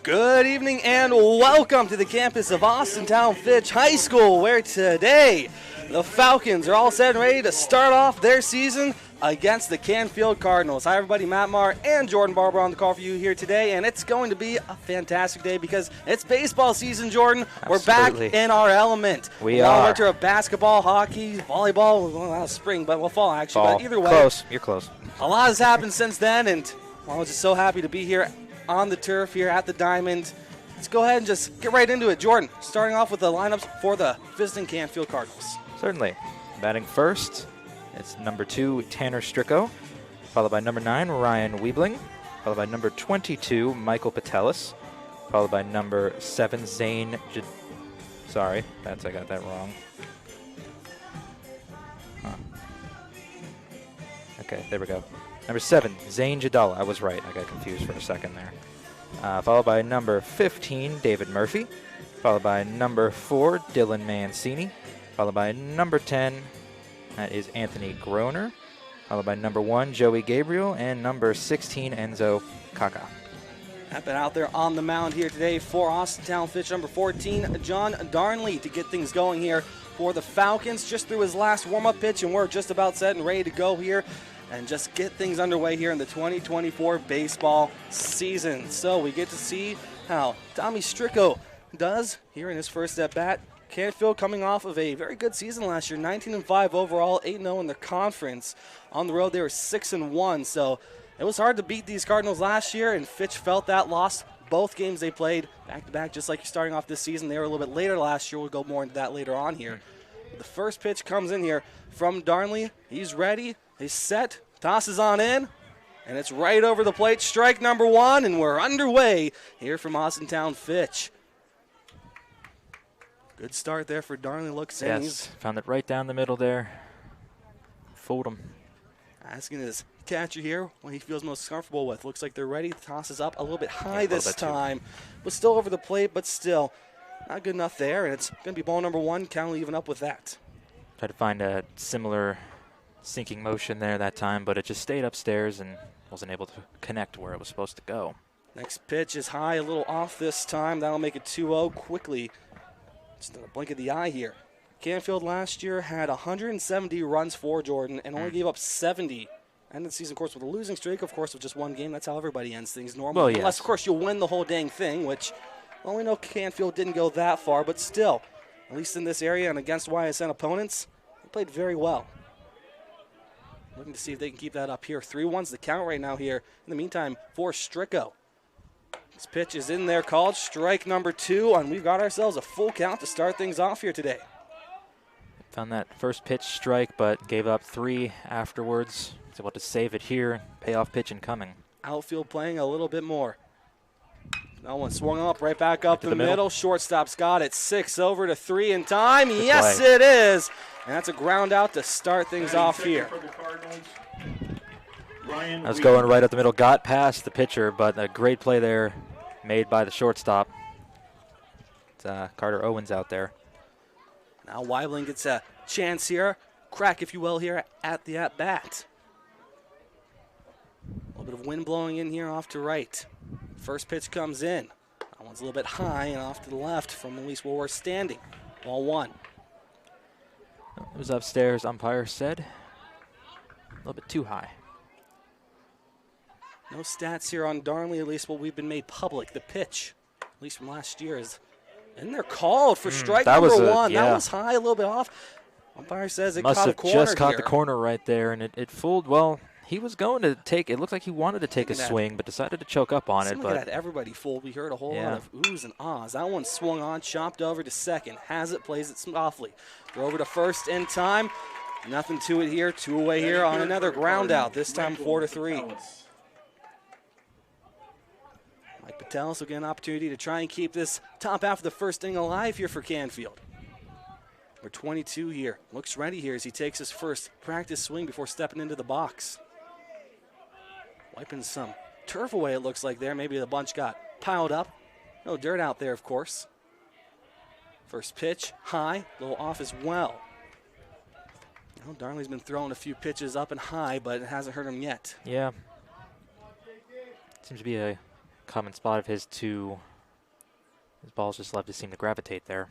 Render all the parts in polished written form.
Good evening and welcome to the campus of Austintown Fitch High School, where today the Falcons are all set and ready to start off their season against the Canfield Cardinals. Hi everybody, Matt Marr and Jordan Barber on the call for you here today, and it's going to be a fantastic day because it's baseball season, Jordan. Absolutely. We're back in our element. We are. Winter of basketball, hockey, volleyball, well, not spring, but fall actually. Fall. But either way, Close. You're close. a lot has happened since then, and I was just so happy to be here on the turf here at the Diamond. Let's go ahead and just get right into it. Jordan, starting off with the lineups for the visiting Canfield Cardinals. Certainly. Batting first, it's number 2, Tanner Stricko, followed by number 9, Ryan Weebling, followed by number 22, Michael Patelis, followed by number 7, Zane Sorry, I got that wrong. Okay, there we go. Number 7, Zane Jadala. I was right. I got confused for a second there. Followed by number 15, David Murphy. Followed by number 4, Dylan Mancini. Followed by number 10, that is Anthony Groner. Followed by number 1, Joey Gabriel. And number 16, Enzo Kaka. I've been out there on the mound here today for Austintown Fitch, number 14, John Darnley, to get things going here for the Falcons. Just threw his last warm-up pitch, and we're just about set and ready to go here and just get things underway here in the 2024 baseball season. So we get to see how Tommy Stricko does here in his first at-bat. Canfield coming off of a very good season last year, 19-5 overall, 8-0 in the conference. On the road, they were 6-1, so it was hard to beat these Cardinals last year, and Fitch felt that loss. Both games they played back-to-back, just like you're starting off this season. They were a little bit later last year. We'll go more into that later on here. But the first pitch comes in here from Darnley. He's ready. He's set. Tosses on in. And it's right over the plate. Strike number 1, and we're underway here from Austintown Fitch. Good start there for Darnley. Looks in. Yes, found it right down the middle there. Fooled him. Asking his catcher here what he feels most comfortable with. Looks like they're ready. Tosses up a little bit high this time. But still over the plate, but still not good enough there. And it's going to be ball number 1. Count even up with that. Tried to find a similar sinking motion there that time, but it just stayed upstairs and wasn't able to connect where it was supposed to go. Next pitch is high, a little off this time. That'll make it 2-0 quickly. Just a blink of the eye here. Canfield last year had 170 runs for Jordan and only gave up 70. Ended the season, of course, with a losing streak, of course, with just one game. That's how everybody ends things normally. Well, yes. Unless, of course, you'll win the whole dang thing, which, well, we know Canfield didn't go that far, but still, at least in this area and against YSN opponents, they played very well. Looking to see if they can keep that up here. 3-1's the count right now here. In the meantime, for Stricko. This pitch is in there, called strike number 2, and we've got ourselves a full count to start things off here today. Found that first pitch strike, but gave up 3 afterwards. Was able to save it here. Payoff pitch incoming. Outfield playing a little bit more. That one swung up, right back up the middle. Shortstop's got it. 6 over to 3 in time. Good yes, play. it is. And that's a ground out to start things off here. I was going right up the middle. Got past the pitcher, but a great play there made by the shortstop. It's, Carter Owens out there. Now Weibling gets a chance here. Crack, if you will, here at the at-bat. A little bit of wind blowing in here off to right. First pitch comes in. That one's a little bit high and off to the left from at least where we're standing. Ball 1. It was upstairs, umpire said. A little bit too high. No stats here on Darnley, at least what we've been made public. The pitch, at least from last year, is in there called for strike number 1. Yeah. That was high, a little bit off. Umpire says it Must caught a have corner just caught here. the corner right there, and it fooled. Well, he was going to take it. Looked like he wanted to take a swing, but decided to choke up on it. But had everybody fooled. We heard a whole lot of oohs and ahs. That one swung on, chopped over to second. Has it, plays it softly. Throw over to first in time. Nothing to it here. 2 away here on another ground out. This time 4-3. Mike Patelis will get an opportunity to try and keep this top half of the first inning alive here for Canfield. Number 22 here. Looks ready here as he takes his first practice swing before stepping into the box. Wiping some turf away, it looks like there. Maybe the bunch got piled up. No dirt out there, of course. First pitch, high, a little off as well. Well, Darnley's been throwing a few pitches up and high, but it hasn't hurt him yet. Yeah. Seems to be a common spot of his to His balls just love to seem to gravitate there.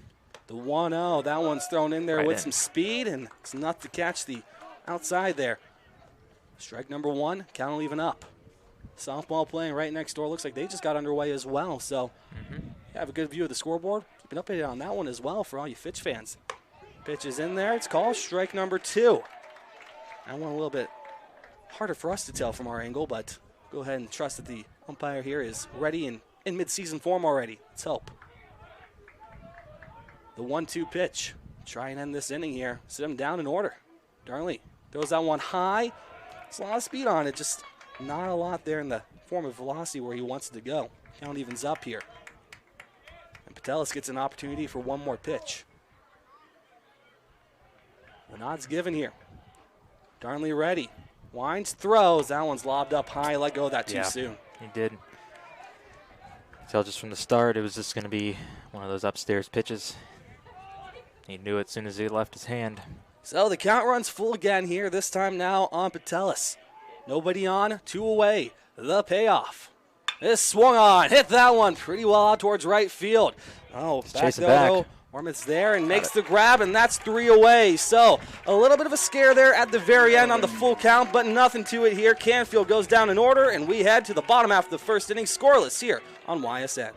The 1-0, that one's thrown in there Right with in. some speed, and it's enough to catch the outside there. Strike number 1, count will even up. Softball playing right next door. Looks like they just got underway as well. So you have a good view of the scoreboard. Keep an update on that one as well for all you Fitch fans. Pitch is in there. It's called strike number 2. That one a little bit harder for us to tell from our angle, but go ahead and trust that the umpire here is ready and in mid-season form already. Let's hope. The 1-2 pitch. Try and end this inning here. Sit him down in order. Darnley throws that one high. There's a lot of speed on it, just not a lot there in the form of velocity where he wants it to go. Count evens up here. And Patelis gets an opportunity for one more pitch. The nod's given here. Darnley ready. Winds, throws. That one's lobbed up high. Let go of that too soon. He did. Tell just from the start it was just going to be one of those upstairs pitches. He knew it as soon as he left his hand. So the count runs full again here, this time now on Patelis. Nobody on, 2 away. The payoff. This swung on, hit that one pretty well out towards right field. Oh, back though. Ormond's there and makes the grab, and that's 3 away. So a little bit of a scare there at the very end on the full count, but nothing to it here. Canfield goes down in order, and we head to the bottom half of the first inning, scoreless here on YSN.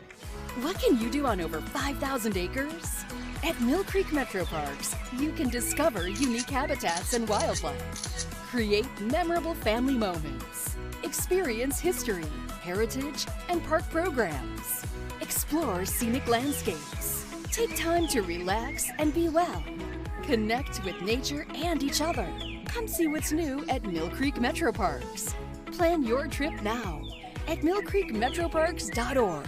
What can you do on over 5,000 acres? At Mill Creek Metro Parks, you can discover unique habitats and wildlife, create memorable family moments, experience history, heritage, and park programs, explore scenic landscapes, take time to relax and be well, connect with nature and each other. Come see what's new at Mill Creek Metro Parks. Plan your trip now at millcreekmetroparks.org.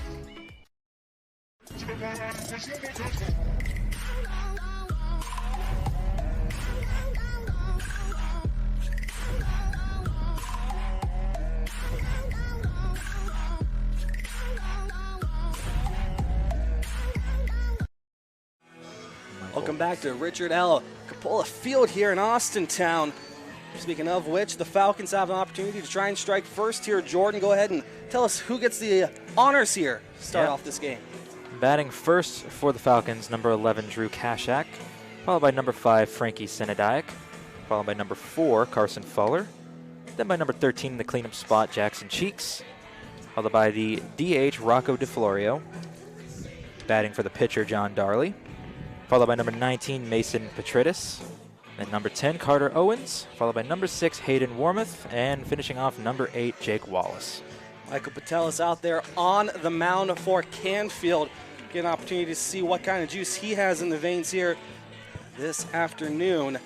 Welcome back to Richard L. Capola Field here in Austintown. Speaking of which, the Falcons have an opportunity to try and strike first here. Jordan, go ahead and tell us who gets the honors here to start off this game. Batting first for the Falcons, number 11, Drew Kashak, followed by number 5, Frankie Senediak, followed by number 4, Carson Fuller, then by number 13 in the cleanup spot, Jackson Cheeks, followed by the DH, Rocco DeFlorio, batting for the pitcher, John Darley, followed by number 19, Mason Petridis, then number 10, Carter Owens, followed by number 6, Hayden Warmoth, and finishing off number 8, Jake Wallace. Michael Patelis out there on the mound for Canfield. Get an opportunity to see what kind of juice he has in the veins here this afternoon.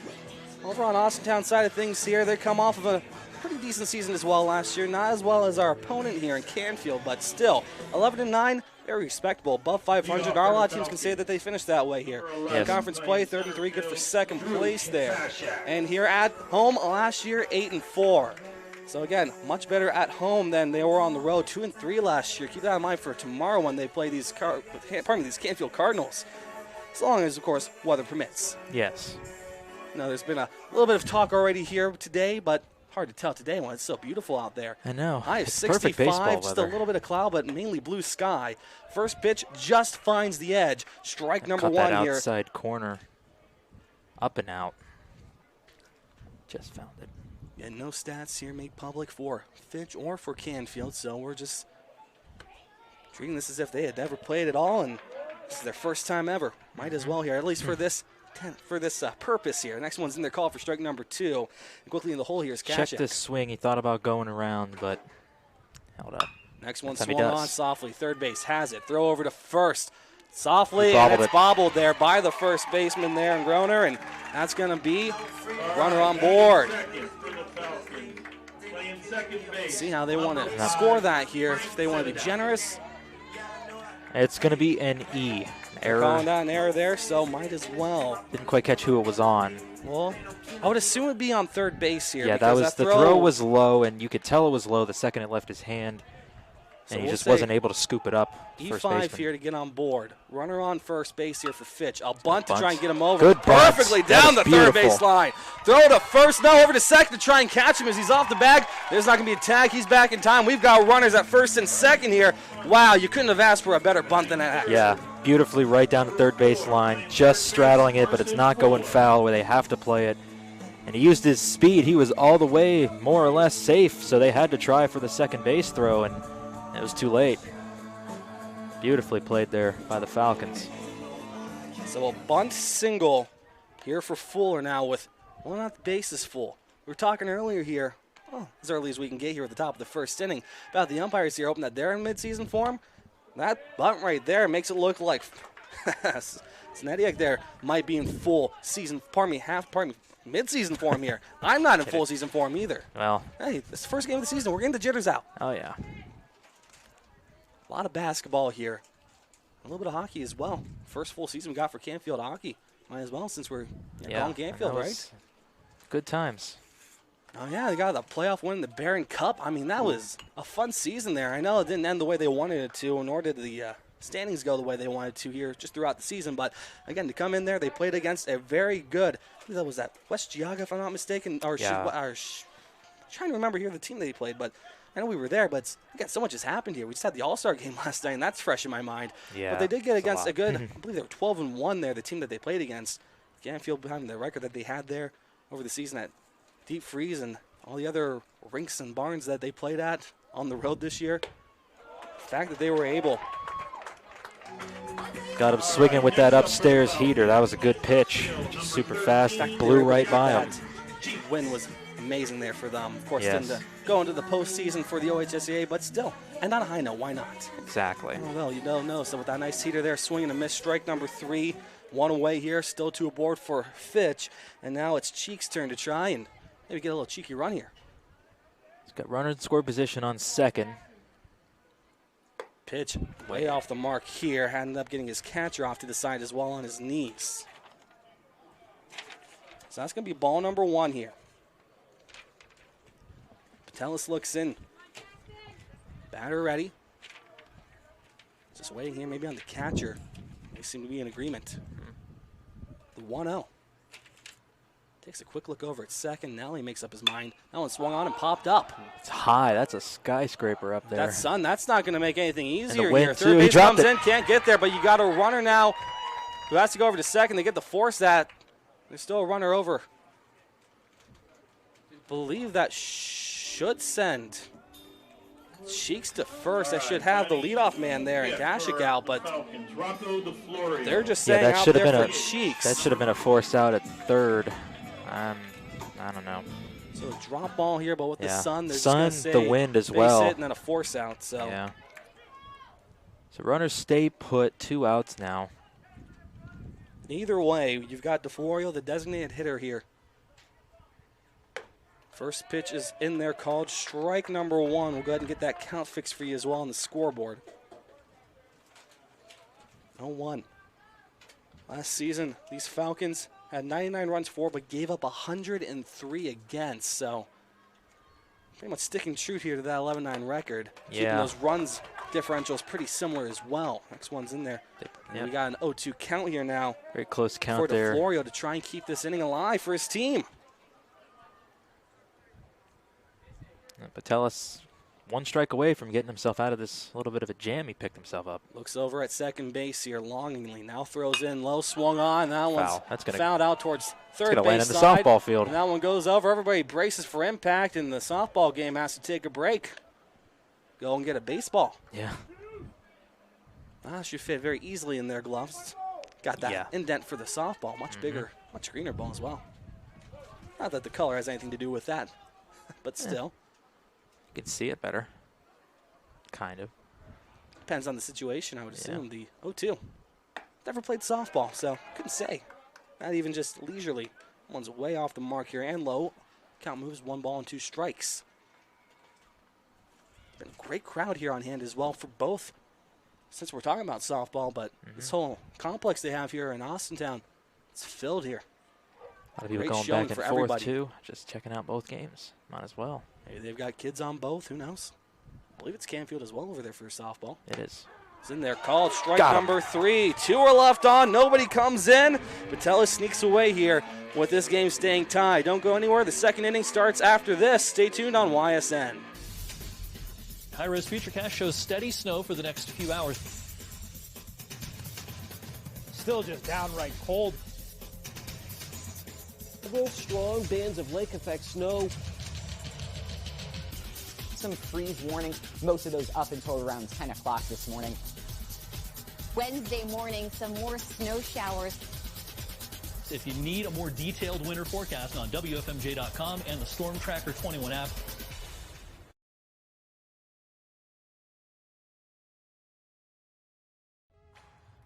Over on Austintown side of things here, they come off of a pretty decent season as well last year. Not as well as our opponent here in Canfield, but still 11-9, very respectable, above 500. Not a lot of teams can say that they finished that way here. Yes. Conference play, 3rd-3, good for second place there. And here at home last year, 8-4. So again, much better at home than they were on the road, 2-3 last year. Keep that in mind for tomorrow when they play these Canfield Cardinals, as long as, of course, weather permits. Yes. Now, there's been a little bit of talk already here today, but hard to tell today when it's so beautiful out there. I know. High of It's perfect 65, baseball just weather. a little bit of cloud, but mainly blue sky. First pitch just finds the edge. Strike number Cut 1 that here. outside corner. Up and out. Just found it. And no stats here made public for Fitch or for Canfield, so we're just treating this as if they had never played at all, and this is their first time ever. Might as well here, at least for this purpose here. Next one's in their call for strike number 2. And quickly in the hole here is Check Kashak. this swing. He thought about going around, but held up. Next one That's how he swung does. on softly. Third base has it. Throw over to first. Softly, He and bobbled it's it. bobbled there by the first baseman there in Groner, and that's going to be runner on board. See how they want to score that here. If they want to be generous, It's going to be an E. Error. calling that an error there, so might as well. Didn't quite catch who it was on. Well, I would assume it'd be on third base here. Yeah, that because was the throw was low, and you could tell it was low the second it left his hand, So and he we'll just say wasn't able to scoop it up. First E5 baseman. here to get on board. Runner on first base here for Fitch. A bunt to bunt. try and get him over. Good bunt. Perfectly That down is the third beautiful. base line. Throw to first, no, over to second to try and catch him as he's off the bag. There's not going to be a tag. He's back in time. We've got runners at first and second here. Wow, you couldn't have asked for a better bunt than that. Yeah, beautifully right down the third base line, just straddling it, but it's not going foul where they have to play it. And he used his speed. He was all the way more or less safe, so they had to try for the second base throw, and it was too late. Beautifully played there by the Falcons. So a bunt single here for Fuller now with one out the bases full. We were talking earlier here, as early as we can get here at the top of the first inning, about the umpires here hoping that they're in midseason form. That bunt right there makes it look like Snediak there might be in full season, mid-season form here. I'm not in full season form either. Well, hey, this is the first game of the season. We're getting the jitters out. Oh, yeah. A lot of basketball here. A little bit of hockey as well. First full season we got for Canfield hockey. Might as well since we're calling Canfield, right? Good times. Oh, yeah, they got the playoff win, the Barron Cup. I mean, that was a fun season there. I know it didn't end the way they wanted it to, nor did the standings go the way they wanted to here just throughout the season. But, again, to come in there, they played against a very good, that was that West Geauga, if I'm not mistaken. Trying to remember here the team that he played, but I know we were there. But, again, so much has happened here. We just had the All-Star game last night, and that's fresh in my mind. Yeah, but they did get against a good, I believe they were 12-1 there, the team that they played against. Canfield behind the record that they had there over the season at Deep Freeze and all the other rinks and barns that they played at on the road this year. The fact that they were able. Got him swinging with that upstairs heater. That was a good pitch. Just super fast. Blew right by him. That win was amazing there for them. Of course, Yes. didn't go into the postseason for the OHSAA, but still. And on a high note, why not? Exactly. Oh, well, you don't know. So with that nice heater there, swinging a miss, strike number 3. One away here, still 2 aboard for Fitch. And now it's Cheek's turn to try and maybe get a little cheeky run here. He's got runner in score position on second. Pitch way off the mark here. Ended up getting his catcher off to the side as well on his knees. So that's going to be ball number 1 here. Patelis looks in. Batter ready. Just waiting here maybe on the catcher. They seem to be in agreement. The 1-0. Takes a quick look over at second. Now he makes up his mind. That one swung on and popped up. It's high. That's a skyscraper up there. That's not going to make anything easier wind here. too. Third He base dropped comes it. in, can't get there, but you got a runner now who has to go over to second. They get to force that. There's still a runner over. I believe that should send Cheeks to first. That should have the leadoff man there in Kashikow, but they're just saying that out should have there been for Cheeks. That should have been a force out at third. I don't know. So a drop ball here, but with the sun, they're sun, just gonna the say wind as base well. hit and then a force out. So Yeah. So runners stay put. 2 outs now. either way, you've got DeFlorio, the designated hitter here. First pitch is in there, called strike number 1. We'll go ahead and get that count fixed for you as well on the scoreboard. 0-1. Last season, these Falcons had 99 runs for, but gave up 103 against. So pretty much sticking true here to that 11-9 record. Keeping those runs differentials pretty similar as well. Next one's in there. And we got an 0-2 count here now. Very close count for there. DeFlorio to try and keep this inning alive for his team. Patelis 1 strike away from getting himself out of this little bit of a jam he picked himself up. Looks over at second base here longingly. Now throws in low, swung on. That one's That's gonna, fouled out towards third base land in the side. softball field. And that one goes over. Everybody braces for impact, and the softball game has to take a break. Go and get a baseball. Yeah. Should fit very easily in their gloves. Got that indent for the softball. Much bigger, much greener ball as well. Not that the color has anything to do with that, but still. You can see it better. Kind of. Depends on the situation, I would assume. The 0-2. Never played softball, so couldn't say. Not even just leisurely. One's way off the mark here and low. Count moves 1 ball and 2 strikes. Been a great crowd here on hand as well for both. Since we're talking about softball, but this whole complex they have here in Austintown, it's filled here. A lot of people Great going showing back and for forth everybody. too. Just checking out both games. Might as well. Maybe they've got kids on both. Who knows? I believe it's Canfield as well over there for softball. It is. It's in there. Called strike number 3. 2 are left on. Nobody comes in. Patelis sneaks away here with this game staying tied. Don't go anywhere. The second inning starts after this. Stay tuned on YSN. High-res futurecast shows steady snow for the next few hours. still just downright cold. Strong bands of lake effect snow. Some freeze warnings, most of those up until around 10 o'clock this morning. Wednesday morning, some more snow showers. If you need a more detailed winter forecast on WFMJ.com and the Storm Tracker 21 app.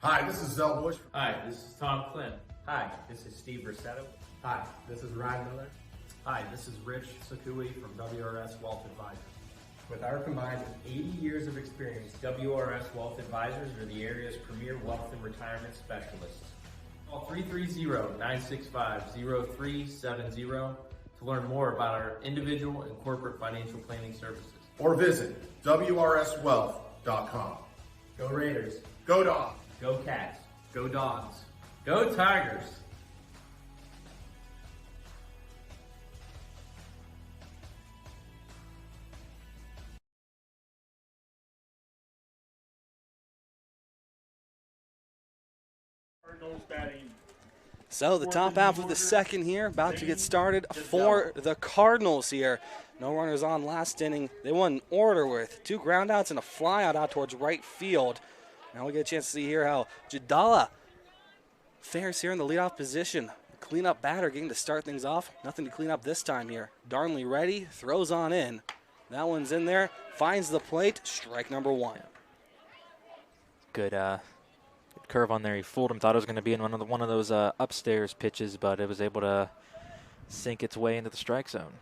Hi, this is Zell Bush. Hi, this is Tom Clint. Hi, this is Steve Rossetto. Hi, this is Ryan Miller. Hi, this is Rich Sakui from WRS Wealth Advisors. With our combined 80 years of experience, WRS Wealth Advisors are the area's premier wealth and retirement specialists. Call 330-965-0370 to learn more about our individual and corporate financial planning services. Or visit WRSwealth.com. Go Raiders. Go Dogs. Go Cats. Go Dogs. Go Tigers. So the top half of the second here, about to get started for the Cardinals here. No runners on last inning. They won in order with 2 groundouts and a flyout out towards right field. Now we get a chance to see here how Jadala fares here in the leadoff position. Cleanup batter getting to start things off. Nothing to clean up this time here. Darnley ready, throws on in. That one's in there, finds the plate, strike number 1. Good curve on there. He fooled him, thought it was going to be in one of those upstairs pitches, but it was able to sink its way into the strike zone.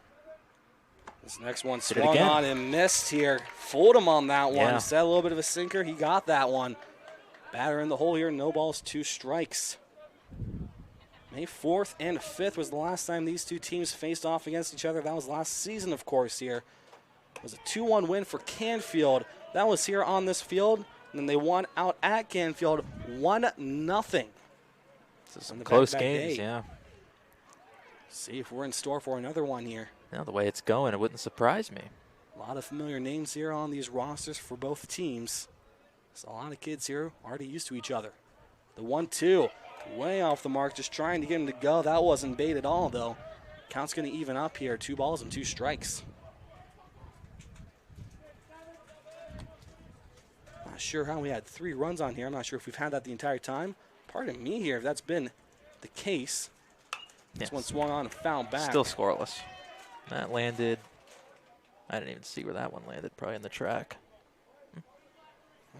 This next one swung on and missed here. Fooled him on that one. Yeah. Instead, a little bit of a sinker. He got that one. Batter in the hole here. No balls, 2 strikes. May 4th and 5th was the last time these two teams faced off against each other. That was last season, of course, here. It was a 2-1 win for Canfield. That was here on this field. And then they won out at Canfield 1-0. Some close games, yeah. See if we're in store for another one here. Now, the way it's going, it wouldn't surprise me. A lot of familiar names here on these rosters for both teams. There's a lot of kids here already used to each other. The 1-2, way off the mark, just trying to get him to go. That wasn't bait at all, though. Count's going to even up here. 2 balls and 2 strikes. Not sure how we had 3 runs on here. I'm not sure if we've had that the entire time. Pardon me here if that's been the case. This one swung on and fouled back. Still scoreless. That landed, I didn't even see where that one landed, probably in the track.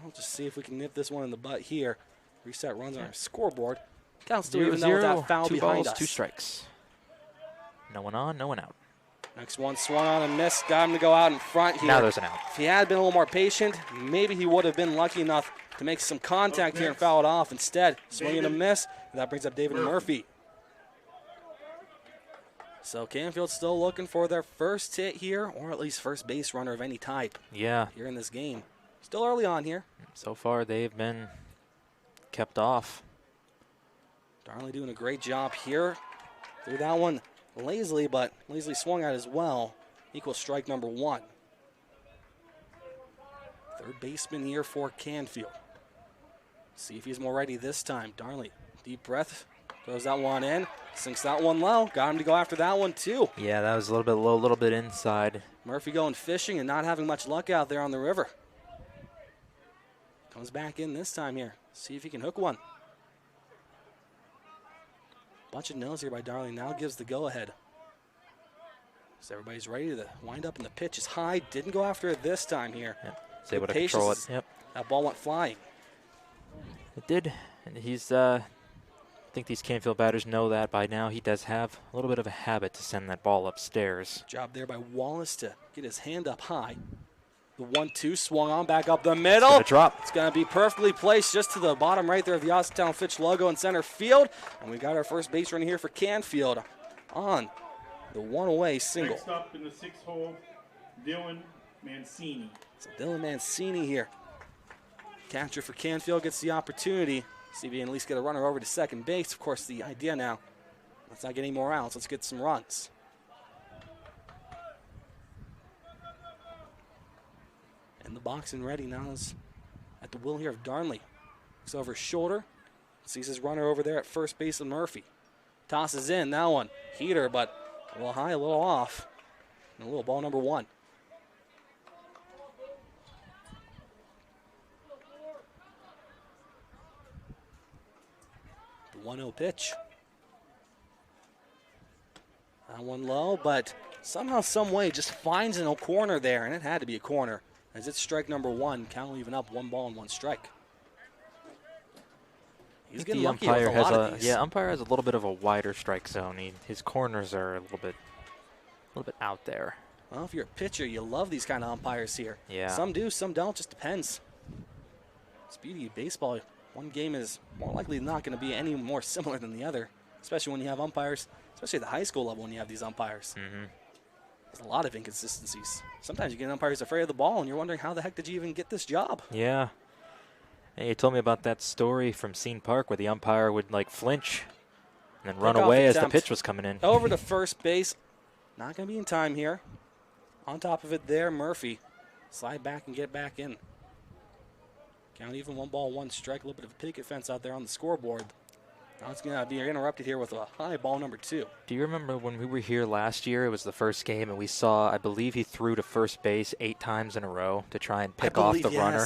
We'll just see if we can nip this one in the butt here. Reset runs on our scoreboard. Count's still 0-0, even though with that foul 2 behind balls, us. 2 strikes. No one on, no one out. Next one swung on and missed. Got him to go out in front here. Now there's an out. If he had been a little more patient, maybe he would have been lucky enough to make some contact here and foul it off. Instead, swing and a miss. And that brings up David Murphy. So Canfield's still looking for their first hit here, or at least first base runner of any type. Yeah. Here in this game. Still early on here. So far, they've been kept off. Darnley doing a great job here. Threw that one lazily, but lazily swung at as well. Equals strike number 1. Third baseman here for Canfield. See if he's more ready this time. Darnley, deep breath. Throws that one in, sinks that one low. Got him to go after that one too. Yeah, that was a little bit low, a little bit inside. Murphy going fishing and not having much luck out there on the river. Comes back in this time here. See if he can hook one. Bunch of no's here by Darnley. Now gives the go-ahead. So everybody's ready to wind up, and the pitch is high. Didn't go after it this time here. Yep. He's able to control it. Yep. That ball went flying. It did, and he's. I think these Canfield batters know that by now. He does have a little bit of a habit to send that ball upstairs. Job there by Wallace to get his hand up high. The 1-2 swung on back up the middle. It's gonna drop. It's going to be perfectly placed just to the bottom right there of the Austintown Fitch logo in center field. And we got our first base runner here for Canfield on the one-away single. Next up in the 6th hole, Dylan Mancini. So Dylan Mancini here. Catcher for Canfield gets the opportunity. See if he can at least get a runner over to second base. Of course, the idea now, let's not get any more outs. Let's get some runs. In the box and ready now is at the will here of Darnley. Looks over his shoulder. Sees his runner over there at first base of Murphy. Tosses in, that one. Heater, but a little high, a little off. And a little ball number 1. The 1-0 pitch. That one low, but somehow, some way, just finds a corner there, and it had to be a corner, as it's strike number 1. Count even up, 1 ball and 1 strike. He's getting lucky with a lot of these. Yeah, umpire has a little bit of a wider strike zone. His corners are a little bit out there. Well, if you're a pitcher, you love these kind of umpires here. Yeah. Some do, some don't. Just depends. It's beauty of baseball. One game is more likely not going to be any more similar than the other, especially when you have umpires, especially at the high school level when you have these umpires. There's a lot of inconsistencies. Sometimes you get umpires afraid of the ball, and you're wondering how the heck did you even get this job? Yeah. Hey, you told me about that story from Scene Park where the umpire would like flinch and then run away as the pitch was coming in. Over to first base. Not going to be in time here. On top of it there, Murphy. Slide back and get back in. Count even, 1 ball, 1 strike. A little bit of a picket fence out there on the scoreboard. Now it's going to be interrupted here with a high ball number 2. Do you remember when we were here last year? It was the first game, and we saw, I believe he threw to first base 8 times in a row to try and pick off the runner.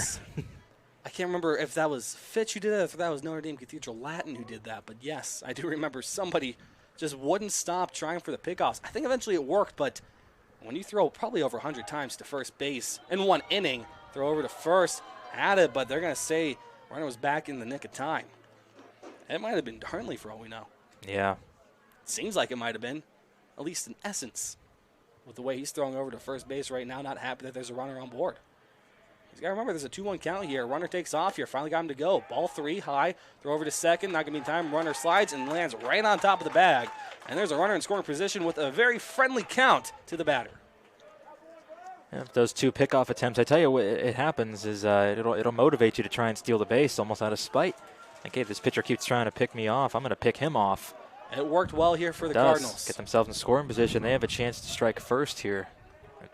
I can't remember if that was Fitch who did it, or if that was Notre Dame Cathedral Latin who did that. But yes, I do remember somebody just wouldn't stop trying for the pickoffs. I think eventually it worked, but when you throw probably over 100 times to first base in 1 inning, throw over to first, had it, but they're going to say runner was back in the nick of time. It might have been Darnley for all we know. Yeah. Seems like it might have been, at least in essence, with the way he's throwing over to first base right now, not happy that there's a runner on board. You got to remember, there's a 2-1 count here. Runner takes off here. Finally got him to go. Ball 3, high. Throw over to second. Not going to be in time. Runner slides and lands right on top of the bag. And there's a runner in scoring position with a very friendly count to the batter. Yeah, those 2 pickoff attempts, I tell you what it happens is it'll motivate you to try and steal the base almost out of spite. Okay, this pitcher keeps trying to pick me off. I'm going to pick him off. It worked well here for the Cardinals. Get themselves in scoring position. They have a chance to strike first here.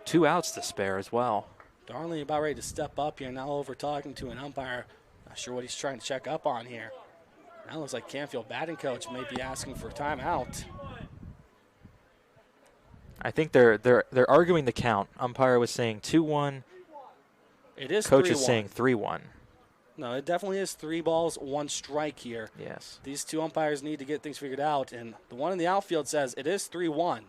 2 outs to spare as well. Darnley about ready to step up here. Now over talking to an umpire. Not sure what he's trying to check up on here. Now looks like Canfield batting coach may be asking for timeout. I think they're arguing the count. Umpire was saying 2-1. It is 3-1. Coach is saying 3-1. No, it definitely is 3 balls, 1 strike here. Yes. These 2 umpires need to get things figured out, and the one in the outfield says it is 3-1.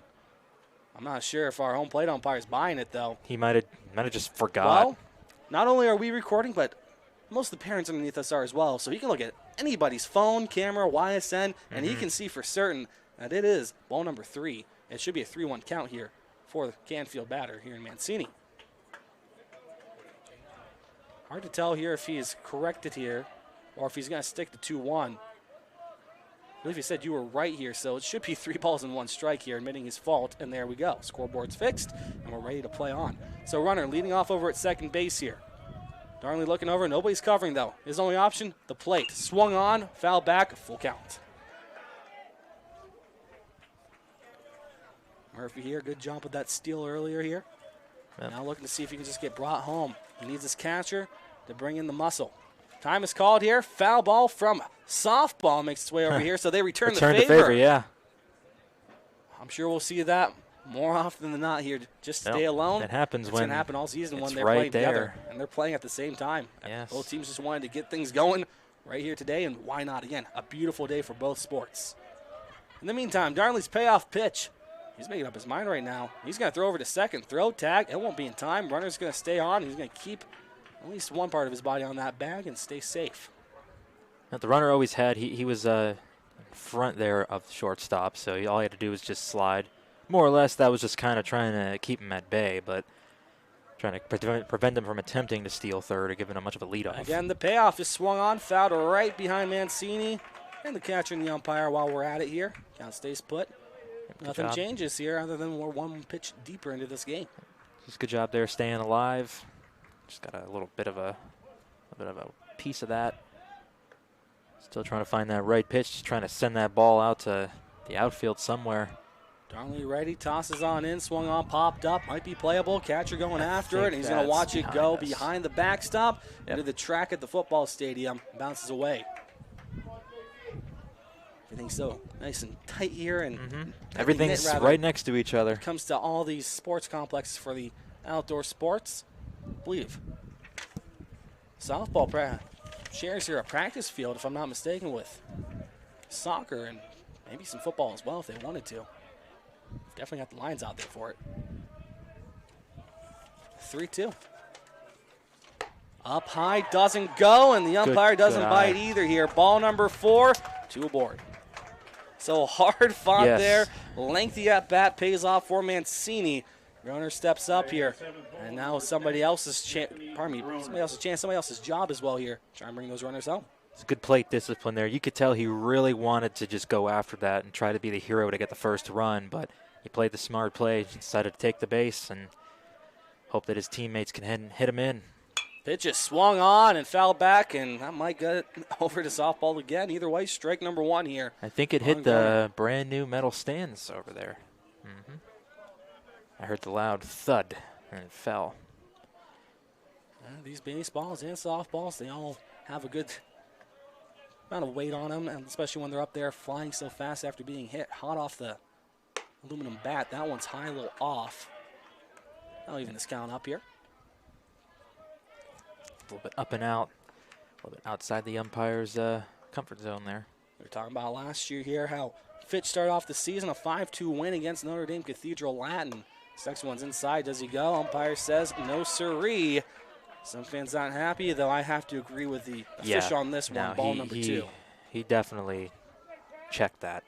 I'm not sure if our home plate umpire is buying it, though. He might have just forgot. Well, not only are we recording, but most of the parents underneath us are as well. So he can look at anybody's phone, camera, YSN, and he can see for certain that it is ball number 3. It should be a 3-1 count here for the Canfield batter here in Mancini. Hard to tell here if he's corrected here or if he's going to stick to 2-1. I believe he said you were right here, so it should be 3 balls and 1 strike here, admitting his fault, and there we go. Scoreboard's fixed, and we're ready to play on. So runner leading off over at second base here. Darnley looking over, nobody's covering though. His only option, the plate. Swung on, foul back, full count. Murphy here, good job with that steal earlier here. Yep. Now looking to see if he can just get brought home. He needs his catcher to bring in the muscle. Time is called here. Foul ball from softball makes its way over here, so they return the favor. Yeah. I'm sure we'll see that more often than not here. Just stay alone. It happens when it's going to happen all season when they're right playing there. together. And they're playing at the same time. Yes. Both teams just wanted to get things going right here today, and why not? Again, a beautiful day for both sports. In the meantime, Darnley's payoff pitch. He's making up his mind right now. He's going to throw over to second. Throw, tag. It won't be in time. Runner's going to stay on. He's going to keep at least one part of his body on that bag and stay safe. Now, the runner always had, he was in front there of the shortstop, so all he had to do was just slide. More or less, that was just kind of trying to keep him at bay, but trying to prevent him from attempting to steal third or giving him much of a leadoff. Again, the payoff is swung on, fouled right behind Mancini, and the catcher and the umpire while we're at it here. Count stays put. Nothing changes here other than we're 1 pitch deeper into this game. Just good job there staying alive. Just got a little bit of a piece of that. Still trying to find that right pitch, just trying to send that ball out to the outfield somewhere. Darnley ready, tosses on in, swung on, popped up, might be playable. Catcher going after it, and he's going to watch it go behind the backstop into the track at the football stadium. Bounces away. Everything's so nice and tight here, and everything's right next to each other. When it comes to all these sports complexes for the outdoor sports, I believe softball shares here a practice field, if I'm not mistaken, with soccer and maybe some football as well if they wanted to. Definitely got the lines out there for it. 3-2. Up high, doesn't go, and the umpire doesn't bite either here. Ball number 4, 2 aboard. So hard fought there. Lengthy at bat pays off for Mancini. Runner steps up here, and now somebody else's chance, somebody else's job as well here. Try and bring those runners home. It's a good plate discipline there. You could tell he really wanted to just go after that and try to be the hero to get the first run, but he played the smart play, decided to take the base and hope that his teammates can hit him in. Pitch is swung on and fouled back, and that might get over to softball again. Either way, strike number 1 here. I think it hit the brand new metal stands over there. I heard the loud thud, and it fell. These baseballs and softballs, they all have a good amount of weight on them, and especially when they're up there flying so fast after being hit hot off the aluminum bat. That one's high, a little off. I'll even this count up here. A little bit up and out, a little bit outside the umpire's comfort zone there. We were talking about last year here how Fitch started off the season, a 5-2 win against Notre Dame Cathedral Latin. This next one's inside. Does he go? Umpire says no siree. Some fans not happy, though I have to agree with the official on this one, ball number 2. He definitely checked that.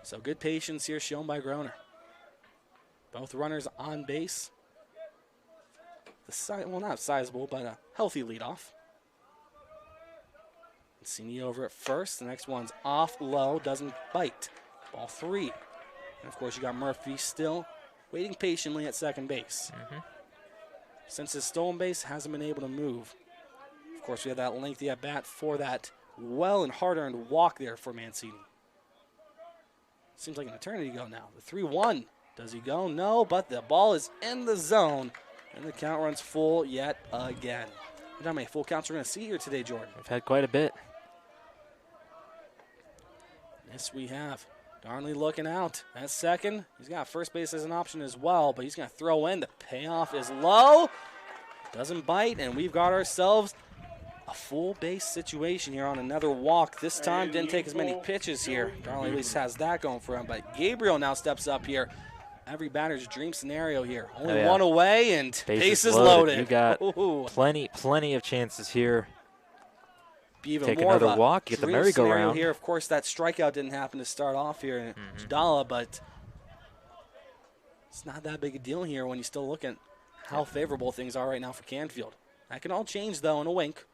So good patience here shown by Groner. Both runners on base. Well, not sizable, but a healthy leadoff. Mancini over at first. The next one's off low, doesn't bite. Ball 3. And of course, you got Murphy still waiting patiently at second base. Since his stolen base, hasn't been able to move. Of course, we have that lengthy at bat for that well and hard-earned walk there for Mancini. Seems like an eternity ago now. The 3-1. Does he go? No, but the ball is in the zone. And the count runs full yet again. How many full counts we're going to see here today, Jordan? We've had quite a bit. Yes, we have. Darnley looking out at second. He's got first base as an option as well, but he's going to throw in. The payoff is low. Doesn't bite, and we've got ourselves a full base situation here on another walk. This time didn't take as many pitches here. Darnley at least has that going for him, but Gabriel now steps up here. Every batter's dream scenario here. Only one away, and bases loaded. You got plenty of chances here. Be even Take more another of a walk, get the merry-go-round here. Of course, that strikeout didn't happen to start off here in Jadala, but it's not that big a deal here when you still look at how favorable things are right now for Canfield. That can all change, though, in a wink.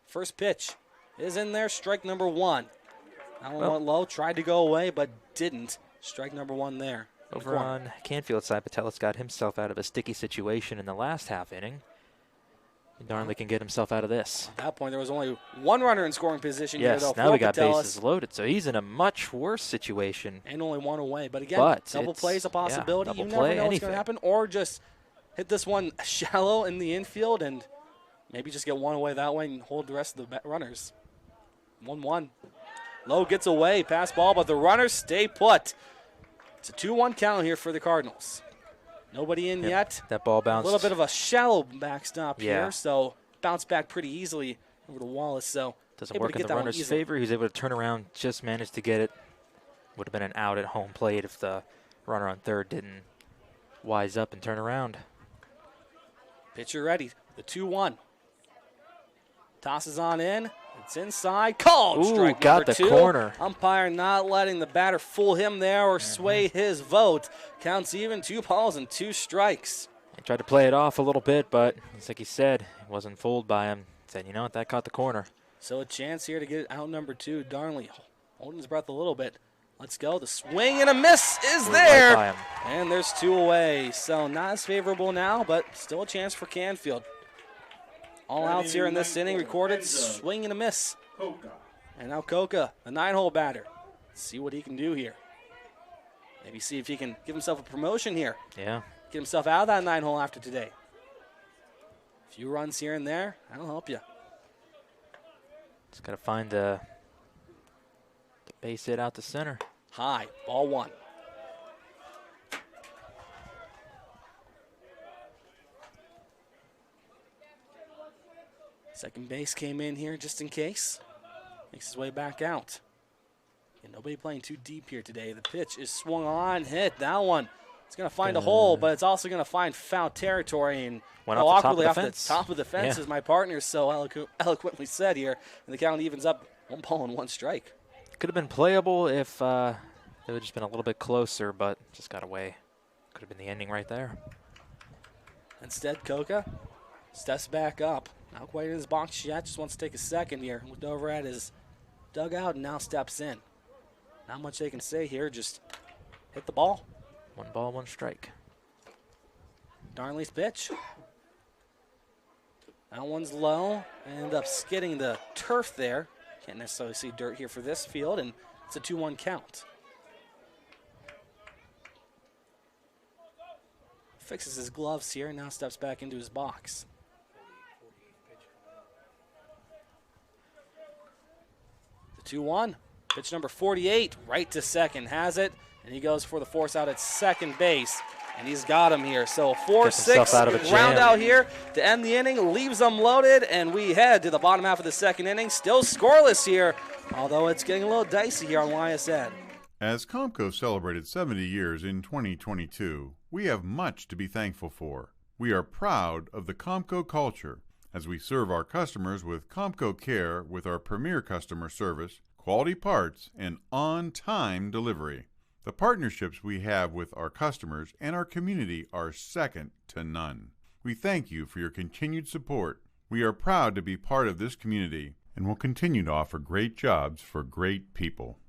First pitch is in there, strike number 1. That one went low, tried to go away, but didn't. Strike number 1 there. Over on Canfield side, Patelis got himself out of a sticky situation in the last half inning. Darnley can get himself out of this. At that point, there was only one runner in scoring position here, though. Yes, now we got bases loaded, so he's in a much worse situation. And only one away. But again, double play is a possibility. You never know what's going to happen. Or just hit this one shallow in the infield and maybe just get one away that way and hold the rest of the runners. 1-1. Low gets away, pass ball, but the runners stay put. It's a 2-1 count here for the Cardinals. Nobody in yet. That ball bounced. A little bit of a shallow backstop here, so bounced back pretty easily over to Wallace. So doesn't work in the runner's favor. He was able to turn around, just managed to get it. Would have been an out at home plate if the runner on third didn't wise up and turn around. Pitcher ready. The 2-1. Tosses on in. It's inside. Called. Strike got number the 2. Corner. Umpire not letting the batter fool him there or sway his vote. Counts even. 2 balls and 2 strikes. He tried to play it off a little bit, but it's like he said, he wasn't fooled by him. He said, you know what, that caught the corner. So a chance here to get out number 2. Darnley holding his breath a little bit. Let's go. The swing and a miss is there. Right by him. And there's 2 away. So not as favorable now, but still a chance for Canfield. All outs here in this inning recorded. Swing and a miss. And now Coca, the 9-hole batter. Let's see what he can do here. Maybe see if he can give himself a promotion here. Yeah. Get himself out of that 9-hole after today. A few runs here and there. That'll help you. Just got to find the Base hit out to center. High, ball one. Second base came in here just in case. Makes his way back out. And nobody playing too deep here today. The pitch is swung on, hit. That one, it's going to find a hole, but it's also going to find foul territory. And went off the top of the off fence. The top of the fence, as my partner so eloquently said here. And the count evens up 1 ball and 1 strike. Could have been playable if they would have just been a little bit closer, but just got away. Could have been the ending right there. Instead, Coca steps back up. Not quite in his box yet, just wants to take a second here. Looked over at his dugout and now steps in. Not much they can say here, just hit the ball. 1 ball, 1 strike. Darnley's pitch. That one's low. End up skidding the turf there. Can't necessarily see dirt here for this field, and it's a 2-1 count. Fixes his gloves here, now steps back into his box. The 2-1. Pitch number 48, right to second, has it, and he goes for the force out at second base, and he's got him here. So 4-6 round out here to end the inning, leaves them loaded, and we head to the bottom half of the second inning. Still scoreless here, although it's getting a little dicey here on YSN. As Comco celebrated 70 years in 2022, we have much to be thankful for. We are proud of the Comco culture as we serve our customers with Comco Care with our premier customer service, quality parts, and on-time delivery. The partnerships we have with our customers and our community are second to none. We thank you for your continued support. We are proud to be part of this community and will continue to offer great jobs for great people.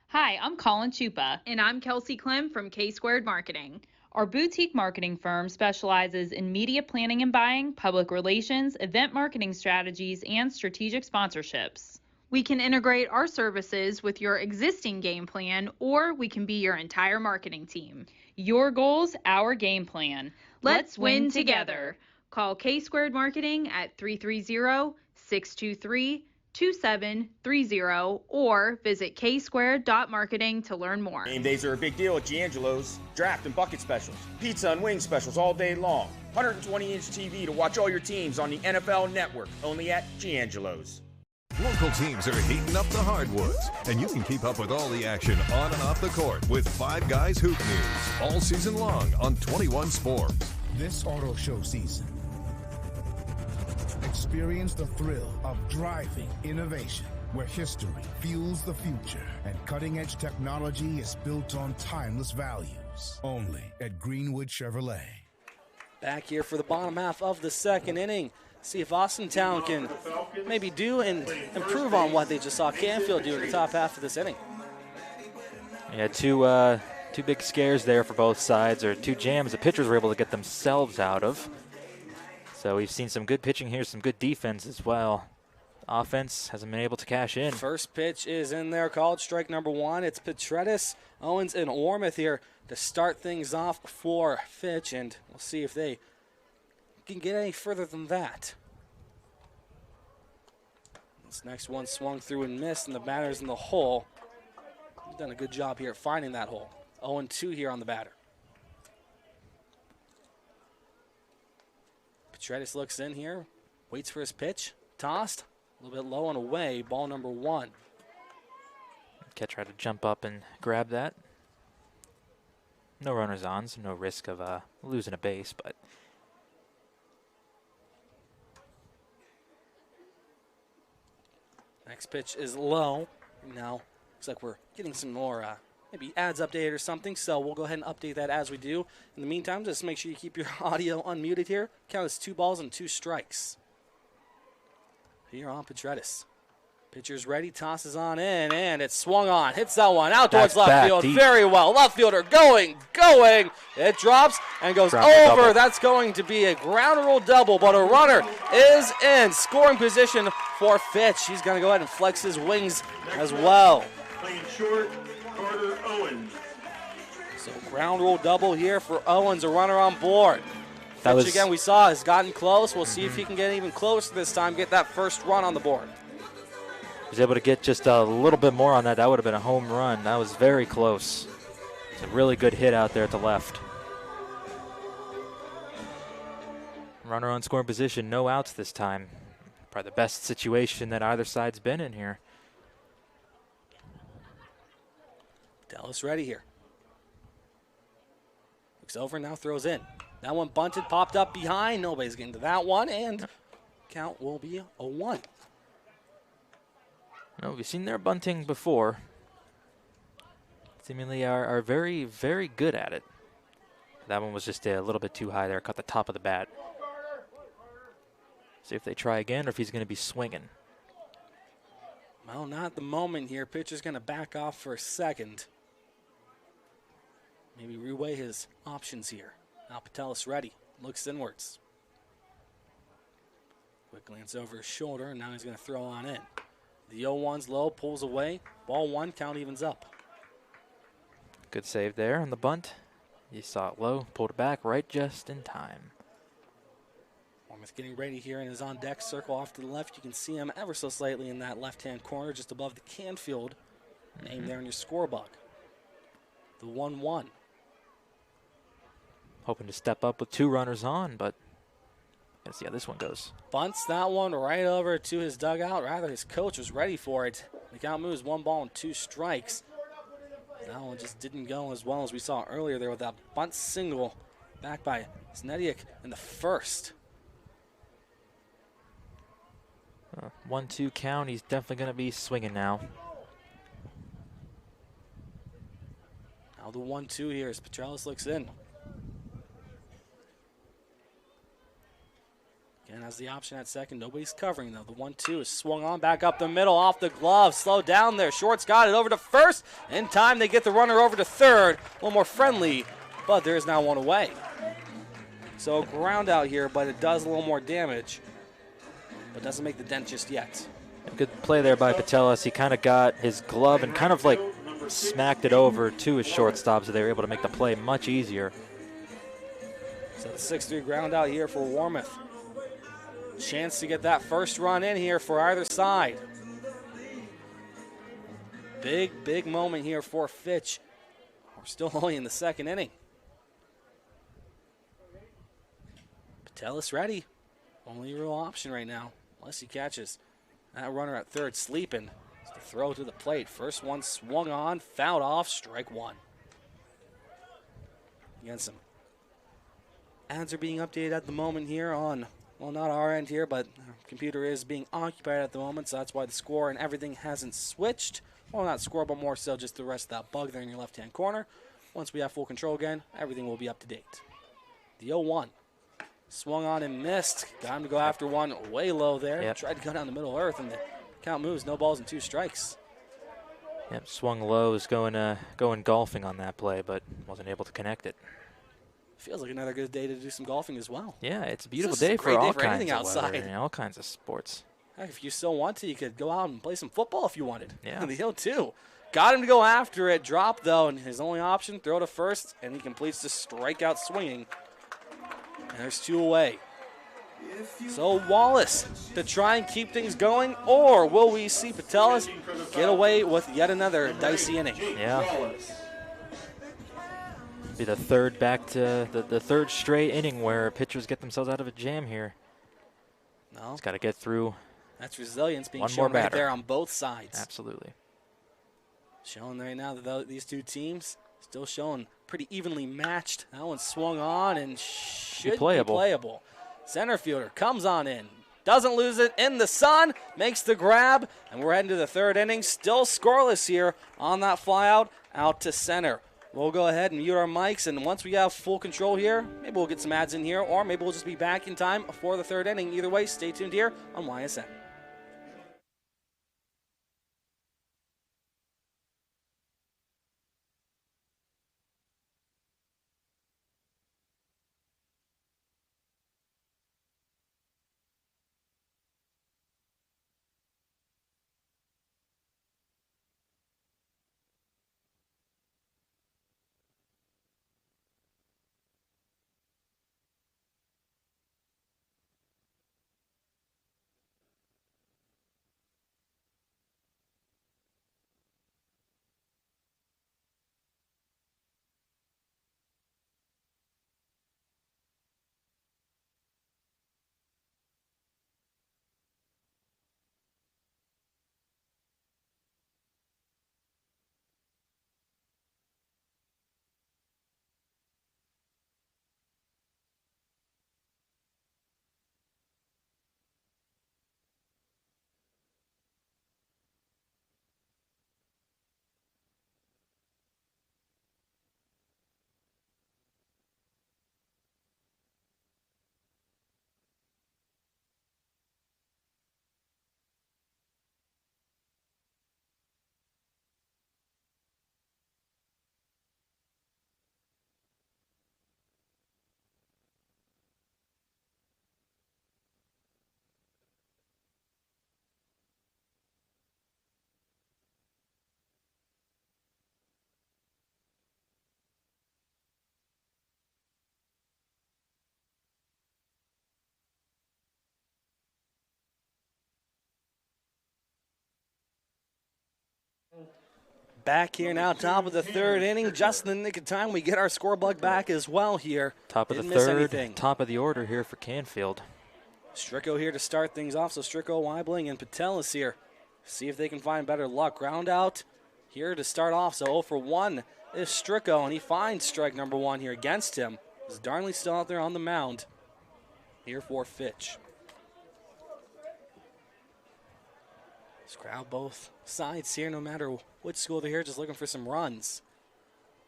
Hi, I'm Colin Chupa. And I'm Kelsey Clem from K-Squared Marketing. Our boutique marketing firm specializes in media planning and buying, public relations, event marketing strategies, and strategic sponsorships. We can integrate our services with your existing game plan, or we can be your entire marketing team. Your goals, our game plan. Let's win together. Call K-Squared Marketing at 330-623-2730 or visit ksquared.marketing to learn more. Game days are a big deal at Giangelo's. Draft and bucket specials, pizza and wing specials all day long. 120-inch TV to watch all your teams on the NFL Network, only at Giangelo's. Local teams are heating up the hardwoods, and you can keep up with all the action on and off the court with Five Guys Hoop News all season long on 21 Sports. This auto show season, experience the thrill of driving innovation, where history fuels the future and cutting-edge technology is built on timeless values. Only at Greenwood Chevrolet. Back here for the bottom half of the second inning. See if Austintown can maybe do and improve on what they just saw Canfield do in the top half of this inning. Yeah, two big scares there for both sides, or 2 jams the pitchers were able to get themselves out of. So we've seen some good pitching here, some good defense as well. Offense hasn't been able to cash in. First pitch is in there, called strike number 1. It's Petretis, Owens, and Ormuth here to start things off for Fitch, and we'll see if they can get any further than that. This next one swung through and missed, and the batter's in the hole. He's done a good job here at finding that hole. 0-2 here on the batter. Petretis looks in here, waits for his pitch, tossed, a little bit low and away, ball number 1. Cat tried to jump up and grab that. No runners on, so no risk of losing a base, but next pitch is low. Now, looks like we're getting some more maybe ads updated or something, so we'll go ahead and update that as we do. In the meantime, just make sure you keep your audio unmuted here. Count as 2 balls and 2 strikes. Here on Petretis. Pitcher's ready, tosses on in, and it's swung on. Hits that one out towards left field. Deep. Very well. Left fielder going. It drops and goes over. That's going to be a ground rule double, but a runner is in scoring position for Fitch. He's going to go ahead and flex his wings as well. Playing short, Carter Owens. So ground rule double here for Owens, a runner on board. Fitch, again, we saw, has gotten close. We'll see if he can get even closer this time, get that first run on the board. Was able to get just a little bit more on that. That would have been a home run. That was very close. It's a really good hit out there at the left. Runner on scoring position, no outs this time. Probably the best situation that either side's been in here. Dallas ready here. Looks over, now throws in. That one bunted, popped up behind. Nobody's getting to that one, and count will be a 1. No, we've seen their bunting before. Seemingly are very, very good at it. That one was just a little bit too high there, caught the top of the bat. See if they try again or if he's going to be swinging. Well, not at the moment here. Pitcher's going to back off for a second. Maybe reweigh his options here. Now Patelis ready. Looks inwards. Quick glance over his shoulder, and now he's going to throw on in. The 0-1's low, pulls away. Ball 1, count evens up. Good save there on the bunt. You saw it low, pulled it back right just in time. Warmth getting ready here in his on-deck circle off to the left. You can see him ever so slightly in that left-hand corner just above the Canfield name there in your scorebook. The 1-1. Hoping to step up with 2 runners on, but let's see how this one goes. Bunts that one right over to his dugout. Rather, his coach was ready for it. The count moves 1 ball and 2 strikes. That one just didn't go as well as we saw earlier there with that bunt single back by Snediak in the first. 1-2 count. He's definitely going to be swinging now. Now the 1-2 here as Petralis looks in. Again, has the option at second. Nobody's covering, though. The 1-2 is swung on back up the middle, off the glove. Slow down there. Short's got it over to first. In time, they get the runner over to third. A little more friendly, but there is now one away. So ground out here, but it does a little more damage, but doesn't make the dent just yet. Good play there by Patelis. He kind of got his glove and kind of like smacked it over to his shortstop, so they were able to make the play much easier. So the 6-3 ground out here for Warmouth. Chance to get that first run in here for either side. Big moment here for Fitch. We're still only in the second inning. Patelis ready. Only real option right now, unless he catches that runner at third sleeping. It's the throw to the plate. First one swung on, fouled off, strike 1. Again, some ads are being updated at the moment here on, well, not our end here, but our computer is being occupied at the moment, so that's why the score and everything hasn't switched. Well, not score, but more so just the rest of that bug there in your left-hand corner. Once we have full control again, everything will be up to date. The 0-1. Swung on and missed. Got him to go after one way low there. Yep. Tried to go down the middle of earth, and the count moves. No balls and 2 strikes. Yep, swung low, was going golfing on that play, but wasn't able to connect it. Feels like another good day to do some golfing as well. Yeah, it's a beautiful It's just day a for great all day for kinds anything of outside. weather and all kinds of sports. Heck, if you still want to, you could go out and play some football if you wanted. Yeah. The 0-2. Got him to go after it. Drop, though, and his only option, throw to first, and he completes the strikeout swinging. And there's 2 away. So Wallace to try and keep things going, or will we see Patelis get away with yet another dicey inning? Yeah. Be the third back to the third straight inning where pitchers get themselves out of a jam here. No. It's got to get through. That's resilience being one shown more right batter. there on both sides. Absolutely. Showing right now that these two teams still showing pretty evenly matched. That one swung on and should be playable. Center fielder comes on in. Doesn't lose it in the sun. Makes the grab. And we're heading to the third inning. Still scoreless here on that flyout out to center. We'll go ahead and mute our mics. And once we have full control here, maybe we'll get some ads in here. Or maybe we'll just be back in time for the third inning. Either way, stay tuned here on YSN. Back here now, top of the third inning. Just in the nick of time, we get our score bug back as well here. Top of Didn't the miss third, anything. top of the order here for Canfield. Stricko here to start things off. So Stricko, Weibling, and Patel is here. See if they can find better luck. Ground out here to start off. So 0 for 1 is Stricko, and he finds strike number 1 here against him. Is Darnley still out there on the mound here for Fitch. Let's crowd both sides here, no matter which school they're here, just looking for some runs.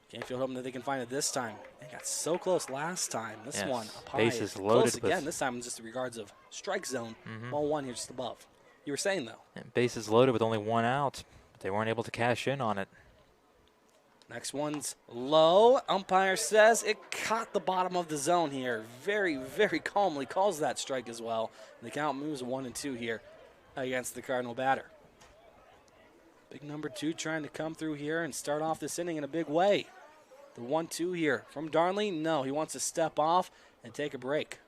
Canfield hoping that they can find it this time. They got so close last time. This one up high. Bases loaded. Close again. This time just in regards of strike zone. Ball 1 here just above. You were saying, though. And bases loaded with only 1 out. But they weren't able to cash in on it. Next one's low. Umpire says it caught the bottom of the zone here. Very, very calmly calls that strike as well. And the count moves 1-2 here against the Cardinal batter. Big number 2 trying to come through here and start off this inning in a big way. The 1-2 here from Darnley. No, he wants to step off and take a break.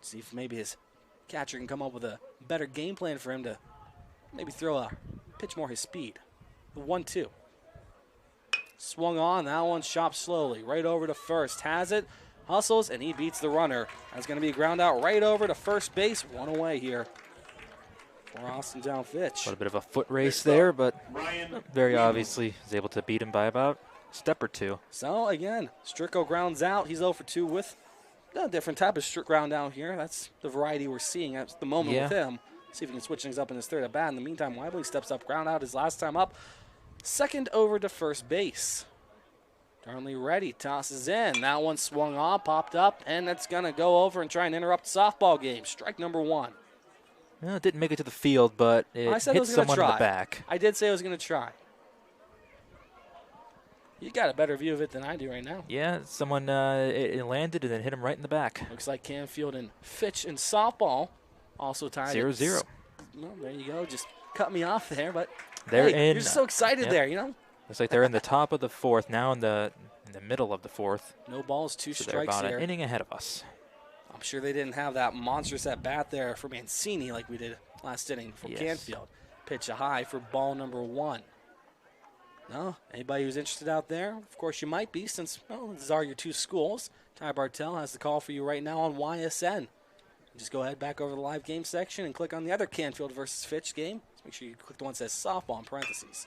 See if maybe his catcher can come up with a better game plan for him to maybe throw a pitch more his speed. The 1-2. Swung on. That one chopped slowly. Right over to first. Has it. Hustles, and he beats the runner. That's going to be a ground out right over to first base. 1 away here for Austintown Fitch. A little bit of a foot race there, but very obviously is able to beat him by about a step or 2. So, again, Stricko grounds out. He's 0 for 2 with a different type of ground out here. That's the variety we're seeing at the moment with him. See if he can switch things up in his third at bat. In the meantime, Weibling steps up. Ground out his last time up. Second over to first base. Darnley ready, tosses in. That one swung on, popped up, and that's going to go over and try and interrupt the softball game. Strike number 1. Well, it didn't make it to the field, but it hit someone in the back. I did say I was going to try. You got a better view of it than I do right now. Yeah, someone it landed and then hit him right in the back. Looks like Canfield and Fitch in softball also tied 0-0. Well, there you go. Just cut me off there, but they're hey, you're so excited there, you know. Looks like they're in the top of the 4th, now in the middle of the 4th. No balls, 2 so strikes they're about here. an inning ahead of us. I'm sure they didn't have that monstrous at bat there for Mancini like we did last inning for Canfield. Pitch a high for ball number 1. No, anybody who's interested out there, of course you might be, since these are your 2 schools. Ty Bartell has the call for you right now on YSN. Just go ahead back over the live game section and click on the other Canfield versus Fitch game. Just make sure you click the one that says softball in parentheses.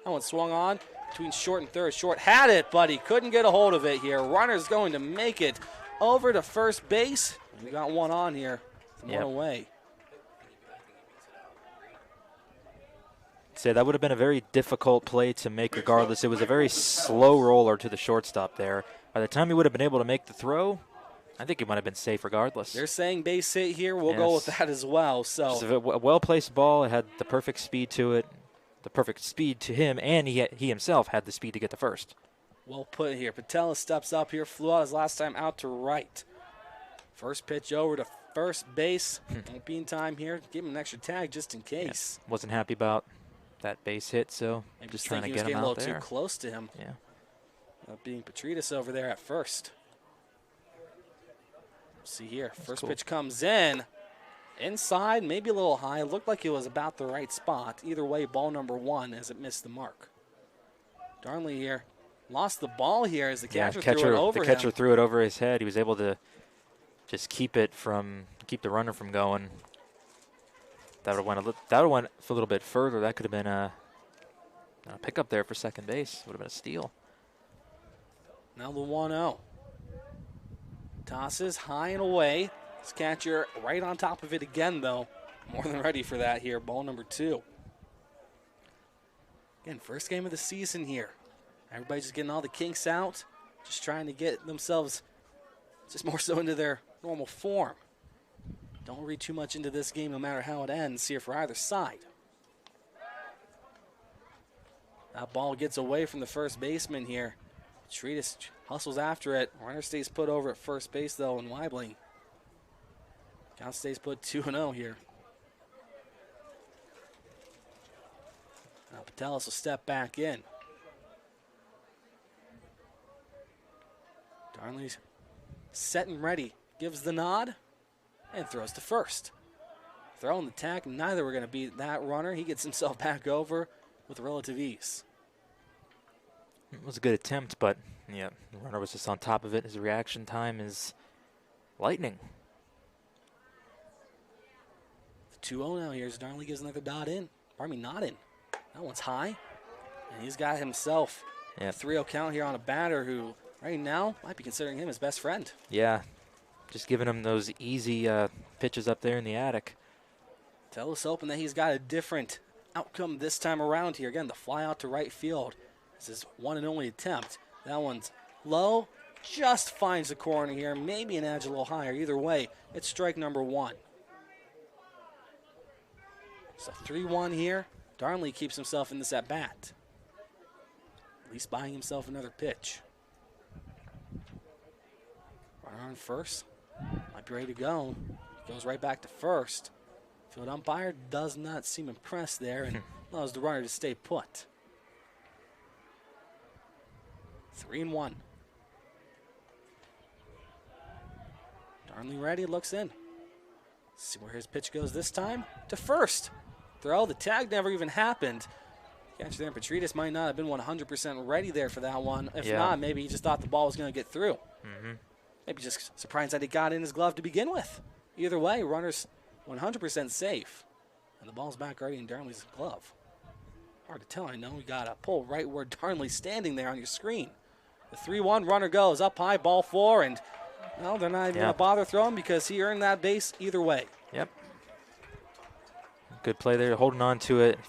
That one swung on between short and third. Short had it, but he couldn't get a hold of it here. Runner's going to make it over to first base. We got 1 on here. 1 away. Say that would have been a very difficult play to make regardless. It was a very slow roller to the shortstop there. By the time he would have been able to make the throw, I think he might have been safe regardless. They're saying base hit here. We'll go with that as well. So a well-placed ball. It had the perfect speed to it, the perfect speed to him, and he himself had the speed to get to first. Well put here. Patella steps up here, flew out his last time out to right. First pitch over to first base. Won't be in time here. Give him an extra tag just in case. Yeah. Wasn't happy about that base hit, so maybe just trying to get him out there. He was getting a little too close to him. Yeah. Being Petritas over there at first. See here, first pitch comes in. Inside, maybe a little high. Looked like it was about the right spot. Either way, ball number 1 as it missed the mark. Darnley here lost the ball here as the catcher threw it over him. The catcher threw it over his head. He was able to just keep the runner from going. That would have went a little bit further. That could have been a pickup there for second base. Would have been a steal. Now the 1-0. Tosses high and away. This catcher right on top of it again, though. More than ready for that here. Ball number 2. Again, first game of the season here. Everybody's just getting all the kinks out. Just trying to get themselves just more so into their normal form. Don't read too much into this game no matter how it ends here for either side. That ball gets away from the first baseman here. Treatis hustles after it. Runner stays put over at first base, though, in Weibling. Count stays put 2-0 here. Now Patelis will step back in. Darnley's set and ready. Gives the nod and throws to first. Throwing the tag. Neither were going to beat that runner. He gets himself back over with relative ease. It was a good attempt, but yeah, the runner was just on top of it. His reaction time is lightning. The 2-0 now here as Darnley gives another dot in. Pardon me, not in. That one's high. And he's got himself a 3-0 count here on a batter who right now might be considering him his best friend. Yeah, just giving him those easy pitches up there in the attic. Tell us hoping that he's got a different outcome this time around here. Again, the fly out to right field. This is one and only attempt. That one's low, just finds the corner here. Maybe an edge a little higher. Either way, it's strike number 1. So 3-1 here. Darnley keeps himself in this at bat. At least buying himself another pitch. Runner on first. Might be ready to go. Goes right back to first. Field umpire does not seem impressed there and allows the runner to stay put. 3-1. Darnley ready, looks in. See where his pitch goes this time. To first. Throw, the tag never even happened. Catcher there, Petrides might not have been 100% ready there for that one. If not, maybe he just thought the ball was going to get through. Maybe just surprised that he got in his glove to begin with. Either way, runner's 100% safe. And the ball's back already in Darnley's glove. Hard to tell, I know. We got a pull right where Darnley's standing there on your screen. The 3-1 runner goes up high, ball 4, and well, they're not even going to bother throwing because he earned that base either way. Yep. Good play there, holding on to it.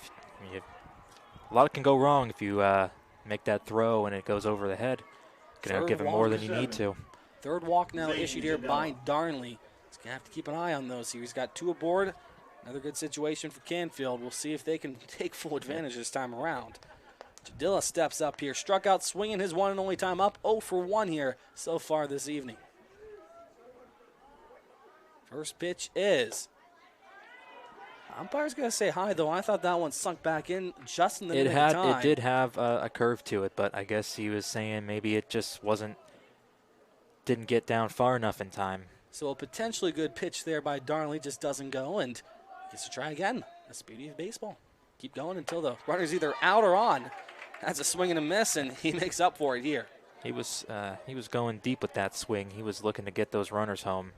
A lot can go wrong if you make that throw and it goes over the head. Going to give him more than you need to. Third walk now issued here by Darnley. He's going to have to keep an eye on those here. He's got 2 aboard. Another good situation for Canfield. We'll see if they can take full advantage this time around. Jadilla steps up here. Struck out swinging his one and only time up. 0 for 1 here so far this evening. First pitch is. Umpire's going to say hi, though. I thought that one sunk back in just in the nick of time. It did have a curve to it, but I guess he was saying maybe it just didn't get down far enough in time. So a potentially good pitch there by Darnley just doesn't go, and gets to try again. That's the beauty of baseball. Keep going until the runner's either out or on. That's a swing and a miss, and he makes up for it here. He was going deep with that swing. He was looking to get those runners home,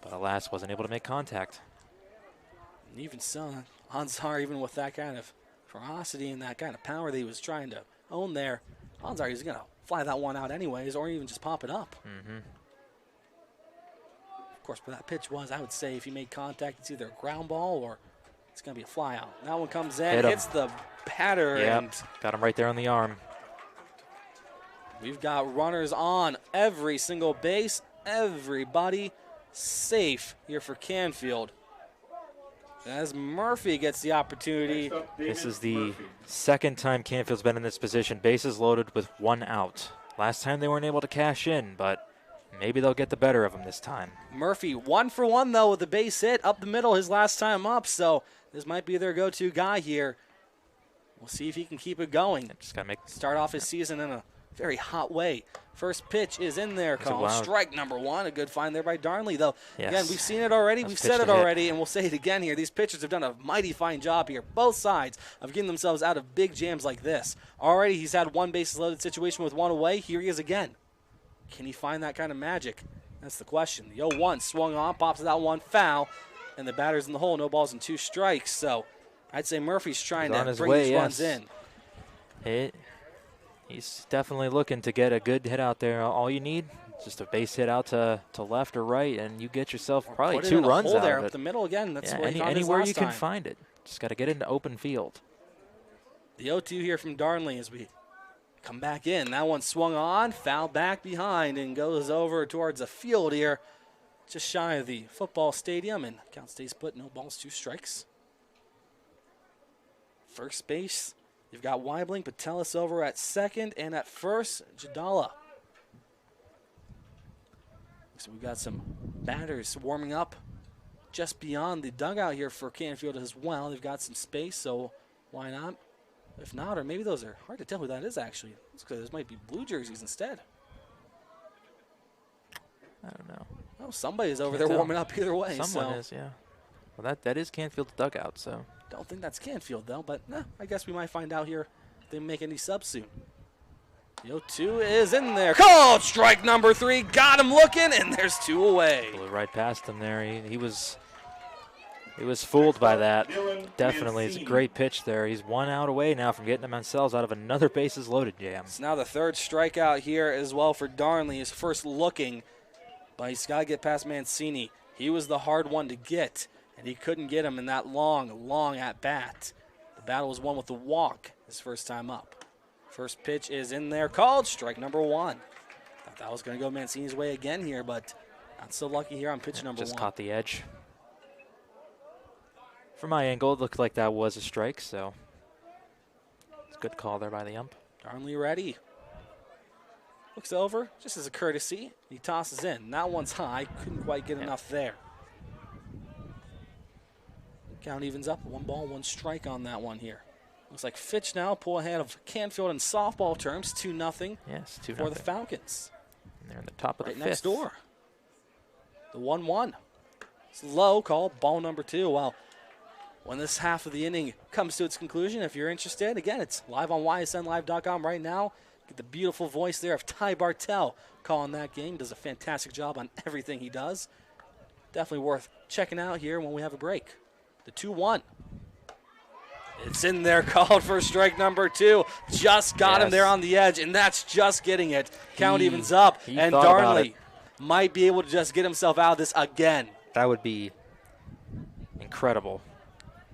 but alas, wasn't able to make contact. And even so, odds are, even with that kind of ferocity and that kind of power that he was trying to own there, odds are he's going to fly that one out anyways, or even just pop it up. Of course, where that pitch was, I would say if he made contact, it's either a ground ball or it's going to be a fly out. That one comes in, hits the batter. And got him right there on the arm. We've got runners on every single base. Everybody safe here for Canfield. As Murphy gets the opportunity. This is the second time Canfield's been in this position. Bases loaded with 1 out. Last time they weren't able to cash in, but maybe they'll get the better of them this time. Murphy 1 for 1, though, with the base hit up the middle his last time up, so this might be their go-to guy here. We'll see if he can keep it going. Just gotta start off his season in a very hot way. First pitch is in there, Colin. Strike number 1. A good find there by Darnley, though. Yes. Again, we've seen it already. We've said it already, and we'll say it again here. These pitchers have done a mighty fine job here, both sides, of getting themselves out of big jams like this. Already he's had 1 bases loaded situation with 1 away. Here he is again. Can he find that kind of magic? That's the question. The 0-1 swung on, pops that one foul, and the batter's in the hole. No balls and 2 strikes. So I'd say Murphy's trying to bring these runs in. He's definitely looking to get a good hit out there. All you need is just a base hit out to left or right, and you get yourself probably 2 runs out there of it. up the middle again. That's where anywhere you can find it. Just got to get into open field. The 0-2 here from Darnley as we come back in. That one swung on, foul back behind, and goes over towards the field here, just shy of the football stadium, and count stays put. No balls, 2 strikes. First base. You've got Weibling, Patelis over at second, and at first, Jadala. So we've got some batters warming up just beyond the dugout here for Canfield as well. They've got some space, so why not? If not, or maybe those are hard to tell who that is actually. Looks like those might be blue jerseys instead. I don't know. Oh, somebody's over there warming up either way. Someone is, yeah. Well, that is Canfield's dugout, so Don't think that's Canfield, though, but I guess we might find out here if they make any subs soon. The 0-2 is in there. Called strike number 3. Got him looking, and there's 2 away. Blew right past him there. He was fooled by that. Definitely. It's a great pitch there. He's 1 out away now from getting themselves out of another bases loaded jam. It's now the 3rd strikeout here as well for Darnley. His first looking, but he's got to get past Mancini. He was the hard one to get, and he couldn't get him in that long at bat. The battle was won with the walk his first time up. First pitch is in there, called strike number 1. Thought that was going to go Mancini's way again here, but not so lucky here on pitch number 1. Just caught the edge. From my angle, it looked like that was a strike, so it's a good call there by the ump. Darnley ready. Looks over, just as a courtesy. He tosses in. That one's high. Couldn't quite get enough there. Count evens up. 1 ball, 1 strike on that one here. Looks like Fitch now pull ahead of Canfield in softball terms, 2-0. Yes, 2-0 for the Falcons. And they're in the top of the 5th. Right next door. The 1-1. It's low call, ball number 2. Well, when this half of the inning comes to its conclusion, if you're interested, again, it's live on ysnlive.com right now. Get the beautiful voice there of Ty Bartell calling that game. Does a fantastic job on everything he does. Definitely worth checking out here when we have a break. The 2-1. It's in there, called for strike number 2. Just got him there on the edge, and that's just getting it. Count evens up, and Darnley might be able to just get himself out of this again. That would be incredible.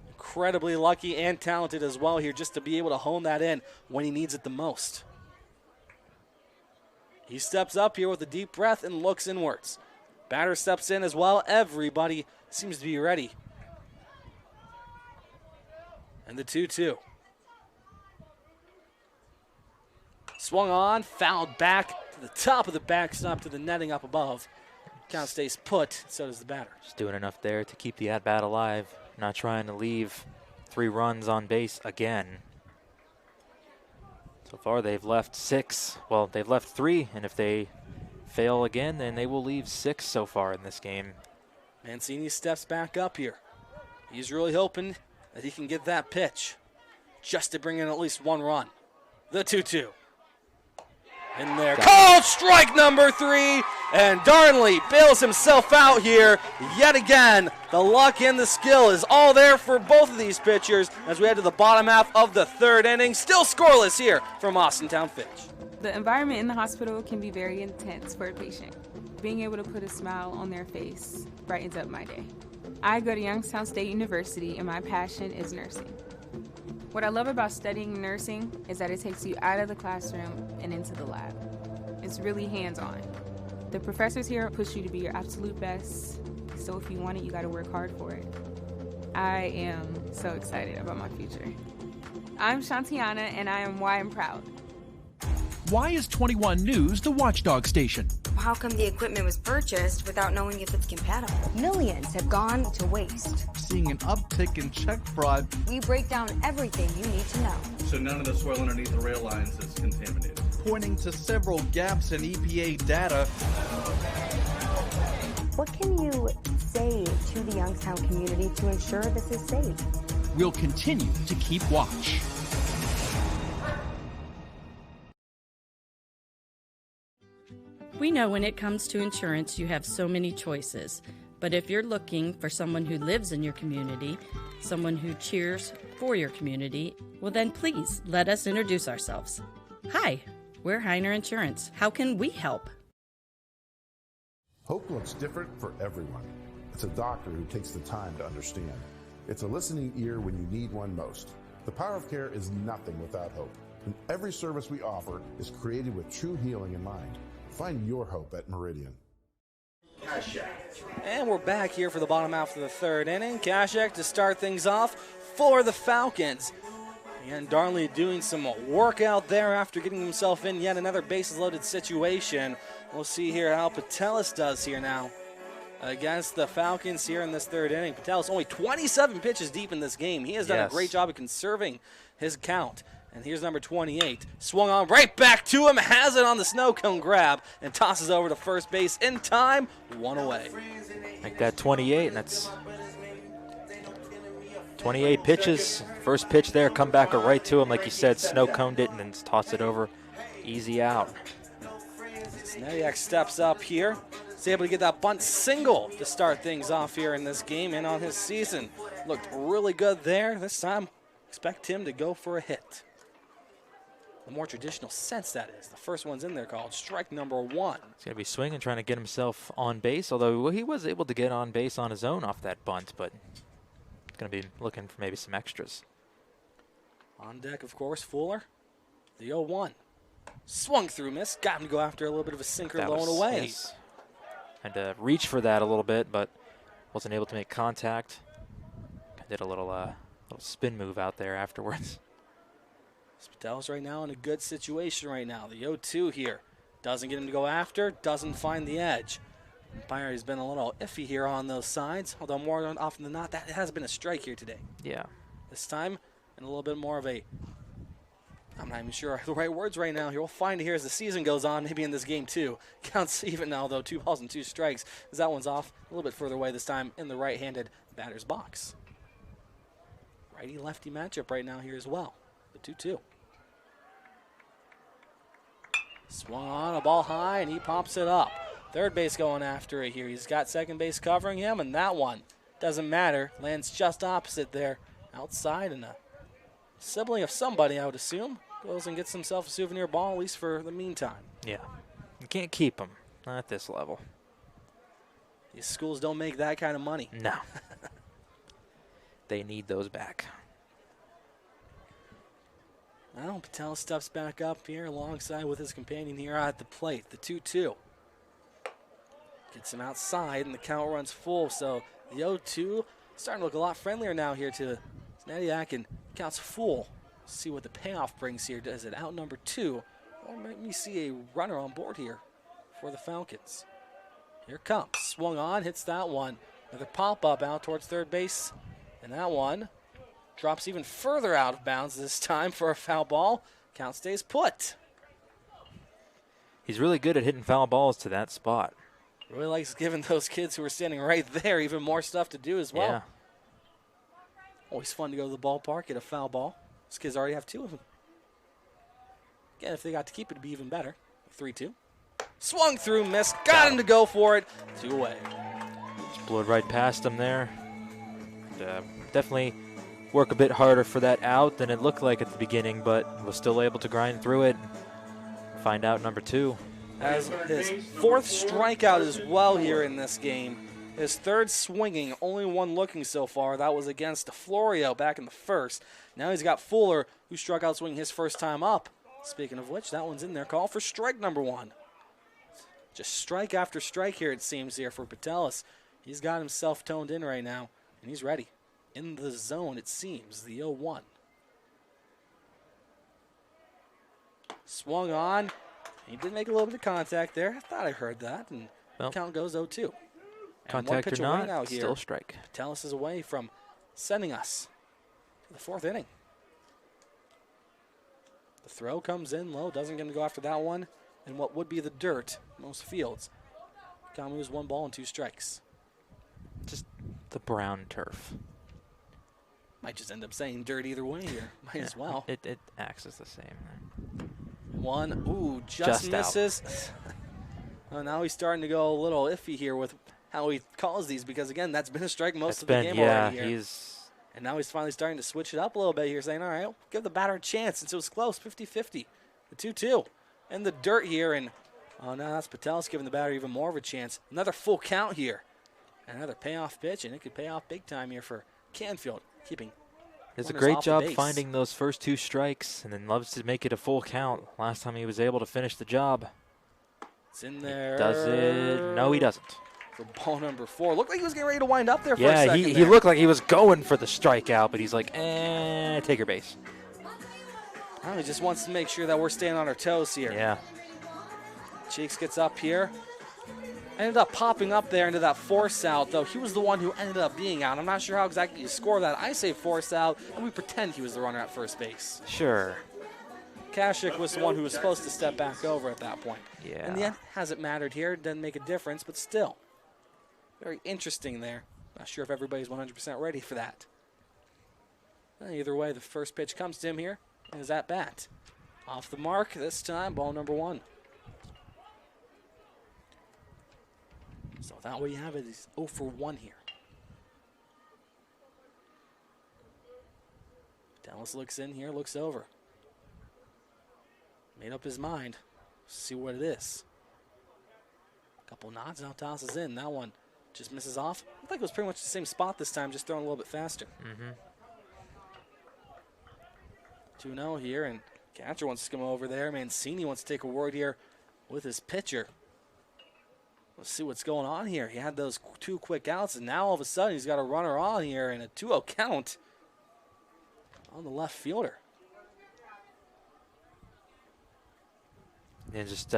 Incredibly lucky and talented as well here just to be able to hone that in when he needs it the most. He steps up here with a deep breath and looks inwards. Batter steps in as well. Everybody seems to be ready. And the 2-2. Swung on, fouled back to the top of the backstop to the netting up above. Count stays put, so does the batter. Just doing enough there to keep the at-bat alive. Not trying to leave 3 runs on base again. So far they've left 6. Well, they've left 3, and if they fail again, then they will leave 6 so far in this game. Mancini steps back up here. He's really hoping that he can get that pitch just to bring in at least 1 run. The 2-2. In there. Called strike number 3, and Darnley bails himself out here yet again. The luck and the skill is all there for both of these pitchers as we head to the bottom half of the 3rd inning. Still scoreless here from Austintown Fitch. The environment in the hospital can be very intense for a patient. Being able to put a smile on their face brightens up my day. I go to Youngstown State University, and my passion is nursing. What I love about studying nursing is that it takes you out of the classroom and into the lab. It's really hands-on. The professors here push you to be your absolute best, so if you want it, you gotta work hard for it. I am so excited about my future. I'm Shantiana, and I am Why I'm Proud. Why is 21 News the watchdog station? How come the equipment was purchased without knowing if it's compatible? Millions have gone to waste. Seeing an uptick in check fraud. We break down everything you need to know. So none of the soil underneath the rail lines is contaminated. Pointing to several gaps in EPA data. What can you say to the Youngstown community to ensure this is safe? We'll continue to keep watch. We know when it comes to insurance, you have so many choices. But if you're looking for someone who lives in your community, someone who cheers for your community, well then please let us introduce ourselves. Hi, we're Heiner Insurance. How can we help? Hope looks different for everyone. It's a doctor who takes the time to understand. It's a listening ear when you need one most. The power of care is nothing without hope. And every service we offer is created with true healing in mind. Find your hope at Meridian. And we're back here for the bottom half of the 3rd inning. Kashek to start things off for the Falcons. And Darnley doing some work out there after getting himself in yet another bases-loaded situation. We'll see here how Patelis does here now against the Falcons here in this 3rd inning. Patelis only 27 pitches deep in this game. He has done a great job of conserving his count. And here's number 28. Swung on right back to him, has it on the snow cone grab, and tosses over to first base in time. 1 away. Like that 28, and that's 28 pitches. First pitch there, come back right to him. Like you said, snow coned it and then tossed it over. Easy out. Snediak steps up here. He's able to get that bunt single to start things off here in this game and on his season. Looked really good there. This time, expect him to go for a hit. The more traditional sense, that is. The first one's in there called strike number 1. He's going to be swinging, trying to get himself on base, although he was able to get on base on his own off that bunt, but going to be looking for maybe some extras. On deck, of course, Fuller. The 0-1. Swung through, miss. Got him to go after a little bit of a sinker, low and away. Nice. Had to reach for that a little bit, but wasn't able to make contact. Did a little spin move out there afterwards. Spitell's right now in a good situation right now. The 0-2 here. Doesn't get him to go after, doesn't find the edge. Umpire has been a little iffy here on those sides, although more often than not, that has been a strike here today. Yeah. This time, and a little bit more of a, I'm not even sure the right words right now here. We'll find it here as the season goes on, maybe in this game too. Counts even now, though, 2 balls and 2 strikes, as that one's off a little bit further away this time in the right-handed batter's box. Righty-lefty matchup right now here as well. The 2-2. Swung on, a ball high, and he pops it up. Third base going after it here. He's got second base covering him, and that one doesn't matter. Lands just opposite there, outside, and a sibling of somebody, I would assume, goes and gets himself a souvenir ball, at least for the meantime. Yeah. You can't keep him. Not at this level. These schools don't make that kind of money. No. They need those back. Now Patel steps back up here alongside with his companion here at the plate, the 2-2. Gets him outside, and the count runs full, so the 0-2 starting to look a lot friendlier now here to Snediak, and counts full. See what the payoff brings here. Does it out number 2? Or might we see a runner on board here for the Falcons? Here it comes. Swung on, hits that one. Another pop-up out towards third base, and that one drops even further out of bounds this time for a foul ball. Count stays put. He's really good at hitting foul balls to that spot. Really likes giving those kids who are standing right there even more stuff to do as well. Yeah. Always fun to go to the ballpark, get a foul ball. These kids already have 2 of them. Again, if they got to keep it, it'd be even better. 3-2. Swung through, missed. Got him to go for it. 2 away. Just blew it right past him there. Definitely work a bit harder for that out than it looked like at the beginning, but was still able to grind through it. Find out number 2. As his 4th strikeout as well here in this game. His 3rd swinging, only 1 looking so far. That was against Florio back in the 1st. Now he's got Fuller, who struck out swinging his first time up. Speaking of which, that one's in there. Call for strike number 1. Just strike after strike here, it seems, here for Patelis. He's got himself toned in right now, and he's ready. In the zone, it seems, the 0-1. Swung on. He did make a little bit of contact there. I thought I heard that, and the count goes 0-2. Contact or not, out here. Still strike. Patelis is away from sending us to the 4th inning. The throw comes in low, doesn't get him to go after that one. And what would be the dirt, most fields. Count moves 1 ball and 2 strikes. Just the brown turf. Might just end up saying dirt either way here. Might as well. It acts as the same. 1, ooh, just misses. Well, now he's starting to go a little iffy here with how he calls these because, again, that's been a strike most of the game already here. And now he's finally starting to switch it up a little bit here, saying, all right, give the batter a chance since it was close, 50-50. The 2-2. And the dirt here, and oh, now that's Patelis giving the batter even more of a chance. Another full count here. Another payoff pitch, and it could pay off big time here for Canfield, keeping Does a great job finding those first 2 strikes, and then loves to make it a full count. Last time he was able to finish the job. It's in there. Does it? No, he doesn't. For ball number 4. Looked like he was getting ready to wind up there for a second. Yeah, he looked like he was going for the strikeout, but he's like, take your base. Well, he just wants to make sure that we're staying on our toes here. Yeah. Cheeks gets up here. Ended up popping up there into that force out, though he was the one who ended up being out. I'm not sure how exactly you score that. I say force out, and we pretend he was the runner at first base. Sure. Kashik was the one who was supposed to step back over at that point. Yeah. In the end, hasn't mattered here. Doesn't make a difference, but still. Very interesting there. Not sure if everybody's 100% ready for that. Either way, the first pitch comes to him here. Is at bat. Off the mark this time, ball number 1. So that way you have it. He's 0 for 1 here. Dallas looks in here, looks over. Made up his mind. See what it is. Couple nods, now tosses in. That one just misses off. Looked like it was pretty much the same spot this time, just throwing a little bit faster. 2-0 here, and catcher wants to come over there. Mancini wants to take a word here with his pitcher. Let's see what's going on here. He had those 2 quick outs, and now all of a sudden he's got a runner on here and a 2-0 count on the left fielder. And just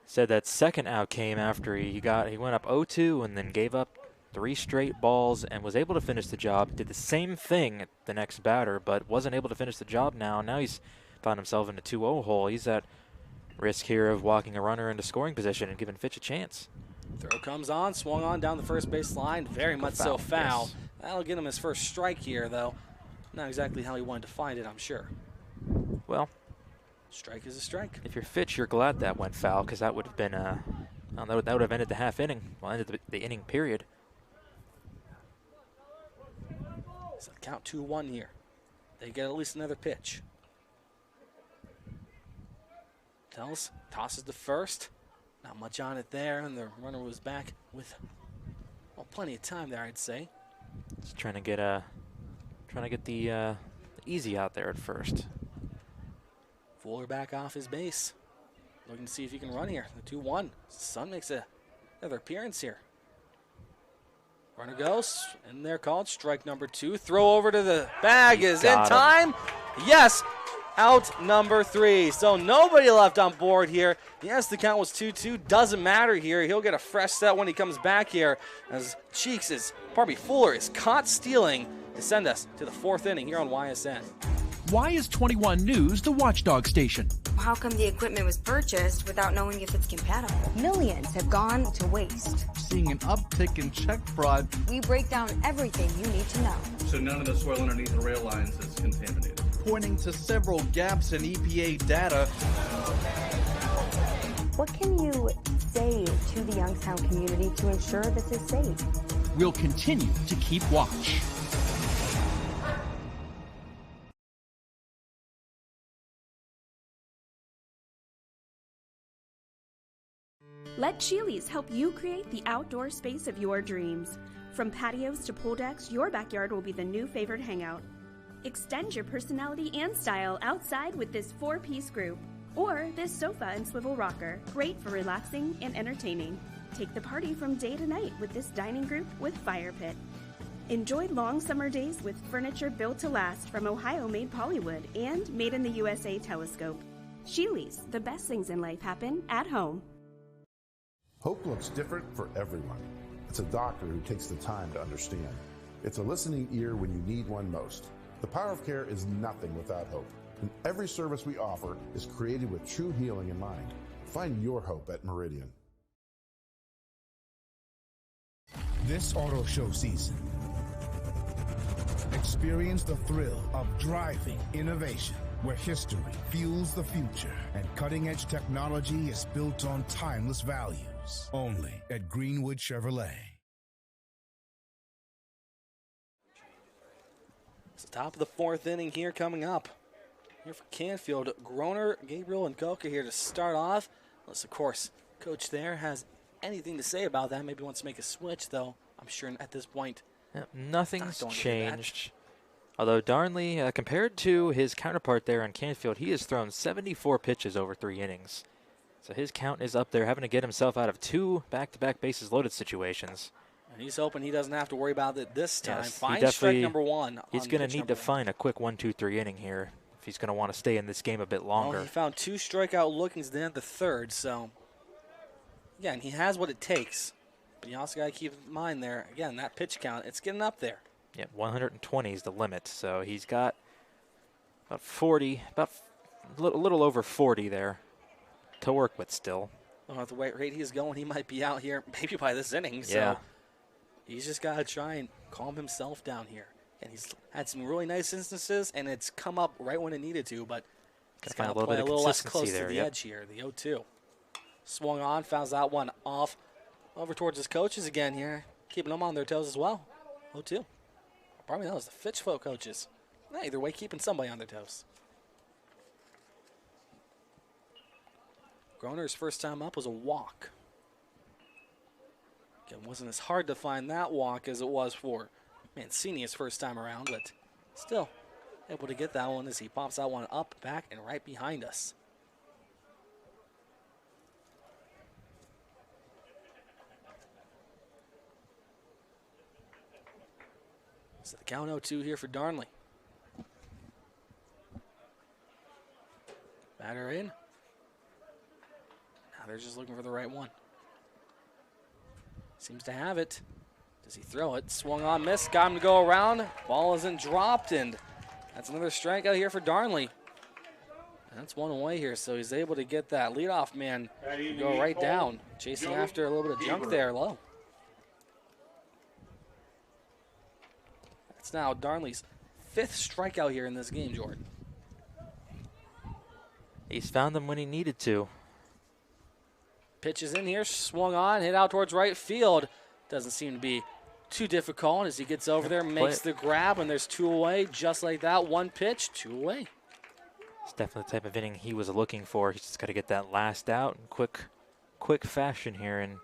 said that second out came after he went up 0-2 and then gave up 3 straight balls and was able to finish the job. Did the same thing at the next batter, but wasn't able to finish the job now. Now he's found himself in a 2-0 hole. He's at risk here of walking a runner into scoring position and giving Fitch a chance. Throw comes on, swung on down the first base line. Very much so foul. Yes. That'll get him his first strike here, though. Not exactly how he wanted to find it, I'm sure. Well, strike is a strike. If you're Fitch, you're glad that went foul, because that would have been that would have ended the half inning. Well, ended the inning period. So count 2-1 here. They get at least another pitch. Tells, tosses to first. Not much on it there, and the runner was back with plenty of time there, I'd say. Just trying to get the easy out there at first. Fuller back off his base. Looking to see if he can run here. The 2-1. Sun makes another appearance here. Runner goes, and they're called strike number 2. Throw over to the bag is in time. Yes, out number 3. So nobody left on board here. Yes, the count was 2-2. Doesn't matter here. He'll get a fresh set when he comes back here, as Fuller is caught stealing to send us to the 4th inning here on YSN. Why is 21 News the watchdog station? How come the equipment was purchased without knowing if it's compatible? Millions have gone to waste. Seeing an uptick in check fraud. We break down everything you need to know. So none of the soil underneath the rail lines is contaminated. Pointing to several gaps in EPA data. What can you say to the Youngstown community to ensure this is safe? We'll continue to keep watch. Let Chili's help you create the outdoor space of your dreams. From patios to pool decks, your backyard will be the new favorite hangout. Extend your personality and style outside with this 4-piece group. Or this sofa and swivel rocker, great for relaxing and entertaining. Take the party from day to night with this dining group with fire pit. Enjoy long summer days with furniture built to last from Ohio-made Polywood and made in the USA telescope. Chili's, the best things in life happen at home. Hope looks different for everyone. It's a doctor who takes the time to understand. It's a listening ear when you need one most. The power of care is nothing without hope. And every service we offer is created with true healing in mind. Find your hope at Meridian. This auto show season, experience the thrill of driving innovation, where history fuels the future and cutting-edge technology is built on timeless values. Only at Greenwood Chevrolet. It's the top of the 4th inning here coming up. Here for Canfield, Groner, Gabriel, and Coker here to start off. Unless, of course, Coach there has anything to say about that. Maybe wants to make a switch, though. I'm sure at this point, nothing's changed. Although Darnley, compared to his counterpart there on Canfield, he has thrown 74 pitches over 3 innings. So his count is up there, having to get himself out of 2 back-to-back bases loaded situations. And he's hoping he doesn't have to worry about it this time. Yes, find strike number 1. He's going to need to find a quick 1-2-3 inning here if he's going to want to stay in this game a bit longer. Well, he found 2 strikeout lookings then at the 3rd, so yeah, and he has what it takes. But you also got to keep in mind there, again, that pitch count, it's getting up there. Yeah, 120 is the limit, so he's got about 40, about a little over 40 there to work with still. Well, at the rate he's going, he might be out here maybe by this inning. So yeah. he's just got to try and calm himself down here. And he's had some really nice instances, and it's come up right when it needed to, but he's got to Gotta find play a little less close there, to the yep. edge here. The 0-2. Swung on, fouls that one off. Over towards his coaches again here, keeping them on their toes as well. 0-2. Probably that was the Fitch folk coaches. Either way, keeping somebody on their toes. Groner's first time up was a walk. Again, wasn't as hard to find that walk as it was for Mancini his first time around, but still able to get that one as he pops that one up, back, and right behind us. So the count 0-2 here for Darnley. Batter in. Now they're just looking for the right one. Seems to have it. Does he throw it? Swung on, missed. Got him to go around. Ball isn't dropped, and that's another strikeout here for Darnley. And that's one away here, so he's able to get that leadoff man to go right down. Chasing after a little bit of junk there low. That's now Darnley's 5th strikeout here in this game, Jordan. He's found them when he needed to. Pitch is in here, swung on, hit out towards right field. Doesn't seem to be too difficult as he gets over there, makes the grab, and there's 2 away. Just like that, 1 pitch, 2 away. It's definitely the type of inning he was looking for. He's just got to get that last out in quick fashion here, and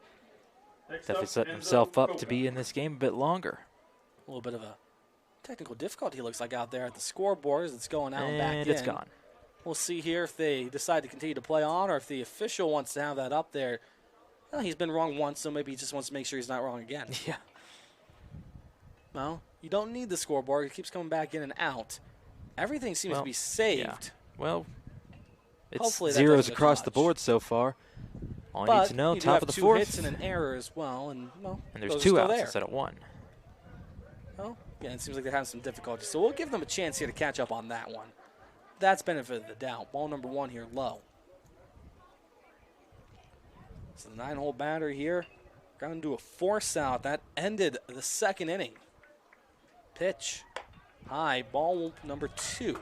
definitely set himself up to be in this game a bit longer. A little bit of a technical difficulty looks like out there at the scoreboard as it's going out and back in. And it's gone. We'll see here if they decide to continue to play on or if the official wants to have that up there. Well, he's been wrong once, so maybe he just wants to make sure he's not wrong again. Yeah. Well, you don't need the scoreboard. It keeps coming back in and out. Everything seems to be saved. Yeah. Well, it's Hopefully that zeros doesn't across the dodge. board so far. All you need to know, you do top have of the 2 4th. hits and an error as well, and well, And there's those are 2 still outs there. instead of 1. Well, yeah, it seems like they're having some difficulty. So we'll give them a chance here to catch up on that one. That's benefit of the doubt. Ball number 1 here low. So the 9-hole batter here. Going to do a force out. That ended the 2nd inning. Pitch. High. Ball number 2.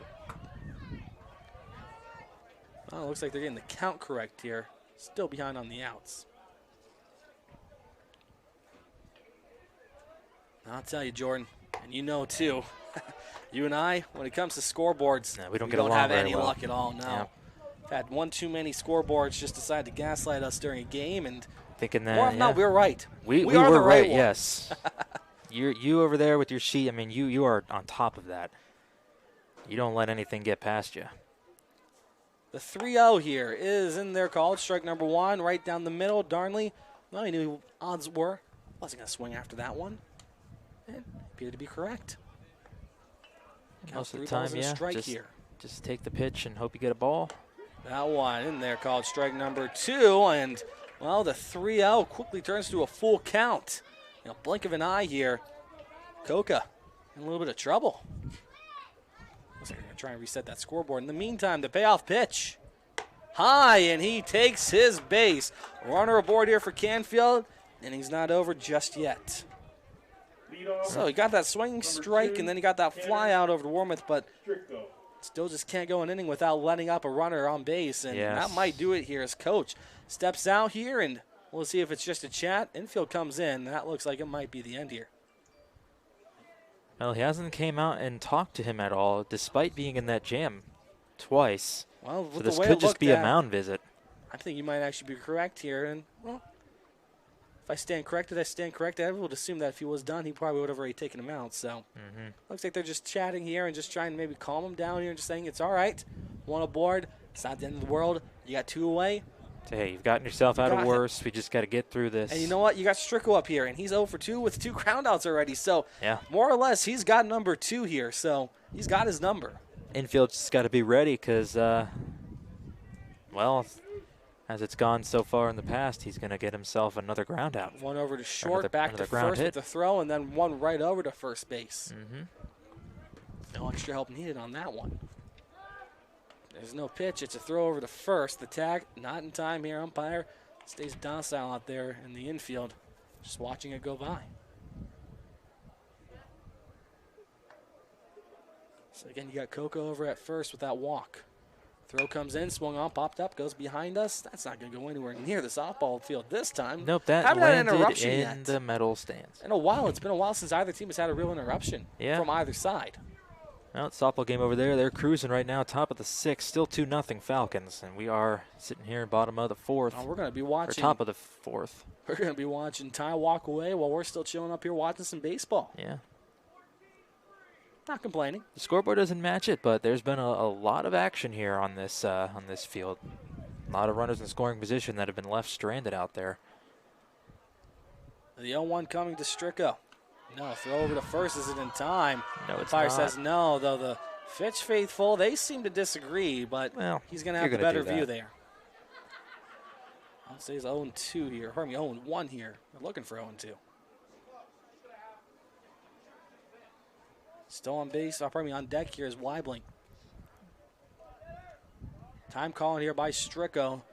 Well, it looks like they're getting the count correct here. Still behind on the outs. I'll tell you, Jordan, and you know too, you and I, when it comes to scoreboards, we don't have very any well. luck at all. No. Yeah. We've had one too many scoreboards just decide to gaslight us during a game, and Thinking that, more often than not, we're right. We are were the right ones. yes. You over there with your sheet, I mean, you are on top of that. You don't let anything get past you. The 3-0 here is in there called. Strike number 1, right down the middle. Darnley, well, he knew odds were. Wasn't going to swing after that one. It appeared to be correct. Most of the time, yeah, strike just, here. just take the pitch and hope you get a ball. That one in there called strike number 2, and, well, the 3-0 quickly turns to a full count. You know, blink of an eye here. Coca in a little bit of trouble. Looks like they're going to try and reset that scoreboard. In the meantime, the payoff pitch. High, and he takes his base. Runner aboard here for Canfield, and he's not over just yet. So he got that swinging strike, and then he got that fly out over to Warmouth, but still just can't go an inning without letting up a runner on base, and that might do it here as coach steps out here, and we'll see if it's just a chat. Infield comes in. That looks like it might be the end here. Well, he hasn't came out and talked to him at all, despite being in that jam twice. Well, so this could just be a mound visit. I think you might actually be correct here, and, well, if I stand corrected, I stand corrected. I would assume that if he was done, he probably would have already taken him out. So looks like they're just chatting here and just trying to maybe calm him down here and just saying it's all right. 1 aboard. It's not the end of the world. You got 2 away. So, hey, you've gotten yourself out of worse. We just got to get through this. And you know what? You got Strickle up here, and he's 0 for 2 with 2 groundouts already. So more or less, he's got number 2 here. So he's got his number. Infield's just got to be ready because, well, as it's gone so far in the past, he's going to get himself another ground out. 1 over to short, back to first with the throw, and then 1 right over to first base. No extra help needed on that one. There's no pitch. It's a throw over to first. The tag, not in time here. Umpire stays docile out there in the infield, just watching it go by. So again, you got Coco over at first with that walk. Throw comes in, swung on, popped up, goes behind us. That's not going to go anywhere near the softball field this time. Nope, that Haven't had an landed interruption in yet. the metal stands. In a while. It's been a while since either team has had a real interruption from either side. Well, it's softball game over there. They're cruising right now, top of the 6th, still 2-0 Falcons, and we are sitting here bottom of the 4th. We're going to be watching. Or top of the 4th. We're going to be watching Ty walk away while we're still chilling up here watching some baseball. Yeah. Not complaining. The scoreboard doesn't match it, but there's been a lot of action here on this field. A lot of runners in scoring position that have been left stranded out there. The 0-1 coming to Stricko. No, throw over to first. Is it in time? No, it's Fire not. says no, though the Fitch faithful, they seem to disagree, but he's going to have the better view there. I'll say it's 0-2 here. Pardon me, 0-1 here. We're looking for 0-2. Still on base, on deck here is Weibling. Time calling here by Stricko.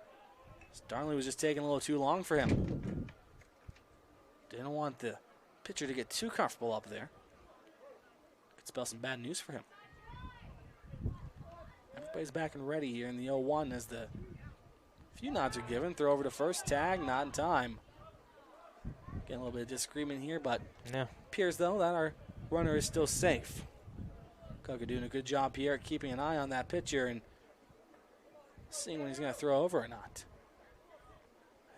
Darnley was just taking a little too long for him. Didn't want the pitcher to get too comfortable up there. Could spell some bad news for him. Everybody's back and ready here in the 0-1 as the few nods are given. Throw over to first, tag, not in time. Getting a little bit of disagreement here, but appears though that our runner is still safe. Coker doing a good job here at keeping an eye on that pitcher and seeing when he's going to throw over or not.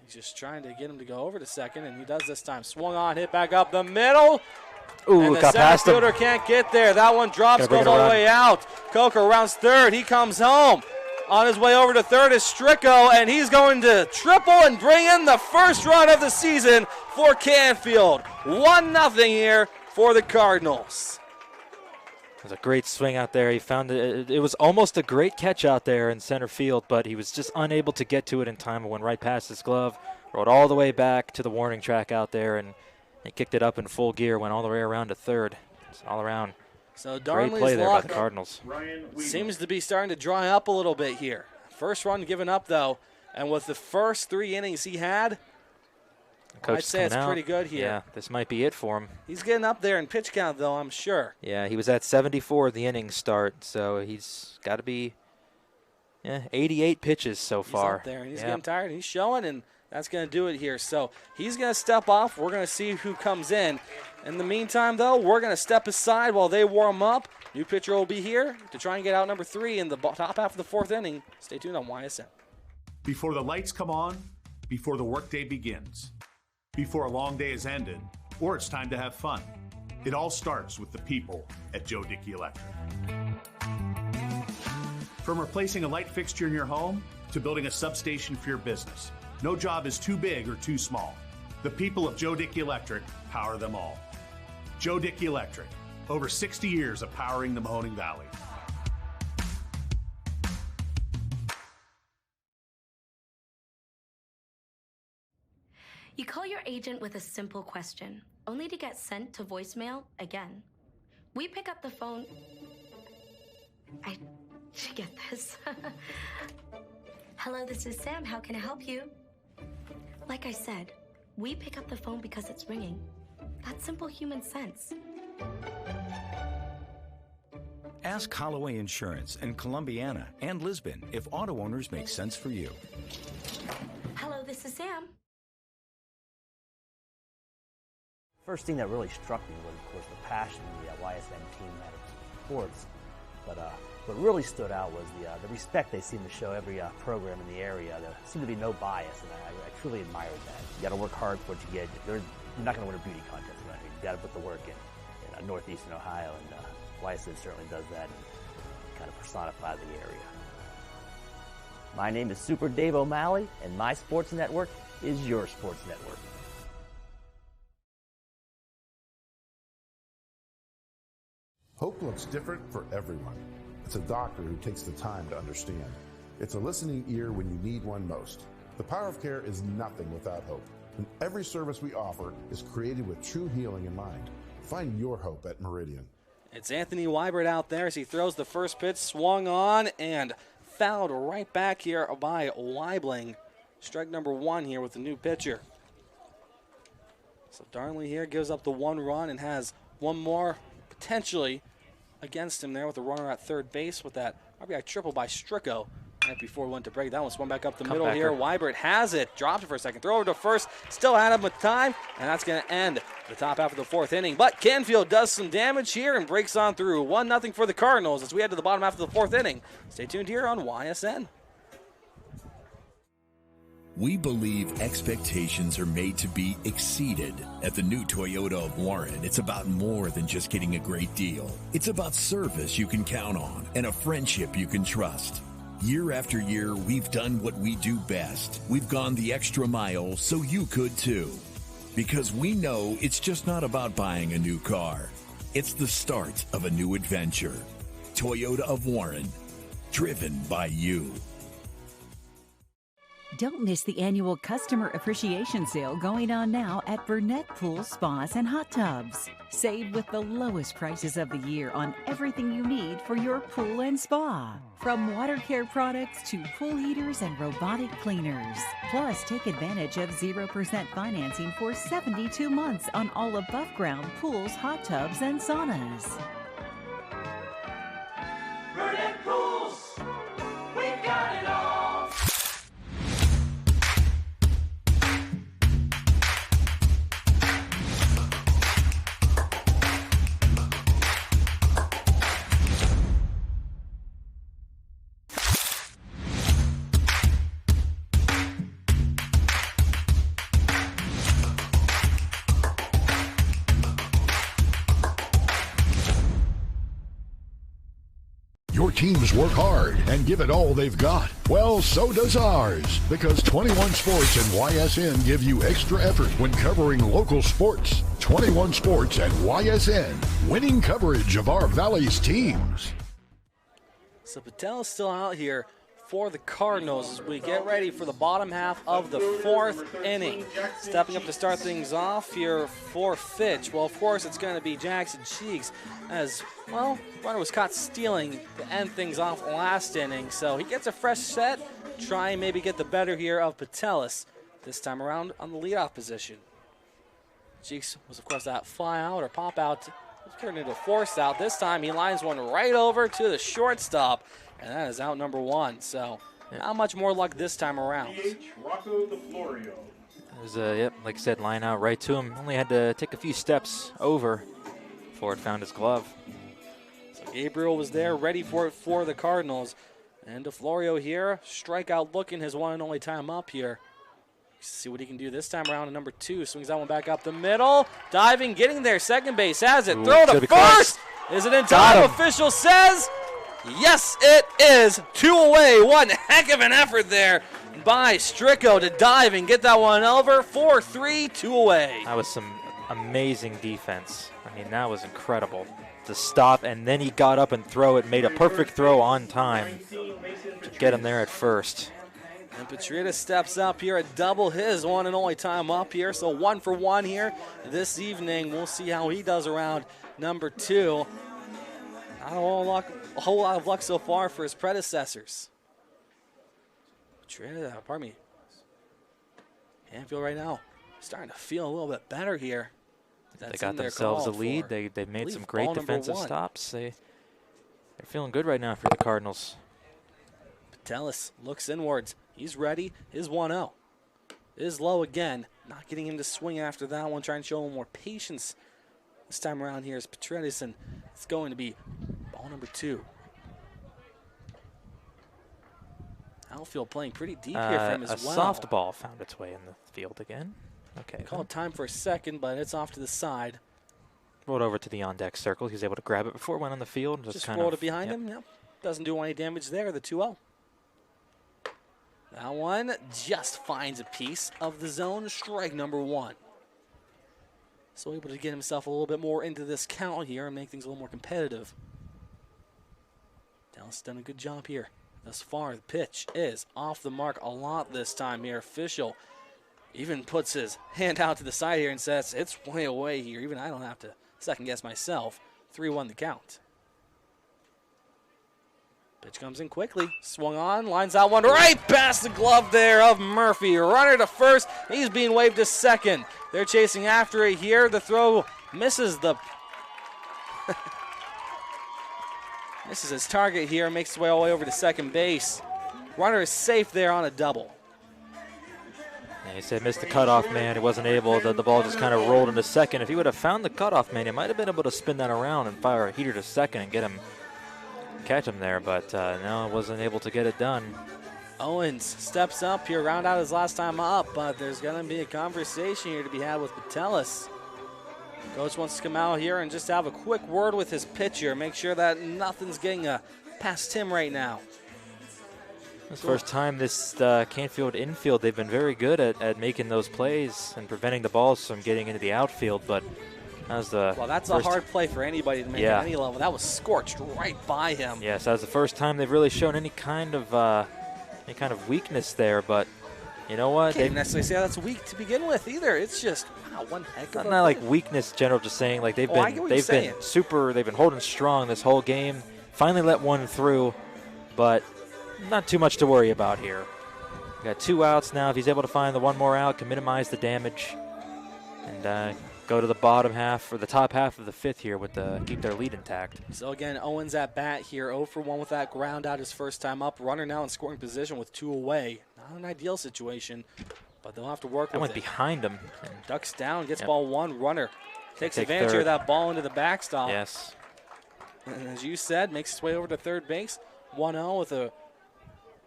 He's just trying to get him to go over to second, and he does this time. Swung on, hit back up the middle. Ooh, and the got center past him. fielder can't get there. That one drops, goes all the way out. Coker rounds third. He comes home. On his way over to third is Stricko, and he's going to triple and bring in the first run of the season for Canfield. 1-0 here for the Cardinals. It was a great swing out there. He found it. It was almost a great catch out there in center field, but he was just unable to get to it in time. It went right past his glove, rolled all the way back to the warning track out there, and he kicked it up in full gear, went all the way around to third. It's all around. So great play there by the Cardinals. Seems to be starting to dry up a little bit here. First run given up, though, and with the first 3 innings he had, I'd say it's pretty good here. Yeah, this might be it for him. He's getting up there in pitch count, though, I'm sure. Yeah, he was at 74 at the inning start, so he's got to be 88 pitches so far. He's up there, and he's getting tired. He's showing, and that's going to do it here. So he's going to step off. We're going to see who comes in. In the meantime, though, we're going to step aside while they warm up. New pitcher will be here to try and get out number 3 in the top half of the 4th inning. Stay tuned on YSN. Before the lights come on, before the workday begins, before a long day is ended, or it's time to have fun, it all starts with the people at Joe Dickey Electric. From replacing a light fixture in your home to building a substation for your business, no job is too big or too small. The people of Joe Dickey Electric power them all. Joe Dickey Electric, over 60 years of powering the Mahoning Valley. You call your agent with a simple question, only to get sent to voicemail again. We pick up the phone. I get this. Hello, this is Sam. How can I help you? Like I said, we pick up the phone because it's ringing. That's simple human sense. Ask Holloway Insurance in Columbiana and Lisbon if auto owners make sense for you. Hello, this is Sam. First thing that really struck me was, of course, the passion the YSN team had of sports. But what really stood out was the respect they seem to show every program in the area. There seemed to be no bias, and I truly admired that. You got to work hard for what you get. You're not going to win a beauty contest around here. You got to put the work in northeastern Ohio, and YSN certainly does that and kind of personify the area. My name is Super Dave O'Malley, and my sports network is your sports network. Hope looks different for everyone. It's a doctor who takes the time to understand. It's a listening ear when you need one most. The power of care is nothing without hope. And every service we offer is created with true healing in mind. Find your hope at Meridian. It's Anthony Weibert out there as he throws the first pitch, swung on and fouled right back here by Weibling. Strike number 1 here with the new pitcher. So Darnley here gives up the 1 run and has one more potentially against him there with a runner at third base with that RBI triple by Stricko. Right before we went to break, that one swung back up the middle here. Weibert has it, dropped it for a second, throw over to first, still had him with time, and that's going to end the top half of the fourth inning. But Canfield does some damage here and breaks on through. 1-0 for the Cardinals as we head to the bottom half of the fourth inning. Stay tuned here on YSN. We believe expectations are made to be exceeded. At the new Toyota of Warren, it's about more than just getting a great deal. It's about service you can count on and a friendship you can trust. Year after year, we've done what we do best. We've gone the extra mile so you could too. Because we know it's just not about buying a new car. It's the start of a new adventure. Toyota of Warren, driven by you. Don't miss the annual Customer Appreciation Sale going on now at Burnett Pool Spas and Hot Tubs. Save with the lowest prices of the year on everything you need for your pool and spa. From water care products to pool heaters and robotic cleaners. Plus, take advantage of 0% financing for 72 months on all above ground pools, hot tubs, and saunas. Burnett Pools, we've got it all. Your teams work hard and give it all they've got. Well, so does ours, because 21 Sports and YSN give you extra effort when covering local sports. 21 Sports and YSN, winning coverage of our Valley's teams. So Patel is still out here for the Cardinals as we get ready for the bottom half of the fourth inning. Stepping up to start things off here for Fitch. Well, of course, it's going to be Jackson Cheeks as, well, runner was caught stealing to end things off last inning. So he gets a fresh set, try and maybe get the better here of Patelis this time around on the leadoff position. Cheeks was, of course, that fly out or pop out. Turned into a force out. This time he lines one right over to the shortstop. And that is out number one, so not much more luck this time around. Rocco DeFlorio. It was, like I said, line out right to him. Only had to take a few steps over before it found his glove. So Gabriel was there, ready for it for the Cardinals. And DeFlorio here, strikeout looking, his one and only time up here. See what he can do this time around at number two. Swings that one back up the middle. Diving, getting there. Second base has it. Throw to first. Is it in time? Official says yes, it is. 2 away. One heck of an effort there by Stricko to dive and get that one over. 4-3, 2 away. That was some amazing defense. I mean, that was incredible. To stop, and then he got up and throw it, made a perfect throw on time to get him there at first. And Petrita steps up here at double his one and only time up here. So 1 for 1 here this evening. We'll see how he does around number two. Not a whole lot of luck so far for his predecessors. Petrita, pardon me. Canfield right now starting to feel a little bit better here. They got themselves a lead. They made some great defensive stops. They're feeling good right now for the Cardinals. Patelis looks inwards. He's ready. His 1-0 is low again. Not getting him to swing after that one. Trying to show him more patience this time around here is Petridis, and it's going to be ball number 2. Outfield playing pretty deep here for him as well. A softball found its way in the field again. Okay. Called time for a second, but it's off to the side. Rolled over to the on-deck circle. He was able to grab it before it went on the field. Just rolled it behind him. Yep. Doesn't do any damage there, the 2-0. That one just finds a piece of the zone. Strike number 1. So able to get himself a little bit more into this count here and make things a little more competitive. Dallas done a good job here thus far. The pitch is off the mark a lot this time here. Official even puts his hand out to the side here and says it's way away here. Even I don't have to second guess myself. 3-1 the count. Pitch comes in quickly. Swung on. Lines out one right past the glove there of Murphy. Runner to first. He's being waved to second. They're chasing after it here. The throw misses the This is his target here, makes his way all the way over to second base. Runner is safe there on a double. Yeah, he said missed the cutoff man. He wasn't able. The ball just kind of rolled into second. If he would have found the cutoff man, he might have been able to spin that around and fire a heater to second and catch him there. But no, wasn't able to get it done. Owens steps up here, round out his last time up, but there's going to be a conversation here to be had with Patelis. Coach wants to come out here and just have a quick word with his pitcher, make sure that nothing's getting past him right now. It's the first time this Canfield infield, they've been very good at making those plays and preventing the balls from getting into the outfield, but that was the well, that's a hard play for anybody to make at any level. That was scorched right by him. Yes, that was the first time they've really shown any kind of weakness there, but you know what? Can't necessarily say that's weak to begin with either. It's just wow, one heck of a not like weakness, general. Just saying like they've been super. They've been holding strong this whole game. Finally let one through, but not too much to worry about here. Got 2 outs now. If he's able to find the one more out, can minimize the damage and go to the bottom half or the top half of the fifth here with keep their lead intact. So again, Owens at bat here, 0 for 1 with that ground out his first time up. Runner now in scoring position with 2 away. Not an ideal situation, but they'll have to work with it. Went behind him. Ducks down, gets ball 1. Runner takes advantage of that ball into the backstop. Yes. And as you said, makes his way over to third base. 1-0 with a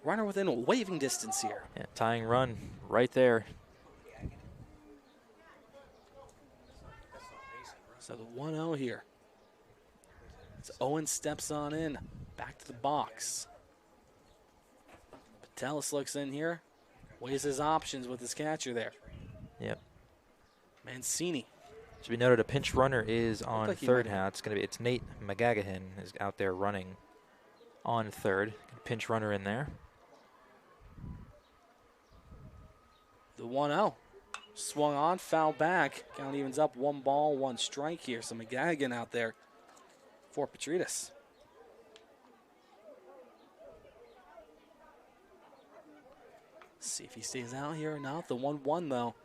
runner within waving distance here. Yeah, tying run right there. So the 1-0 here. So Owen steps on in, back to the box. Patelis looks in here, weighs his options with his catcher there. Yep. Mancini. Should be noted a pinch runner is on third now. It's Nate McGagahan is out there running on third. Pinch runner in there. The 1-0. Swung on, foul back. Count evens up, 1 ball, 1 strike here. So McGagahan out there for Petritas. See if he stays out here or not. The 1-1 though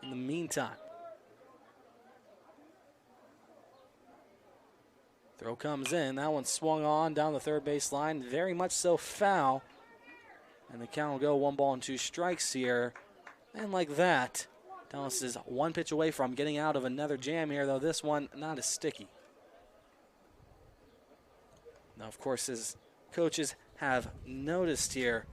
in the meantime. Throw comes in. That one swung on down the third base line. Very much so foul. And the count will go 1 ball and 2 strikes here. And like that, Dallas is 1 pitch away from getting out of another jam here, though this one not as sticky. Now, of course, his coaches have noticed here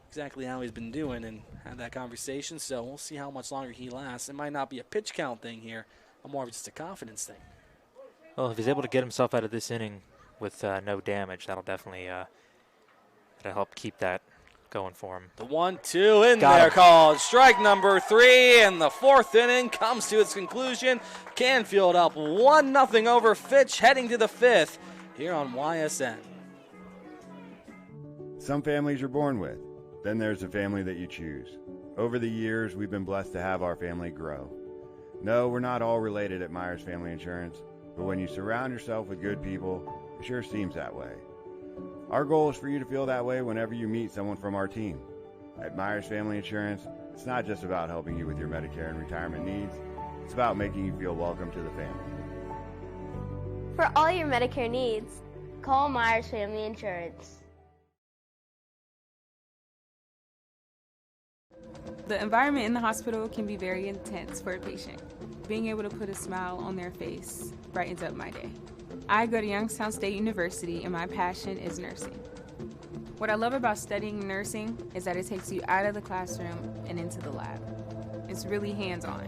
exactly how he's been doing and had that conversation, so we'll see how much longer he lasts. It might not be a pitch count thing here, but more of just a confidence thing. Well, if he's able to get himself out of this inning with no damage, that'll definitely that'll help keep that going for him. The 1-2 in there called strike number 3, and the 4th inning comes to its conclusion. Canfield up 1-0 over Fitch, heading to the 5th here on YSN. Some families you're born with, then there's the family that you choose. Over the years, we've been blessed to have our family grow. No, we're not all related at Myers Family Insurance, but when you surround yourself with good people, it sure seems that way. Our goal is for you to feel that way whenever you meet someone from our team. At Myers Family Insurance, it's not just about helping you with your Medicare and retirement needs, it's about making you feel welcome to the family. For all your Medicare needs, call Myers Family Insurance. The environment in the hospital can be very intense for a patient. Being able to put a smile on their face brightens up my day. I go to Youngstown State University and my passion is nursing. What I love about studying nursing is that it takes you out of the classroom and into the lab. It's really hands-on.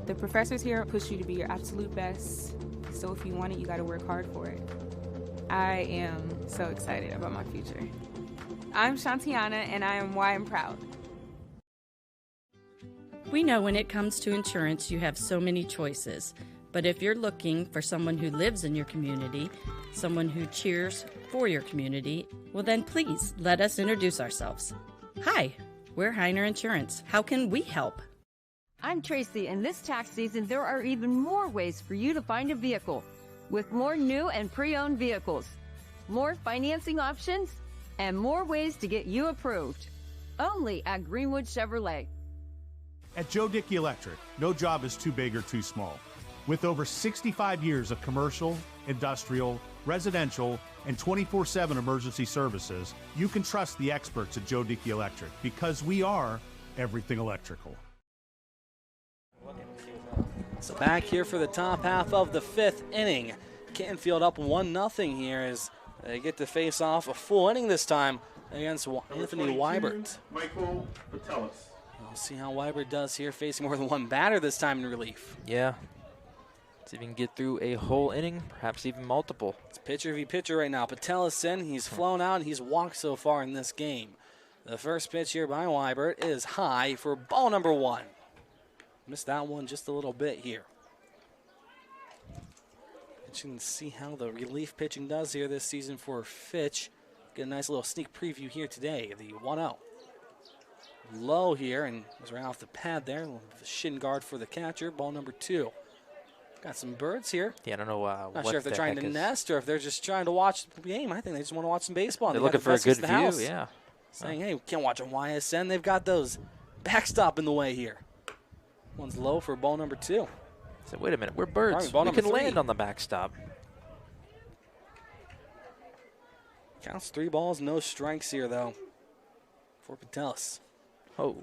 The professors here push you to be your absolute best, so if you want it, you gotta work hard for it. I am so excited about my future. I'm Shantiana and I am why I'm proud. We know when it comes to insurance, you have so many choices. But if you're looking for someone who lives in your community, someone who cheers for your community, well then please let us introduce ourselves. Hi, we're Heiner Insurance. How can we help? I'm Tracy, and this tax season there are even more ways for you to find a vehicle, with more new and pre-owned vehicles, more financing options, and more ways to get you approved. Only at Greenwood Chevrolet. At Joe Dickey Electric, no job is too big or too small. With over 65 years of commercial, industrial, residential, and 24/7 emergency services, you can trust the experts at Joe Dickey Electric because we are everything electrical. So back here for the top half of the 5th inning. Canfield up 1-0 here as they get to face off a full inning this time against Anthony Weibert. Michael Patelis. We'll see how Weibert does here, facing more than one batter this time in relief. Yeah. See if he can get through a whole inning, perhaps even multiple. It's pitcher v. pitcher right now. Patelis in, he's flown out, he's walked so far in this game. The first pitch here by Weibert is high for ball number 1. Missed that one just a little bit here. You can see how the relief pitching does here this season for Fitch. Get a nice little sneak preview here today. The 1-0. Low here, and was right off the pad there. The shin guard for the catcher. Ball number 2. Got some birds here. Yeah, I don't know. Not sure if they're trying to nest or if they're just trying to watch the game. I think they just want to watch some baseball. They're looking for a good view, yeah. Saying, hey, we can't watch on YSN. They've got those backstop in the way here. One's low for ball number 2. So wait a minute, we're birds. Right, we can 3. land on the backstop. Counts 3 balls, no strikes here though for Patelis. Oh.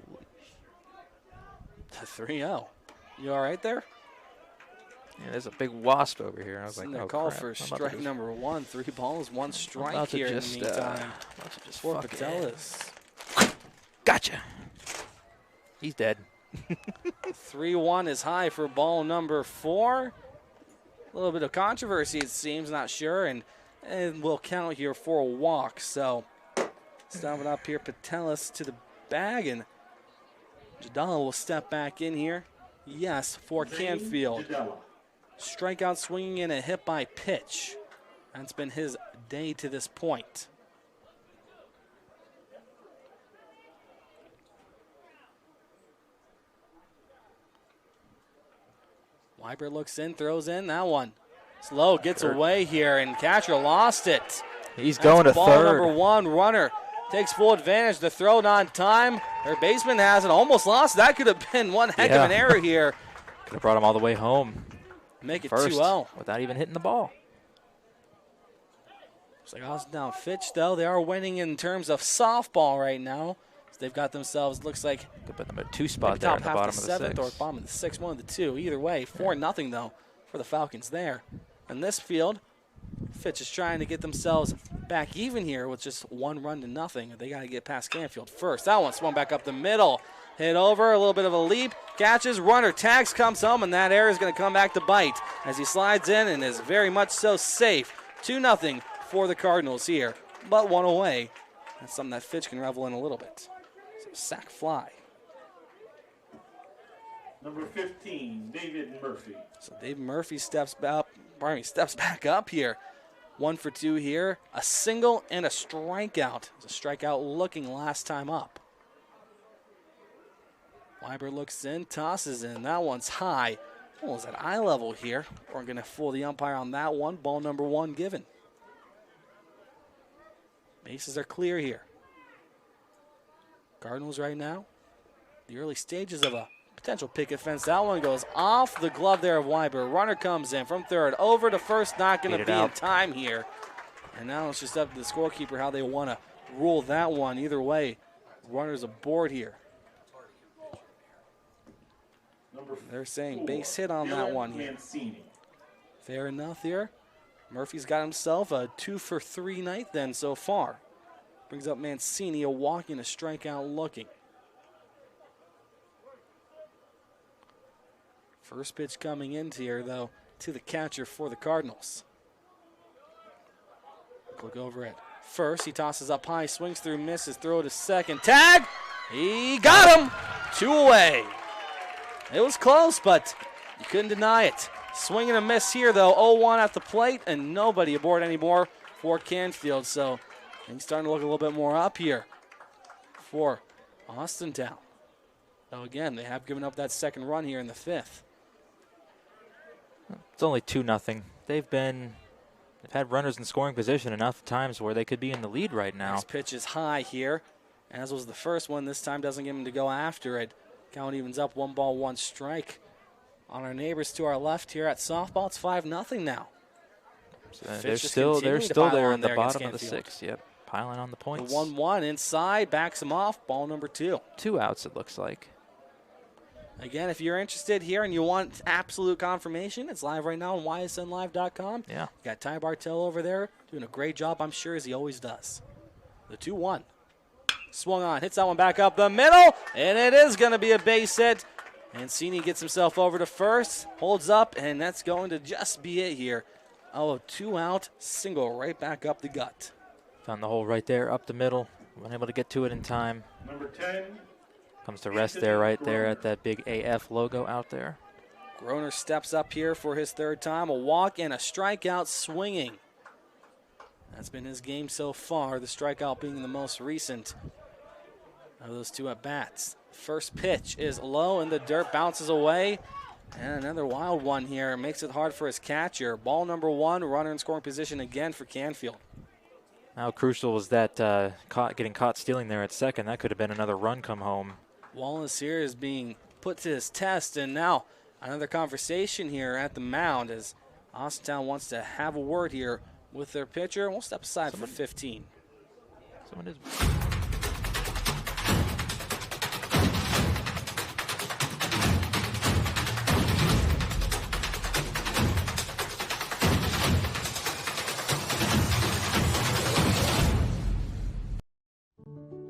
3-0. You all right there? Yeah, there's a big wasp over here. I was like, oh, call crap. for strike number 1. 3 balls, 1 strike here just, in the meantime. Just for Patelis. Gotcha. He's dead. 3-1 is high for ball number 4. A little bit of controversy, it seems, not sure, and we'll count here for a walk. So, stomping up here, Patelis to the bag, and Jadala will step back in here. Yes, for Canfield. Strikeout swinging in a hit by pitch. That's been his day to this point. Weibert looks in, throws in that one. Slow gets away here, and catcher lost it. He's going to ball third. Number 1, runner takes full advantage. The throw on time. Their baseman has it, almost lost. That could have been one heck of an error here. Could have brought him all the way home. Make it First, 2-0. without even hitting the ball. Looks like Austintown Fitch, though, they are winning in terms of softball right now. So they've got themselves, looks like, could put them at 2 spot there in the bottom of the 6th. Or bottom of the 6th, 1 of the 2. Either way, 4-0 though for the Falcons there. In this field, Fitch is trying to get themselves back even here with just 1 run to nothing. They got to get past Canfield first. That one swung back up the middle. Hit over, a little bit of a leap, catches, runner, tags, comes home, and that error is going to come back to bite as he slides in and is very much so safe. 2-0 for the Cardinals here, but 1 away. That's something that Fitch can revel in a little bit. So sack fly. Number 15, David Murphy. So David Murphy steps back up here. 1 for 2 here, a single and a strikeout. It was a strikeout looking last time up. Weibert looks in, tosses in. That one's high. Well, is at eye level here. We're going to fool the umpire on that one. Ball number 1 given. Bases are clear here. Cardinals right now, the early stages of a potential picket fence. That one goes off the glove there of Weibert. Runner comes in from third, over to first, not going to be in time here. And now it's just up to the scorekeeper how they want to rule that one. Either way, runner's aboard here. They're saying base hit on that one here. Fair enough here. Murphy's got himself a 2 for 3 night then so far. Brings up Mancini, a walk and a strikeout looking. First pitch coming into here, though, to the catcher for the Cardinals. Look over at first. He tosses up high, swings through, misses, throw to second. Tag! He got him! 2 away. It was close, but you couldn't deny it. Swing and a miss here, though. 0-1 at the plate, and nobody aboard anymore for Canfield. So he's starting to look a little bit more up here for Austintown. So again, they have given up that second run here in the 5th. It's only 2-0. They've had runners in scoring position enough times where they could be in the lead right now. Next pitch is high here, as was the first one. This time doesn't get him to go after it. Count evens up, 1 ball, 1 strike. On our neighbors to our left here at softball, it's 5-0 now. So they're still there in the bottom of the 6th. Yep, piling on the points. The 1-1 inside backs him off. Ball number 2. 2 outs, it looks like. Again, if you're interested here and you want absolute confirmation, it's live right now on ysnlive.com. Yeah. You got Ty Bartell over there doing a great job, I'm sure, as he always does. The 2-1. Swung on, hits that one back up the middle, and it is going to be a base hit. Mancini gets himself over to first, holds up, and that's going to just be it here. Oh, 2 out, single right back up the gut. Found the hole right there, up the middle. Wasn't able to get to it in time. Number 10. Comes to rest there, right there at that big AF logo out there. Groner steps up here for his 3rd time. A walk and a strikeout swinging. That's been his game so far, the strikeout being the most recent of those 2 at-bats. First pitch is low in the dirt, bounces away. And another wild one here. Makes it hard for his catcher. Ball number 1, runner in scoring position again for Canfield. How crucial was that getting caught stealing there at second? That could have been another run come home. Wallace here is being put to his test, and now another conversation here at the mound as Austintown wants to have a word here with their pitcher. We'll step aside for 15. Someone is.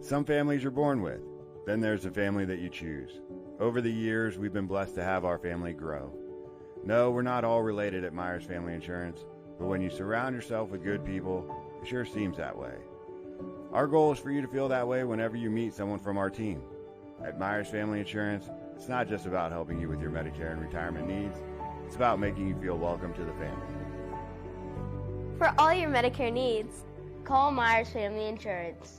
Some families you're born with. Then there's the family that you choose. Over the years, we've been blessed to have our family grow. No, we're not all related at Myers Family Insurance, but when you surround yourself with good people, it sure seems that way. Our goal is for you to feel that way whenever you meet someone from our team. At Myers Family Insurance, it's not just about helping you with your Medicare and retirement needs, it's about making you feel welcome to the family. For all your Medicare needs, call Myers Family Insurance.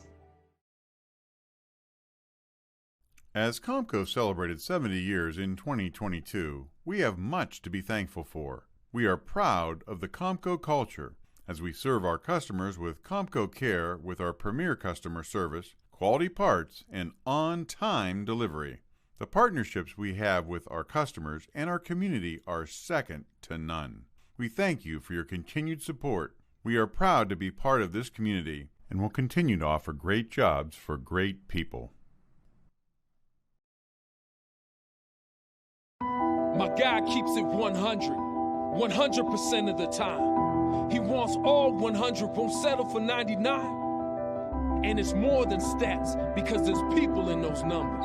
As Comco celebrated 70 years in 2022, we have much to be thankful for. We are proud of the Comco culture as we serve our customers with Comco Care with our premier customer service, quality parts, and on-time delivery. The partnerships we have with our customers and our community are second to none. We thank you for your continued support. We are proud to be part of this community and will continue to offer great jobs for great people. My guy keeps it 100% of the time. He wants all 100, won't settle for 99. And it's more than stats because there's people in those numbers.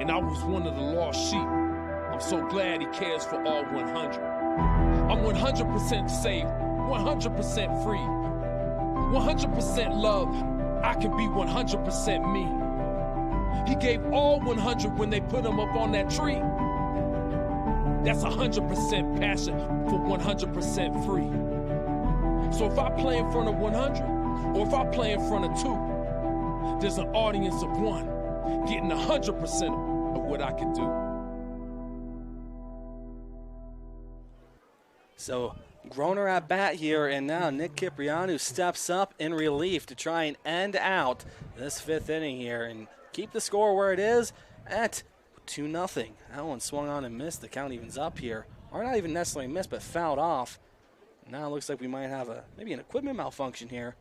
And I was one of the lost sheep. I'm so glad he cares for all 100. I'm 100% safe, 100% free, 100% love. I can be 100% me. He gave all 100 when they put him up on that tree. That's 100% passion for 100% free. So if I play in front of 100, or if I play in front of 2, there's an audience of 1 getting 100% of what I can do. So Groner at bat here, and now Nick Cipriano steps up in relief to try and end out this 5th inning here and keep the score where it is at 2-0. That one swung on and missed. The count evens up here. Or not even necessarily missed, but fouled off. Now it looks like we might have maybe an equipment malfunction here.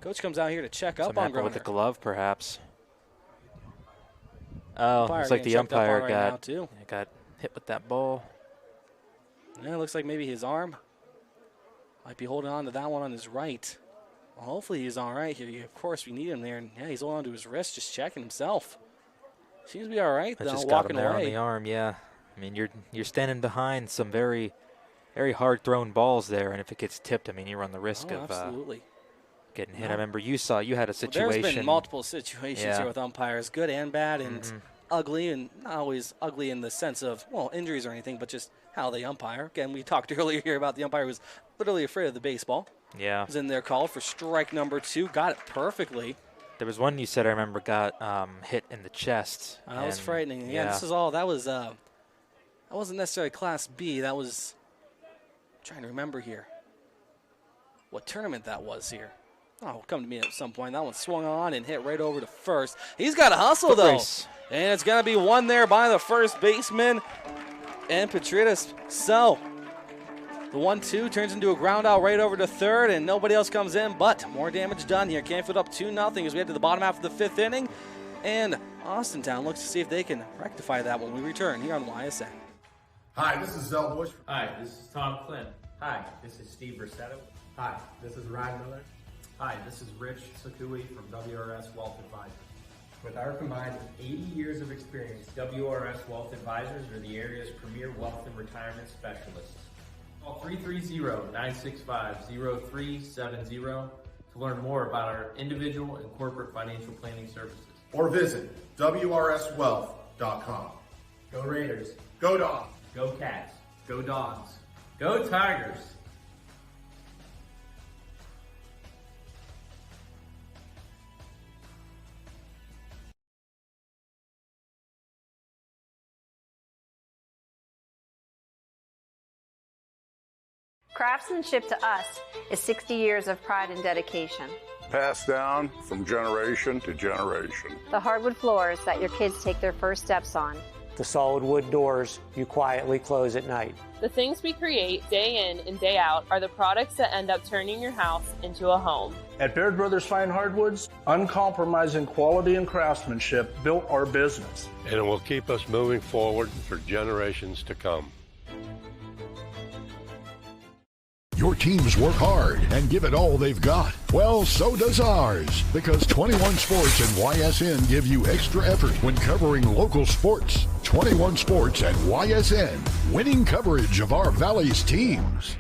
Coach comes out here to check up on Groner. With the glove, perhaps. Oh, looks like the umpire got hit with that ball. Yeah, it looks like maybe his arm might be holding on to that one on his right. Well, hopefully he's all right here. Of course, we need him there. And yeah, he's holding on to his wrist, just checking himself. Seems to be all right, though, just walking got him there away. on the arm, yeah. I mean, you're standing behind some very, very hard-thrown balls there, and if it gets tipped, I mean, you run the risk of getting hit. I remember you had a situation. Well, there's been multiple situations here with umpires, good and bad, and ugly, and not always ugly in the sense of, well, injuries or anything, but just how they umpire. Again, we talked earlier here about the umpire who was literally afraid of the baseball. Yeah. Was in there called for strike number 2, got it perfectly. There was one you said I remember got hit in the chest. That was frightening. Yeah, this is all. That was. That wasn't necessarily Class B. That was. I'm trying to remember here. What tournament that was here? Oh, come to me at some point. That one swung on and hit right over to first. He's got to hustle though, and it's gonna be one there by the first baseman and Petritas. So the The 1-2 turns into a ground out right over to third, and nobody else comes in, but more damage done here. Canfield up 2-0 as we head to the bottom half of the 5th inning, and Austintown looks to see if they can rectify that when we return here on YSN. Hi, this is Zell Bush. Hi, this is Tom Flynn. Hi, this is Steve Versetto. Hi, this is Ryan Miller. Hi, this is Rich Sakui from WRS Wealth Advisors. With our combined 80 years of experience, WRS Wealth Advisors are the area's premier wealth and retirement specialists. Call 330-965-0370 to learn more about our individual and corporate financial planning services. Or visit WRSwealth.com. Go Raiders. Go Dogs. Go Cats. Go Dogs. Go Tigers. Craftsmanship to us is 60 years of pride and dedication. Passed down from generation to generation. The hardwood floors that your kids take their first steps on. The solid wood doors you quietly close at night. The things we create day in and day out are the products that end up turning your house into a home. At Baird Brothers Fine Hardwoods, uncompromising quality and craftsmanship built our business. And it will keep us moving forward for generations to come. Your teams work hard and give it all they've got. Well, so does ours, because 21 Sports and YSN give you extra effort when covering local sports. 21 Sports and YSN, winning coverage of our Valley's teams.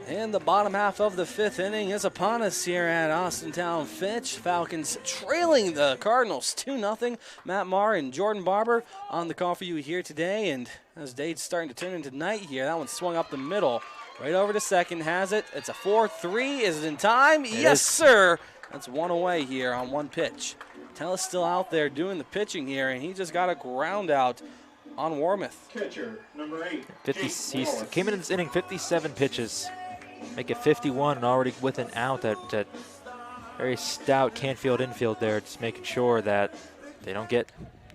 And the bottom half of the 5th inning is upon us here at Austintown Fitch. Falcons trailing the Cardinals 2-0. Matt Marr and Jordan Barber on the call for you here today. And as day's starting to turn into night here, that one swung up the middle. Right over to second, has it. It's a 4-3. Is it in time? Yes, sir. That's one away here on one pitch. Tellis still out there doing the pitching here, and he just got a ground out on Warmouth. Pitcher, number 8. He came in this inning 57 pitches. Make it 51 and already with an out. That very stout Canfield infield there, just making sure that they don't get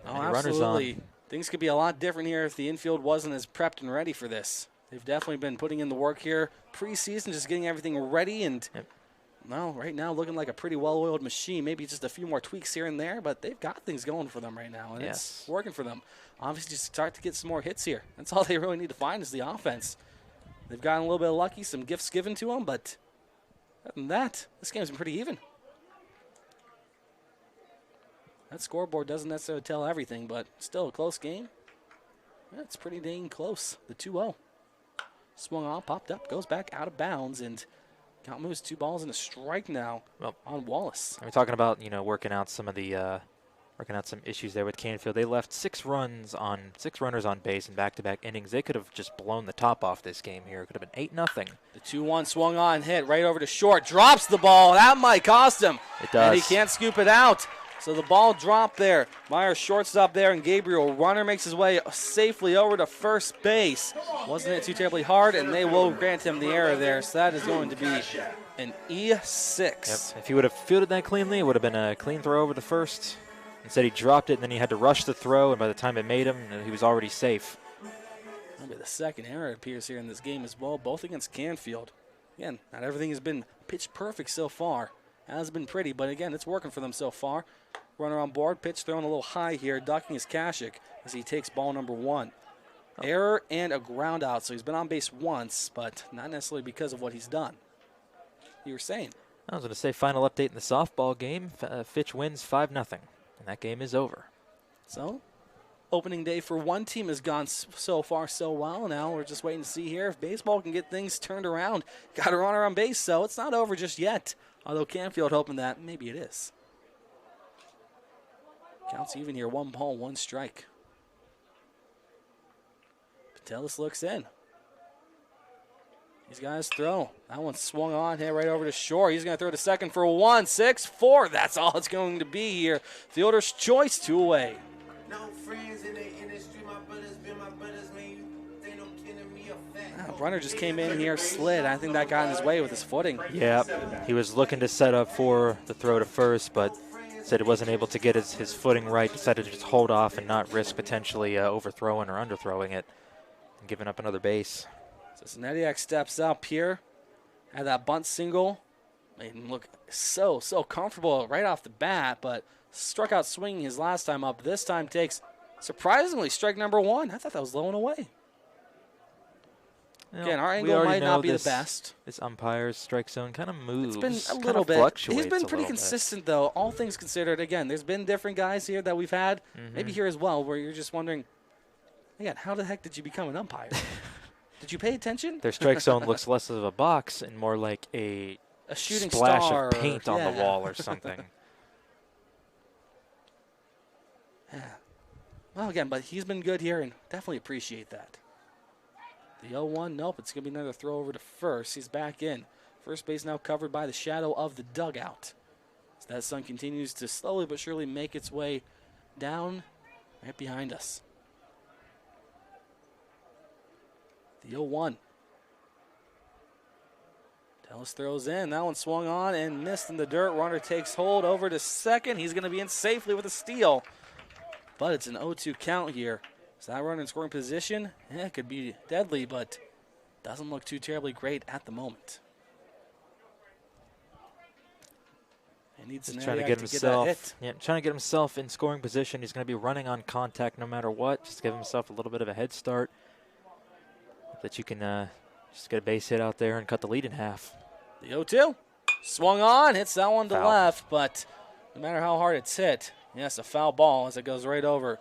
any runners on. Things could be a lot different here if the infield wasn't as prepped and ready for this. They've definitely been putting in the work here preseason, just getting everything ready. And, well, right now looking like a pretty well-oiled machine. Maybe just a few more tweaks here and there, but they've got things going for them right now, and it's working for them. Obviously, just start to get some more hits here. That's all they really need to find is the offense. They've gotten a little bit lucky, some gifts given to them, but other than that, this game's been pretty even. That scoreboard doesn't necessarily tell everything, but still a close game. Yeah, it's pretty dang close, the 2-0. Swung on, popped up, goes back out of bounds, and count moves 2 balls and a strike now on Wallace. We're talking about, working out some of the some issues there with Canfield. They left 6 runners on base in back-to-back innings. They could have just blown the top off this game here. It could have been 8-0. The 2-1 swung on, hit right over to short, drops the ball. That might cost him. It does. And he can't scoop it out. So the ball dropped there. Myers shortstop there, and Gabriel runner makes his way safely over to first base. Wasn't hit too terribly hard, and they will grant him the error there. So that is going to be an E6. Yep. If he would have fielded that cleanly, it would have been a clean throw over the first. Instead, he dropped it, and then he had to rush the throw, and by the time it made him, he was already safe. That'll be the second error it appears here in this game as well, both against Canfield. Again, not everything has been pitch perfect so far. It has been pretty, but again, it's working for them so far. Runner on board, pitch thrown a little high here, ducking his Kashik as he takes ball number 1. Error and a ground out, so he's been on base once, but not necessarily because of what he's done. You were saying? I was going to say final update in the softball game. Fitch wins 5-0, and that game is over. So, opening day for one team has gone so far so well. Now we're just waiting to see here if baseball can get things turned around. Got a runner on base, so it's not over just yet. Although Canfield hoping that maybe it is. Counts even here, 1 ball, 1 strike. Patelis looks in. He's got his throw. That one swung on, hit right over to shore. He's going to throw to second for 1-6-4. That's all it's going to be here. Fielder's choice, 2 away. No friends in the industry, my brothers been my brothers, man. They don't kidding me a fact. Runner just came in here, slid. I think that got in his way with his footing. Yeah, he was looking to set up for the throw to first, but said he wasn't able to get his footing right. Decided to just hold off and not risk potentially overthrowing or underthrowing it and giving up another base. So Znediak steps up here. Had that bunt single. Made him look so comfortable right off the bat, but struck out swinging his last time up. This time takes, surprisingly, strike number 1. I thought that was low and away. Again, our angle might not be the best. This umpire's strike zone kind of moves. It's been a little bit. He's been pretty consistent, though, all things considered. Again, there's been different guys here that we've had, maybe here as well, where you're just wondering, again, how the heck did you become an umpire? Did you pay attention? Their strike zone looks less of a box and more like a shooting splash star of paint on the wall or something. Yeah. Well, again, but he's been good here, and definitely appreciate that. The 0-1, nope, it's going to be another throw over to first. He's back in. First base now covered by the shadow of the dugout. As that sun continues to slowly but surely make its way down right behind us. The 0-1. Tellis throws in. That one swung on and missed in the dirt. Runner takes hold over to second. He's going to be in safely with a steal. But it's an 0-2 count here. So that runner in scoring position, it could be deadly, but doesn't look too terribly great at the moment. He needs trying to get himself, trying to get himself in scoring position. He's going to be running on contact no matter what. Just give himself a little bit of a head start. That you can just get a base hit out there and cut the lead in half. The 0-2 swung on, hits that one to left, but no matter how hard it's hit, yes, a foul ball as it goes right over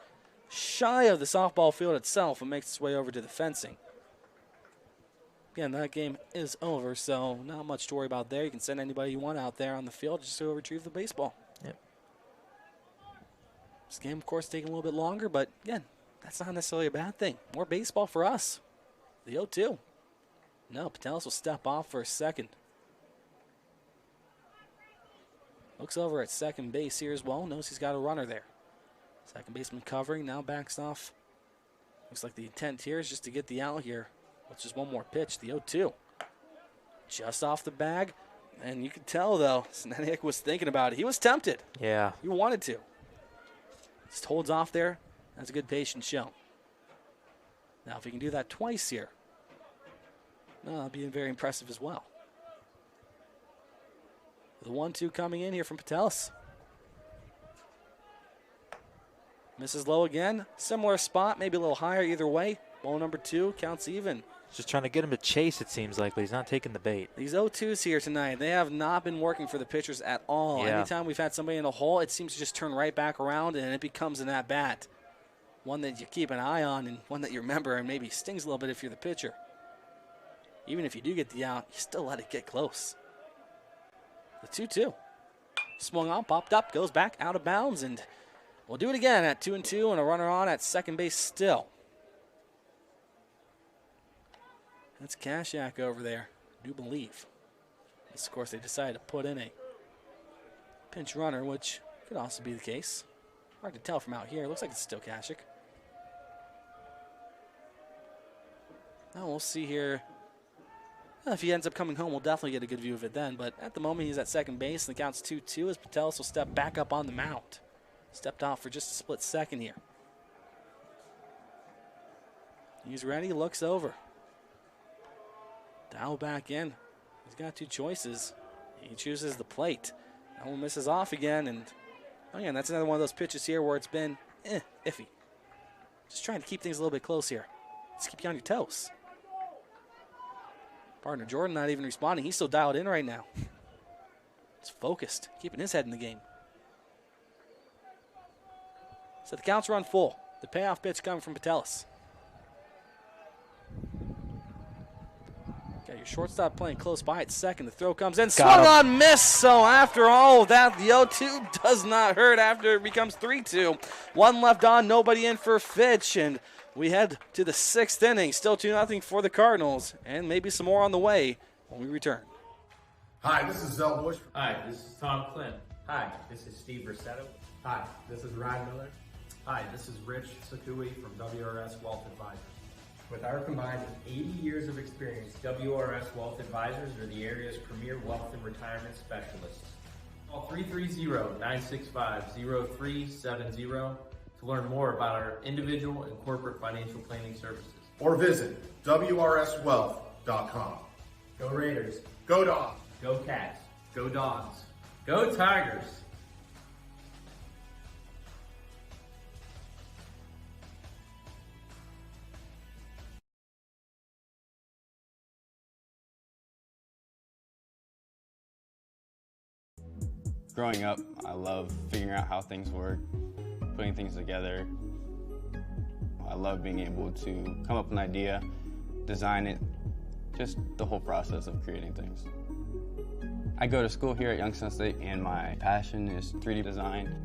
shy of the softball field itself and makes its way over to the fencing. Again, that game is over, so not much to worry about there. You can send anybody you want out there on the field just to retrieve the baseball. Yep. This game, of course, taking a little bit longer, but again, that's not necessarily a bad thing. More baseball for us. The 0-2. No, Patelis will step off for a second. Looks over at second base here as well. Knows he's got a runner there. Second baseman covering, now backs off. Looks like the intent here is just to get the out here. With just one more pitch, the 0-2. Just off the bag. And you could tell, though, Znediak was thinking about it. He was tempted. Yeah. He wanted to. Just holds off there. That's a good patient show. Now, if he can do that twice here, that'll be very impressive as well. The 1-2 coming in here from Patelis. Misses low again. Similar spot, maybe a little higher either way. Ball number 2 counts even. Just trying to get him to chase, it seems like, but he's not taking the bait. These 0-2s here tonight, they have not been working for the pitchers at all. Yeah. Anytime we've had somebody in a hole, it seems to just turn right back around, and it becomes an at-bat. One that you keep an eye on and one that you remember and maybe stings a little bit if you're the pitcher. Even if you do get the out, you still let it get close. The 2-2. Swung on, popped up, goes back out of bounds, and we'll do it again at 2-2 and a runner on at second base still. That's Kashak over there, I do believe. This, of course, they decided to put in a pinch runner, which could also be the case. Hard to tell from out here. Looks like it's still Kashak. Now we'll see here. Well, if he ends up coming home, we'll definitely get a good view of it then. But at the moment, he's at second base, and the count's 2-2 as Patelis will step back up on the mound. Stepped off for just a split second here. He's ready, looks over. Dial back in. He's got 2 choices. He chooses the plate. That one misses off again, and again, that's another one of those pitches here where it's been iffy. Just trying to keep things a little bit close here. Just keep you on your toes. Partner Jordan not even responding. He's still dialed in right now. It's focused, keeping his head in the game. So the counts run full. The payoff pitch coming from Patelis. Got your shortstop playing close by at second. The throw comes in. Swung on, miss. So after all of that, the 0-2 does not hurt after it becomes 3-2. One left on, nobody in for Fitch. And we head to the 6th inning. Still 2-0 for the Cardinals. And maybe some more on the way when we return. Hi, this is Zell Bush. Hi, this is Tom Clint. Hi, this is Steve Rossetto. Hi, this is Ryan Miller. Hi, this is Rich Sakui from WRS Wealth Advisors. With our combined 80 years of experience, WRS Wealth Advisors are the area's premier wealth and retirement specialists. Call 330-965-0370 to learn more about our individual and corporate financial planning services. or visit WRSwealth.com. Go Raiders. Go Dogs. Go Cats. Go Dogs. Go Tigers. Growing up, I love figuring out how things work, putting things together. I love being able to come up with an idea, design it, just the whole process of creating things. I go to school here at Youngstown State, and my passion is 3D design.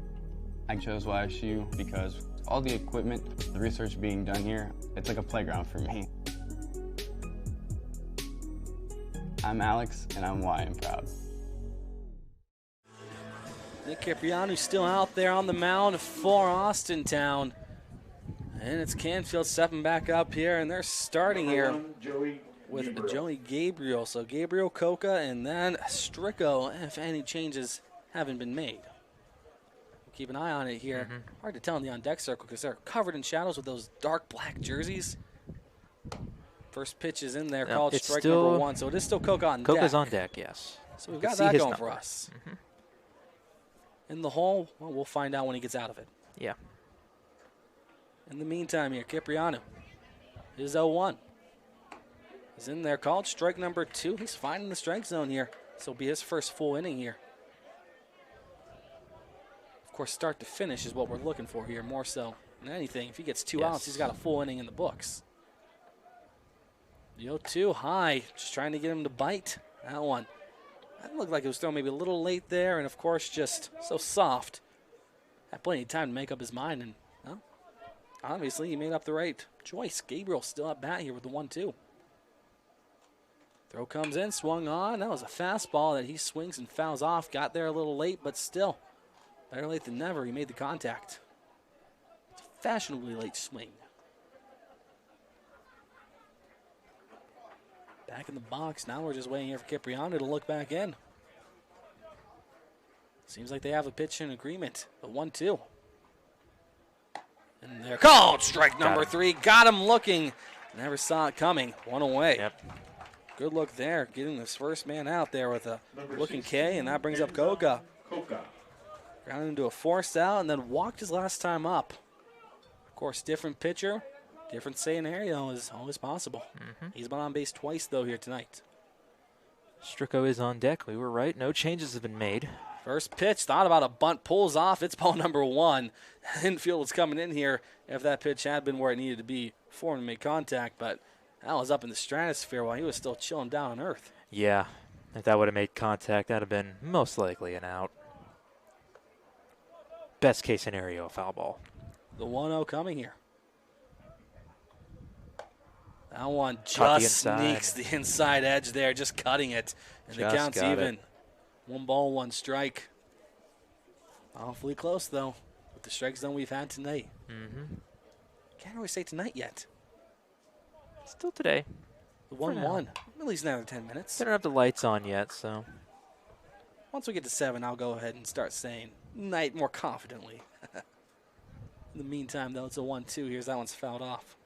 I chose YSU because all the equipment, the research being done here, it's like a playground for me. I'm Alex, and I'm Y and proud. Nick Cipriano's still out there on the mound for Austintown. And it's Canfield stepping back up here, and they're starting here with Joey Gabriel. So Gabriel, Coca, and then Stricko, if any changes haven't been made. We'll keep an eye on it here. Hard to tell in the on-deck circle because they're covered in shadows with those dark black jerseys. First pitch is in there, called strike number 1. So it is still Coca on deck. Coca's on deck, yes. So we've got that going for us. In the hole, well, we'll find out when he gets out of it. Yeah. In the meantime here, Cipriano is 0-1. He's in there, called strike number 2. He's finding the strike zone here. This will be his first full inning here. Of course, start to finish is what we're looking for here, more so than anything. If he gets 2 outs, he's got a full inning in the books. The 0-2 high, just trying to get him to bite. That one. That looked like it was thrown maybe a little late there, and of course just so soft. Had plenty of time to make up his mind, and well, obviously he made up the right choice. Gabriel still at bat here with the 1-2. Throw comes in, swung on. That was a fastball that he swings and fouls off. Got there a little late, but still, better late than never. He made the contact. It's a fashionably late swing. Back in the box. Now we're just waiting here for Cipriano to look back in. Seems like they have a pitch in agreement. The 1-2. And they're called strike number 3. Got him looking. Never saw it coming. One away. Yep. Good look there. Getting this first man out there with a looking K, and that brings up Coca. Grounded into a forced out and then walked his last time up. Of course, different pitcher. Different scenario is always possible. He's been on base twice, though, here tonight. Stricko is on deck. We were right. No changes have been made. First pitch, thought about a bunt, pulls off. It's ball number 1. Infield was coming in here if that pitch had been where it needed to be for him to make contact, but that was up in the stratosphere while he was still chilling down on earth. Yeah, if that would have made contact, that would have been most likely an out. Best case scenario, a foul ball. The 1-0 coming here. That one just sneaks the inside edge there, just cutting it. And the count's even. 1 ball, 1 strike. Awfully close, though, with the strike zone we've had tonight. Can't really say tonight yet. Still today. The 1-1. At least another 10 minutes. They don't have the lights on yet, so. Once we get to 7, I'll go ahead and start saying night more confidently. In the meantime, though, it's a 1-2. Here's that one's fouled off.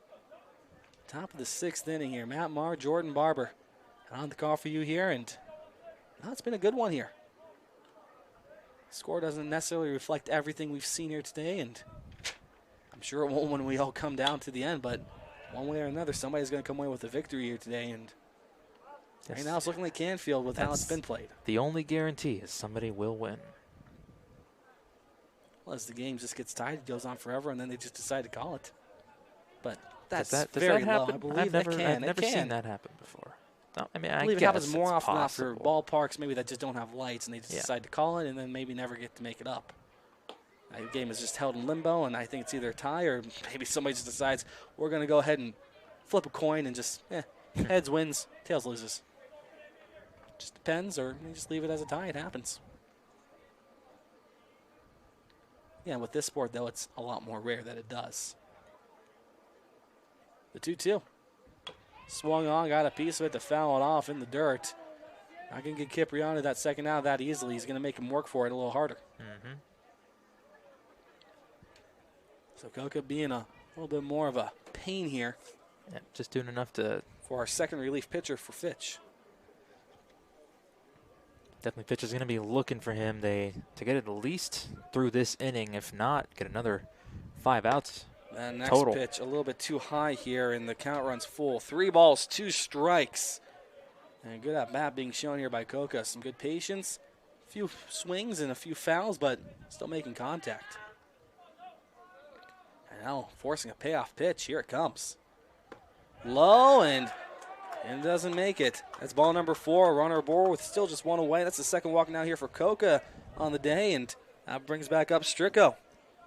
Top of the 6th inning here. Matt Marr, Jordan Barber. On the call for you here, and well, it's been a good one here. Score doesn't necessarily reflect everything we've seen here today, and I'm sure it won't when we all come down to the end, but one way or another, somebody's going to come away with a victory here today, and right now it's looking like Canfield with how it's been played. The only guarantee is somebody will win. Well, as the game just gets tied, it goes on forever, and then they just decide to call it. But that's does very that low. happen? I believe I've never it can. seen that happen before. No, I mean, I believe it happens more often possible. after ballparks maybe that just don't have lights, and they just decide to call it and then maybe never get to make it up. The game is just held in limbo, and I think it's either a tie or maybe somebody just decides we're going to go ahead and flip a coin and just, heads wins, tails loses. Just depends, or you just leave it as a tie. It happens. Yeah, with this sport, though, it's a lot more rare that it does. The 2-2. Swung on, got a piece of it to foul it off in the dirt. I can get Cipriano that second out that easily. He's going to make him work for it a little harder. So Coca being a little bit more of a pain here Yeah, just doing enough to... For our second relief pitcher for Fitch. Definitely Fitch is going to be looking for him to get it at least through this inning. If not, get another 5 outs And next total. pitch a little bit too high here, and the count runs full. 3 balls, 2 strikes. And good at bat being shown here by Coca. Some good patience, a few swings and a few fouls, but still making contact. And now forcing a payoff pitch. Here it comes. Low, and doesn't make it. That's ball number 4. Runner aboard with still just 1 away. That's the second walk now here for Coca on the day, and that brings back up Stricko.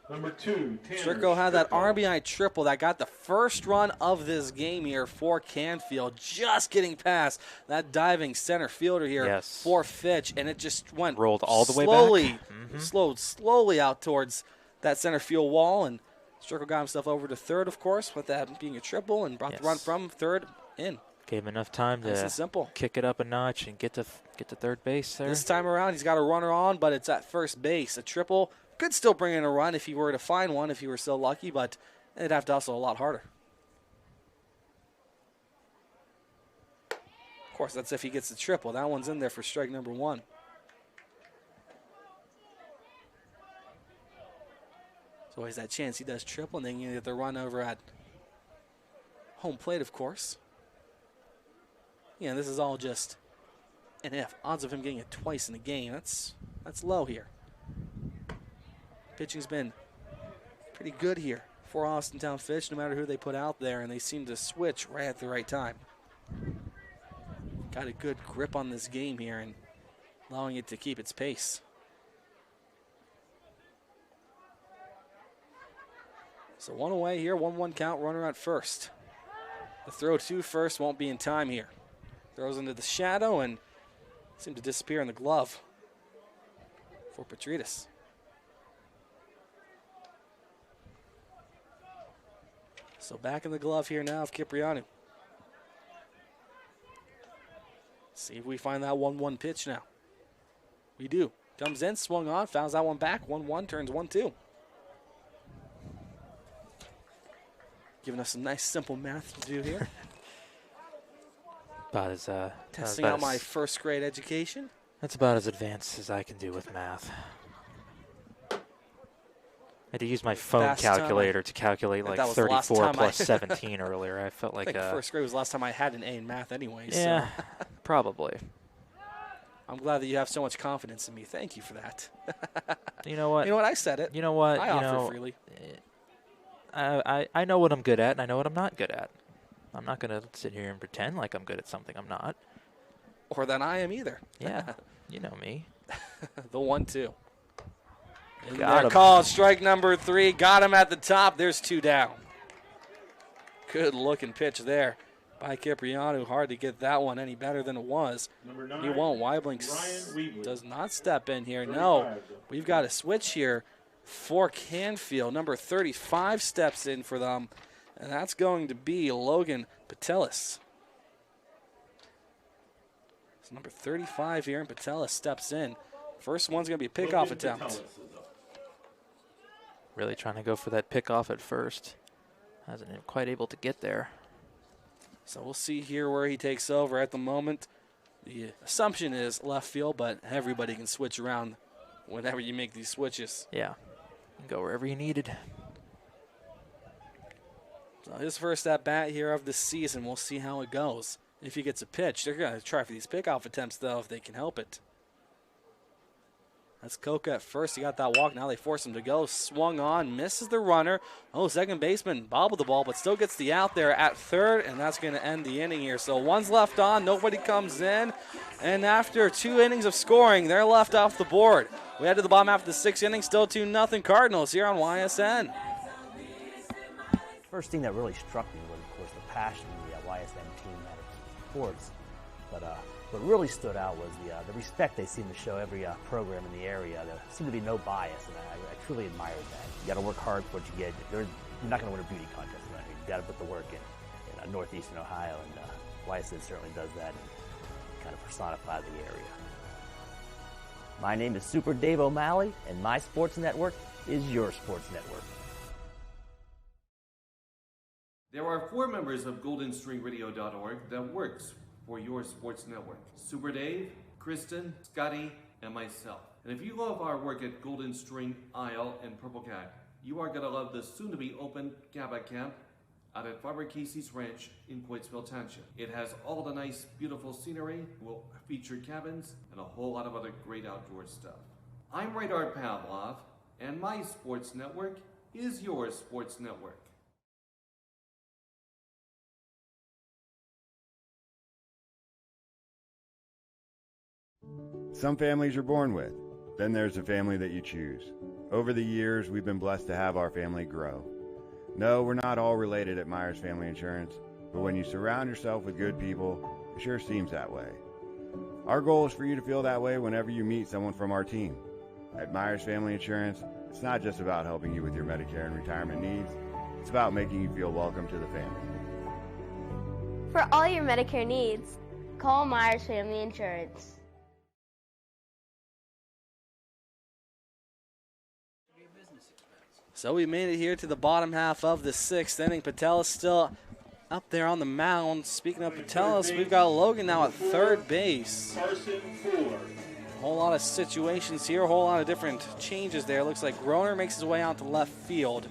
Number 2, Stricko had that RBI triple that got the first run of this game here for Canfield, just getting past that diving center fielder here for Fitch, and it just rolled all the way back. Slowly out towards that center field wall, and Stricko got himself over to third, of course, with that being a triple, and brought the run from third in. Gave him enough time Nice to and simple. kick it up a notch and get to third base there. This time around, he's got a runner on, but it's at first base. A triple could still bring in a run if he were to find one, if he were so lucky, but it'd have to hustle a lot harder. Of course, that's if he gets the triple. That one's in there for strike number 1. There's always that chance he does triple, and then you get the run over at home plate, of course. Yeah, this is all just an if. Odds of him getting it twice in a game, that's low here. Pitching's been pretty good here for Austintown Fitch, no matter who they put out there, and they seem to switch right at the right time. Got a good grip on this game here and allowing it to keep its pace. So 1 away here, 1-1 count, runner at first. The throw to first won't be in time here. Throws into the shadow and seemed to disappear in the glove for Petrides. So back in the glove here now of Cipriano. See if we find that 1-1 pitch now. We do. Comes in, swung on, fouls that one back. 1-1, turns 1-2. Giving us some nice simple math to do here. About as Testing out my first grade education. That's about as advanced as I can do with math. I had to use my phone calculator to calculate like 34 plus 17 earlier. I felt like I think first grade was the last time I had an A in math anyway. Yeah, so. Probably. I'm glad that you have so much confidence in me. Thank you for that. You know what? You know what? I said it. You know what? I offer freely. I know what I'm good at, and I know what I'm not good at. I'm not going to sit here and pretend like I'm good at something I'm not. Or that I am either. Yeah, you know me. The 1-2. Got him. Call, strike number 3. Got him at the top. There's 2 down. Good looking pitch there by Cipriano. Hard to get that one any better than it was. Number 9, he won't. Weibling does not step in here. No, we've got a switch here for Canfield. Number 35 steps in for them, and that's going to be Logan Patelis. So number 35 here, and Patelis steps in. First one's going to be a pickoff attempt. Really trying to go for that pickoff at first. Hasn't been quite able to get there. So we'll see here where he takes over. At the moment, the assumption is left field, but everybody can switch around whenever you make these switches. Yeah, you can go wherever you needed. So his first at-bat here of the season. We'll see how it goes. If he gets a pitch, they're going to try for these pickoff attempts, though, if they can help it. That's Coca at first. He got that walk. Now they force him to go. Swung on. Misses the runner. Oh, second baseman bobbled the ball, but still gets the out there at third, and that's going to end the inning here. So one's left on. Nobody comes in. And after 2 innings of scoring, they're left off the board. We head to the bottom half of the 6th inning. Still 2-0 Cardinals here on YSN. First thing that really struck me was, of course, the passion the YSN team had for sports. But what really stood out was the respect they seem to show every program in the area. There seemed to be no bias, and I truly admired that. You got to work hard for what you get. You're not going to win a beauty contest around here. You got to put the work in northeastern Ohio, and YSN certainly does that and kind of personifies the area. My name is Super Dave O'Malley, and my sports network is your sports network. There are 4 members of GoldenStringRadio.org that works for your sports network. Super Dave, Kristen, Scotty, and myself. And if you love our work at Golden String, Isle, and Purple Cat, you are going to love the soon-to-be open Cabot Camp out at Farmer Casey's Ranch in Coatesville Township. It has all the nice, beautiful scenery, will feature cabins, and a whole lot of other great outdoor stuff. I'm Radar Pavlov, and my sports network is your sports network. Some families you're born with. Then there's the family that you choose. Over the years, we've been blessed to have our family grow. No, we're not all related at Myers Family Insurance, but when you surround yourself with good people, it sure seems that way. Our goal is for you to feel that way whenever you meet someone from our team. At Myers Family Insurance, it's not just about helping you with your Medicare and retirement needs, it's about making you feel welcome to the family. For all your Medicare needs, call Myers Family Insurance. So we made it here to the bottom half of the 6th inning. Patelis still up there on the mound. Speaking of Patelis, we've got Logan now at third base. A whole lot of situations here, a whole lot of different changes there. Looks like Groner makes his way out to left field.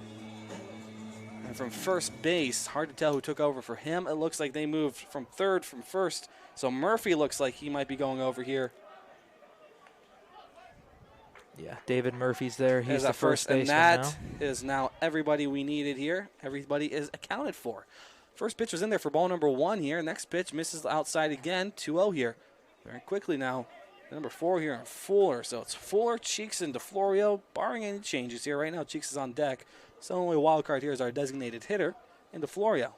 And from first base, hard to tell who took over for him. It looks like they moved from third from first. So Murphy looks like he might be going over here. Yeah, David Murphy's there. He's the first baseman now. now. And that is now everybody we needed here. Everybody is accounted for. First pitch was in there for ball number 1 here. Next pitch misses outside again. 2-0 here. Very quickly now. Number 4 here on Fuller. So it's Fuller, Cheeks, and DeFlorio. Barring any changes here. Right now, Cheeks is on deck. So the only wild card here is our designated hitter in DeFlorio.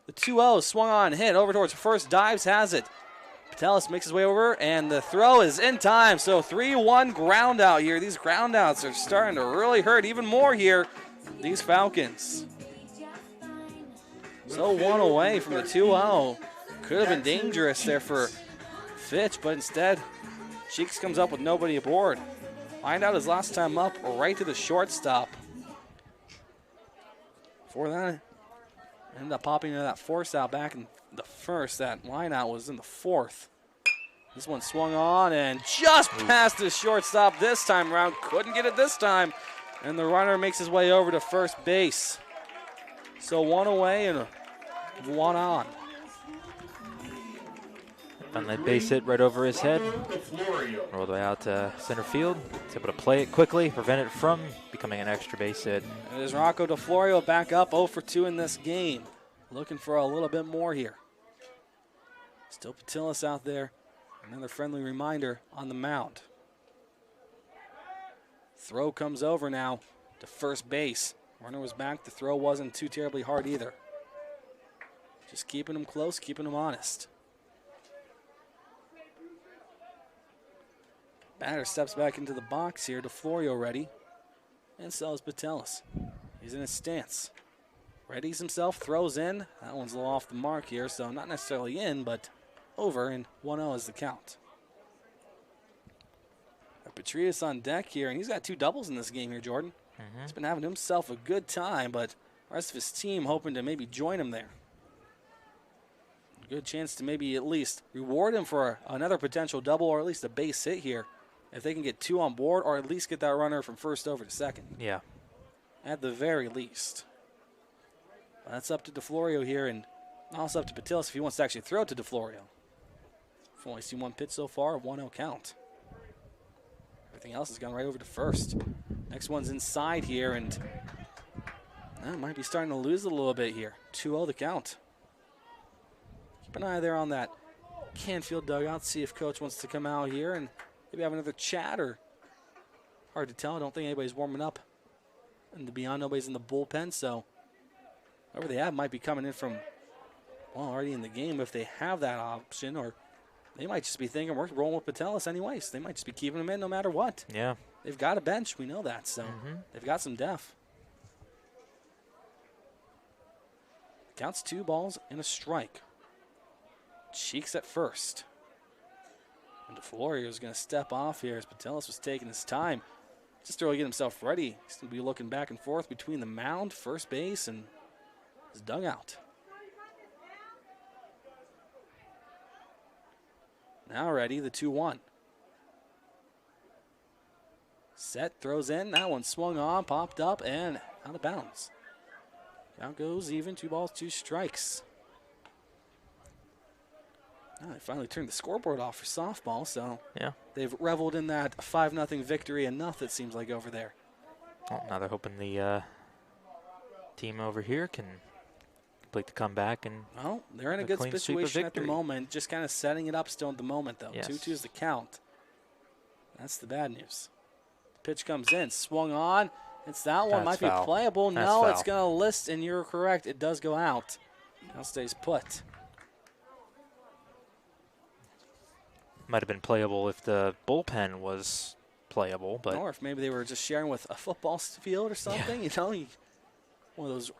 The 2-0 swung on, hit over towards first. Dives has it. Patelis makes his way over, and the throw is in time. So 3-1 ground out here. These ground outs are starting to really hurt even more here, these Falcons. So 1 away from the 2-0. Could have been dangerous there for Fitch, but instead, Cheeks comes up with nobody aboard. Find out his last time up, right to the shortstop. Before that, ended up popping into that force out back in the first. That line out was in the 4th. This one swung on and just past the shortstop this time around. Couldn't get it this time. And the runner makes his way over to first base. So 1 away and 1 on. And that base hit right over his head. All the way out to center field. He's able to play it quickly, prevent it from becoming an extra base hit. It is Rocco DeFlorio back up 0 for 2 in this game. Looking for a little bit more here. Still Patelis out there. Another friendly reminder on the mound. Throw comes over now to first base. Runner was back. The throw wasn't too terribly hard either. Just keeping him close, keeping him honest. Batter steps back into the box here. DeFlorio ready. And so is Patelis. He's in his stance. Readies himself, throws in. That one's a little off the mark here, so not necessarily in, but over, and 1-0 is the count. Petrius on deck here, and he's got 2 doubles in this game here, Jordan. He's been having himself a good time, but the rest of his team hoping to maybe join him there. Good chance to maybe at least reward him for another potential double or at least a base hit here. If they can get 2 on board or at least get that runner from first over to second. Yeah. At the very least. That's up to DeFlorio here, and also up to Patelis if he wants to actually throw it to DeFlorio. We've only seen 1 pitch so far, a 1-0 count. Everything else has gone right over to first. Next one's inside here, and that might be starting to lose a little bit here. 2-0 the count. Keep an eye there on that Canfield dugout, see if coach wants to come out here and maybe have another chat, or hard to tell. I don't think anybody's warming up. And to be honest, nobody's in the bullpen, so whoever they have might be coming in from, well, already in the game if they have that option, or they might just be thinking we're rolling with Patelis anyways. They might just be keeping him in no matter what. Yeah. They've got a bench. We know that, so they've got some depth. Counts 2 balls and a strike. Cheeks at first. And DeFlorio is going to step off here as Patelis was taking his time. Just to really get himself ready. He's going to be looking back and forth between the mound, first base, and his dugout. Now ready, the 2-1. Set, throws in. That one swung on, popped up, and out of bounds. Count goes even, 2 balls, 2 strikes. Now they finally turned the scoreboard off for softball, so yeah, they've reveled in that 5-0 victory enough, it seems like, over there. Well, now they're hoping the team over here can complete the comeback. And well, they're in a good situation at the moment, just kind of setting it up still at the moment, though. Yes. 2-2 is the count. That's the bad news. Pitch comes in, swung on. It's that one. Might be playable. No, it's going to list, and you're correct. It does go out. Now stays put. Might have been playable if the bullpen was playable, but or if maybe they were just sharing with a football field or something. You know, one of those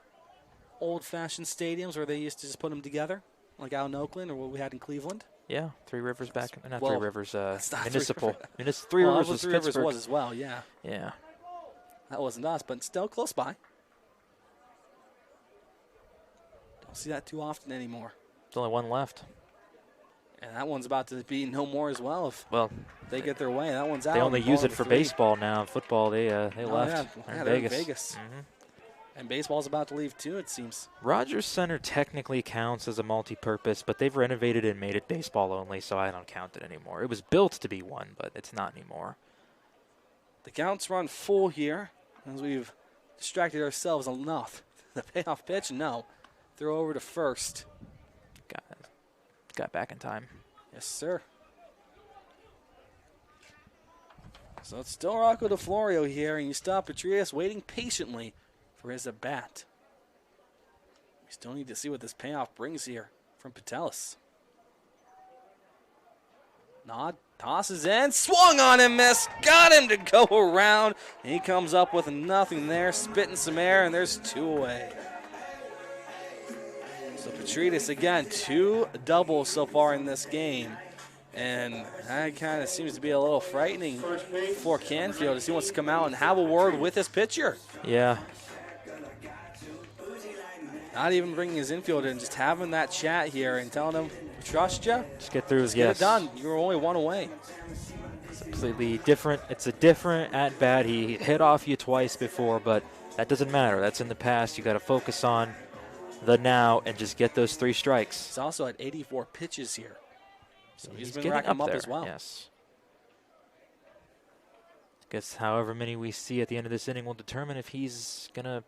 old-fashioned stadiums where they used to just put them together, like out in Oakland or what we had in Cleveland. Yeah, Three Rivers back. Not well, Three Rivers. Municipal. Three Rivers was Three Rivers Pittsburgh. was as well. Yeah. Yeah. That wasn't us, but still close by. Don't see that too often anymore. There's only one left. And that one's about to be no more as well. If they get their way, that one's out. They only use it for baseball now. Football, they left. Yeah, they're in Vegas. Mm-hmm. And baseball's about to leave too, it seems. Rogers Center technically counts as a multi-purpose, but they've renovated and made it baseball only, so I don't count it anymore. It was built to be one, but it's not anymore. The counts run full here as we've distracted ourselves enough. The payoff pitch, no. Throw over to first. Got back in time. Yes, sir. So it's still Rocco DeFlorio here, and you stop Petrius waiting patiently for his at-bat. We still need to see what this payoff brings here from Patelis. Nod, tosses in, swung on and missed, got him to go around, and he comes up with nothing there, spitting some air, and there's 2 away. So Petrius again, 2 doubles so far in this game. And that kind of seems to be a little frightening for Canfield as he wants to come out and have a word with his pitcher. Yeah. Not even bringing his infielder and just having that chat here and telling him, trust you. Just get through. Just get it done. You're only 1 away. It's completely different. It's a different at-bat. He hit off you twice before, but that doesn't matter. That's in the past. You got to focus on the now and just get those 3 strikes. He's also at 84 pitches here. So he's been getting racking them up there as well. Yes. Guess however many we see at the end of this inning will determine if he's going to,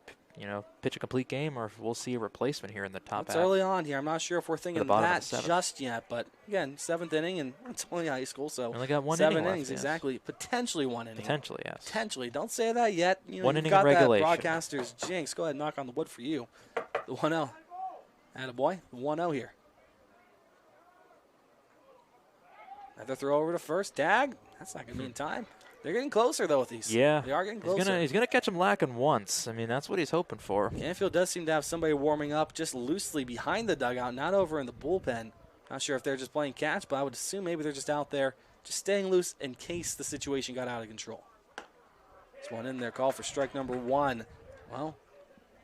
pitch a complete game or if we'll see a replacement here in the top half. It's early on here. I'm not sure if we're thinking that just yet. But, again, 7th inning, and it's only high school, so only got 1 7 inning innings, left, yes. Exactly. Potentially 1 inning. Potentially, yes. Potentially. Don't say that yet. 1 inning got in regulation. That broadcaster's jinx. Go ahead, knock on the wood for you. The 1-0. Attaboy, the 1-0 here. Another throw over to first. Tag. That's not going to be in time. They're getting closer, though, with these. Yeah. They are getting closer. He's gonna catch him lacking once. I mean, that's what he's hoping for. Canfield does seem to have somebody warming up just loosely behind the dugout, not over in the bullpen. Not sure if they're just playing catch, but I would assume maybe they're just out there just staying loose in case the situation got out of control. This one in there, call for strike number 1. Well,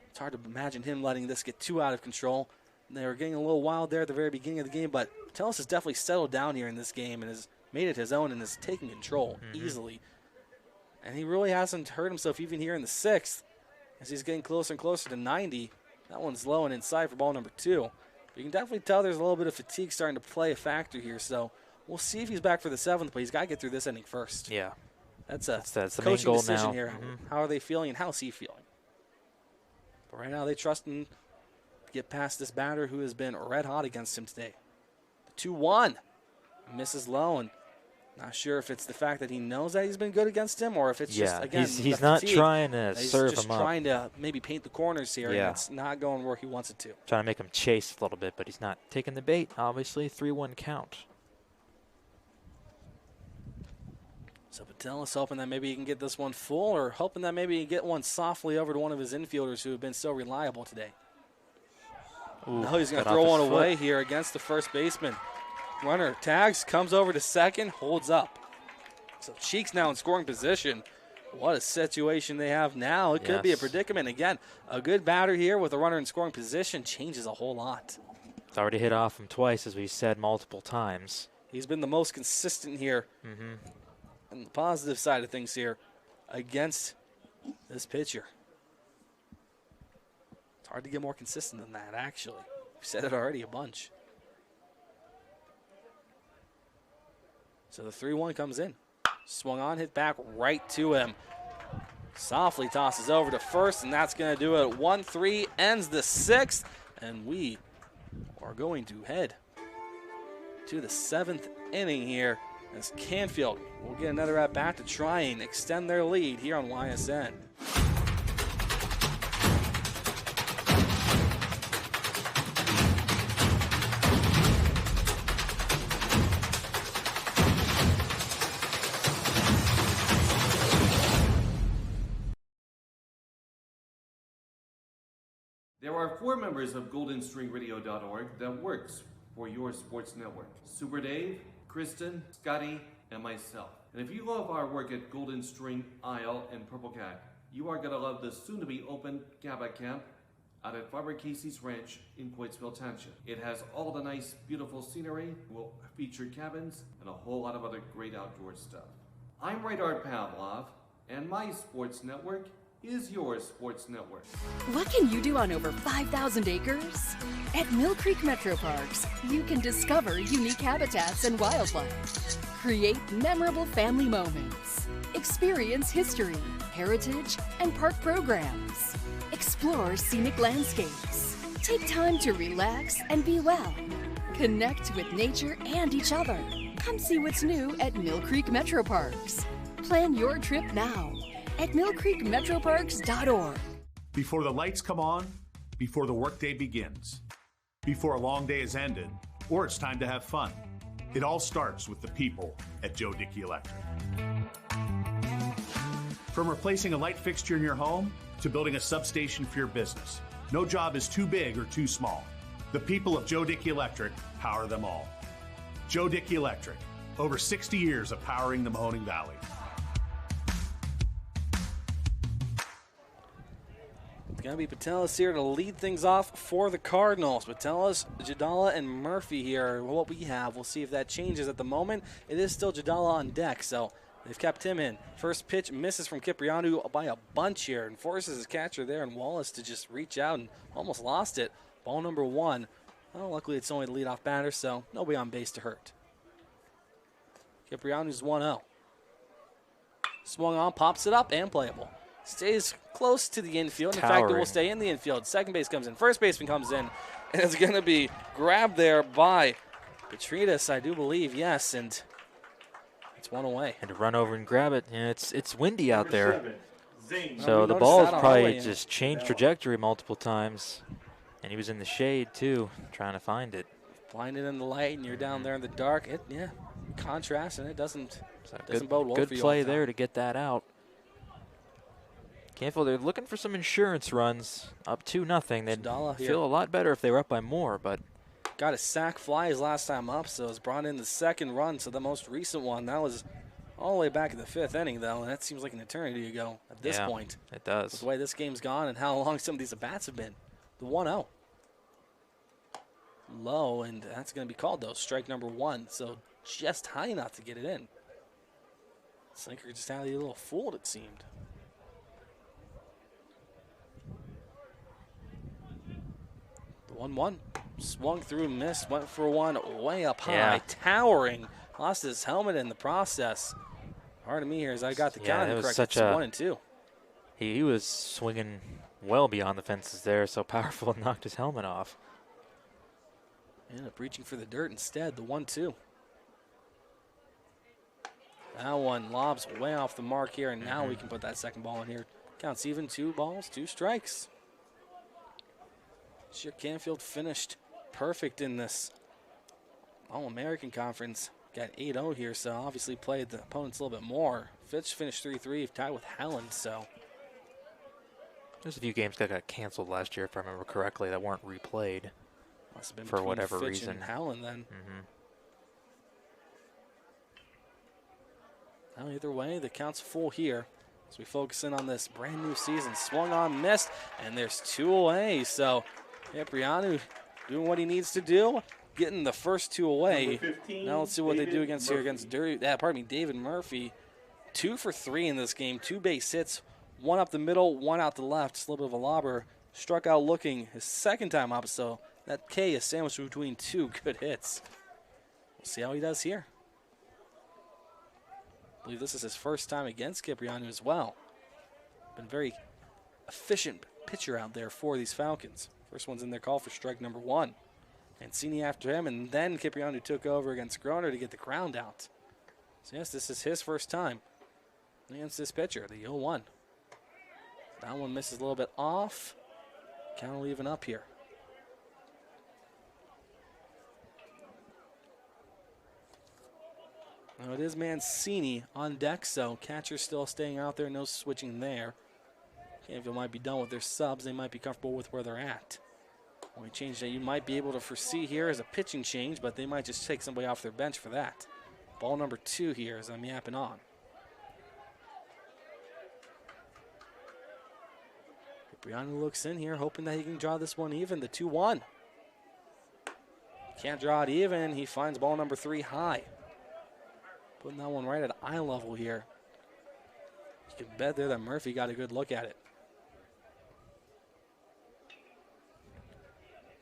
it's hard to imagine him letting this get too out of control. They were getting a little wild there at the very beginning of the game, but Tellis has definitely settled down here in this game and has made it his own and is taking control easily. And he really hasn't hurt himself even here in the 6th as he's getting closer and closer to 90. That one's low and inside for ball number 2. But you can definitely tell there's a little bit of fatigue starting to play a factor here. So we'll see if he's back for the 7th, but he's got to get through this inning first. Yeah. That's a the coaching main goal decision now. here. How are they feeling and how's he feeling? But right now they trust him to get past this batter who has been red hot against him today. The 2-1. Misses low, and not sure if it's the fact that he knows that he's been good against him or if it's just, again, he's not trying to serve him up. He's just trying to maybe paint the corners here, Yeah. and it's not going where he wants it to. Trying to make him chase a little bit, but he's not taking the bait, obviously. 3-1 count. So Patelis hoping that maybe he can get this one full or hoping that maybe he can get one softly over to one of his infielders who have been so reliable today. Ooh, now he's going to throw one away here against the first baseman. Runner tags, comes over to second, holds up. So Cheeks now in scoring position. What a situation they have now. It could be a predicament. Again, a good batter here with a runner in scoring position changes a whole lot. It's already hit off him twice, as we said multiple times. He's been the most consistent here. On the positive side of things here against this pitcher. It's hard to get more consistent than that, actually. We've said it already a bunch. So the 3-1 comes in. Swung on, hit back right to him. Softly tosses over to first, and that's going to do it. 1-3 ends the 6th, and we are going to head to the 7th inning here as Canfield will get another at-bat to try and extend their lead here on YSN. There are 4 members of GoldenStringRadio.org that works for your sports network. Super Dave, Kristen, Scotty, and myself. And if you love our work at Golden String Isle and Purple Cat, you are going to love the soon-to-be open GABA camp out at Farmer Casey's Ranch in Coatesville Township. It has all the nice, beautiful scenery, will feature cabins, and a whole lot of other great outdoor stuff. I'm Radar Pavlov, and my sports network is your sports network. What can you do on over 5,000 acres? At Mill Creek Metro Parks, you can discover unique habitats and wildlife, create memorable family moments, experience history, heritage, and park programs, explore scenic landscapes, take time to relax and be well, connect with nature and each other. Come see what's new at Mill Creek Metro Parks. Plan your trip now at millcreekmetroparks.org. Before the lights come on, before the workday begins, before a long day is ended, or it's time to have fun, it all starts with the people at Joe Dickey Electric. From replacing a light fixture in your home to building a substation for your business, no job is too big or too small. The people of Joe Dickey Electric power them all. Joe Dickey Electric, over 60 years of powering the Mahoning Valley. It's going to be Patelis here to lead things off for the Cardinals. Patelis, Jadala, and Murphy here are what we have. We'll see if that changes. At the moment, it is still Jadala on deck, so they've kept him in. First pitch misses from Kiprianu by a bunch here and forces his catcher there and Wallace to just reach out and almost lost it. Ball number 1. Well, luckily it's only the leadoff batter, so nobody on base to hurt. Kiprianu's 1-0. Swung on, pops it up, and playable. Stays close to the infield. In fact, it will stay in the infield. Second base comes in. First baseman comes in. And it's going to be grabbed there by Petritas, I do believe, yes. And it's one away. And to run over and grab it. Yeah, it's windy out there. Zane. So the ball's probably just changed trajectory multiple times. And he was in the shade, too, trying to find it. Blinded in the light, and you're down there in the dark. Contrast, and it doesn't bode well for you. Good play there to get that out. Canfield, they're looking for some insurance runs. Up 2-0. They'd feel a lot better if they were up by more, but got a sac fly his last time up, so it's brought in the second run. So the most recent one, that was all the way back in the 5th inning, though, and that seems like an eternity ago at this point. It does. With the way this game's gone and how long some of these at-bats have been. The 1-0. Low, and that's going to be called, though. Strike number 1, so just high enough to get it in. Sinker just had a little fooled, it seemed. The 1-1. Swung through, missed, went for one way up high, towering. Lost his helmet in the process. Pardon me here as I got the count correct. It's 1-2. He was swinging well beyond the fences there, so powerful and knocked his helmet off. Ended up reaching for the dirt instead, the 1-2. That one lobs way off the mark here, and now we can put that second ball in here. Counts even, 2 balls, 2 strikes. Sure, Canfield finished perfect in this All-American Conference. Got 8-0 here, so obviously played the opponents a little bit more. Fitch finished 3-3, tied with Howland, so. There's a few games that got canceled last year, if I remember correctly, that weren't replayed. Must have been for whatever Fitch reason. And Howland then. Well, either way, the count's full here. as we focus in on this brand new season. Swung on, missed, and there's 2 away. So Cipriano doing what he needs to do, getting the first 2 away. 15, now let's see what they do David against Murphy. David Murphy. 2 for 3 in this game, 2 base hits, 1 up the middle, 1 out the left. Just a little bit of a lobber. Struck out looking his second time up, so that K is sandwiched between 2 good hits. We'll see how he does here. I believe this is his first time against Cipriano as well. Been very efficient pitcher out there for these Falcons. First one's in their call for strike number 1. Mancini after him, and then Cipriano took over against Groner to get the ground out. So yes, this is his first time against this pitcher, the 0-1. That one misses a little bit off. Count will even up here. Now it is Mancini on deck, so catcher's still staying out there, no switching there. Canfield might be done with their subs. They might be comfortable with where they're at. Only change that you might be able to foresee here is a pitching change, but they might just take somebody off their bench for that. Ball number 2 here as I'm yapping on. Cipriano looks in here, hoping that he can draw this one even, the 2-1. Can't draw it even. He finds ball number 3 high. Putting that one right at eye level here. You can bet there that Murphy got a good look at it.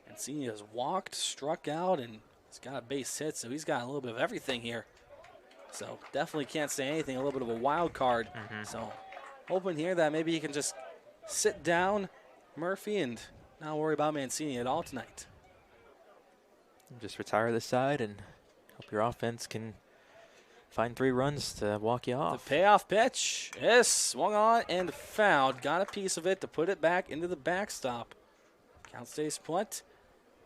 Mancini has walked, struck out, and he's got a base hit, so he's got a little bit of everything here. So definitely can't say anything, a little bit of a wild card. So hoping here that maybe he can just sit down Murphy and not worry about Mancini at all tonight. Just retire the side and hope your offense can find 3 runs to walk you off. The payoff pitch is swung on and fouled. Got a piece of it to put it back into the backstop. Count stays put.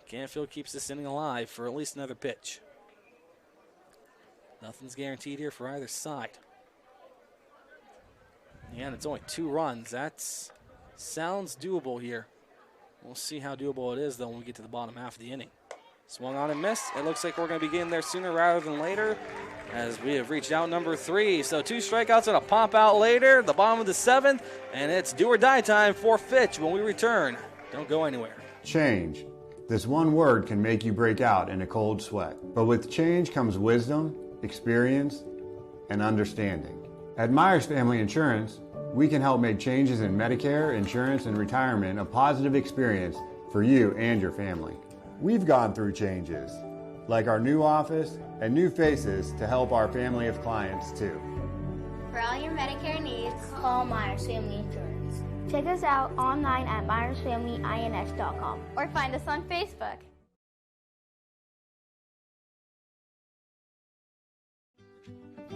Canfield keeps this inning alive for at least another pitch. Nothing's guaranteed here for either side. And it's only 2 runs. That sounds doable here. We'll see how doable it is, though, when we get to the bottom half of the inning. Swung on and missed. It looks like we're going to be getting there sooner rather than later, as we have reached out number 3. So 2 strikeouts and a pop out later, the bottom of the 7th, and it's do or die time for Fitch when we return. Don't go anywhere. Change. This one word can make you break out in a cold sweat. But with change comes wisdom, experience, and understanding. At Myers Family Insurance, we can help make changes in Medicare, insurance, and retirement a positive experience for you and your family. We've gone through changes, like our new office and new faces to help our family of clients too. For all your Medicare needs, call Myers Family Insurance. Check us out online at myersfamilyins.com or find us on Facebook.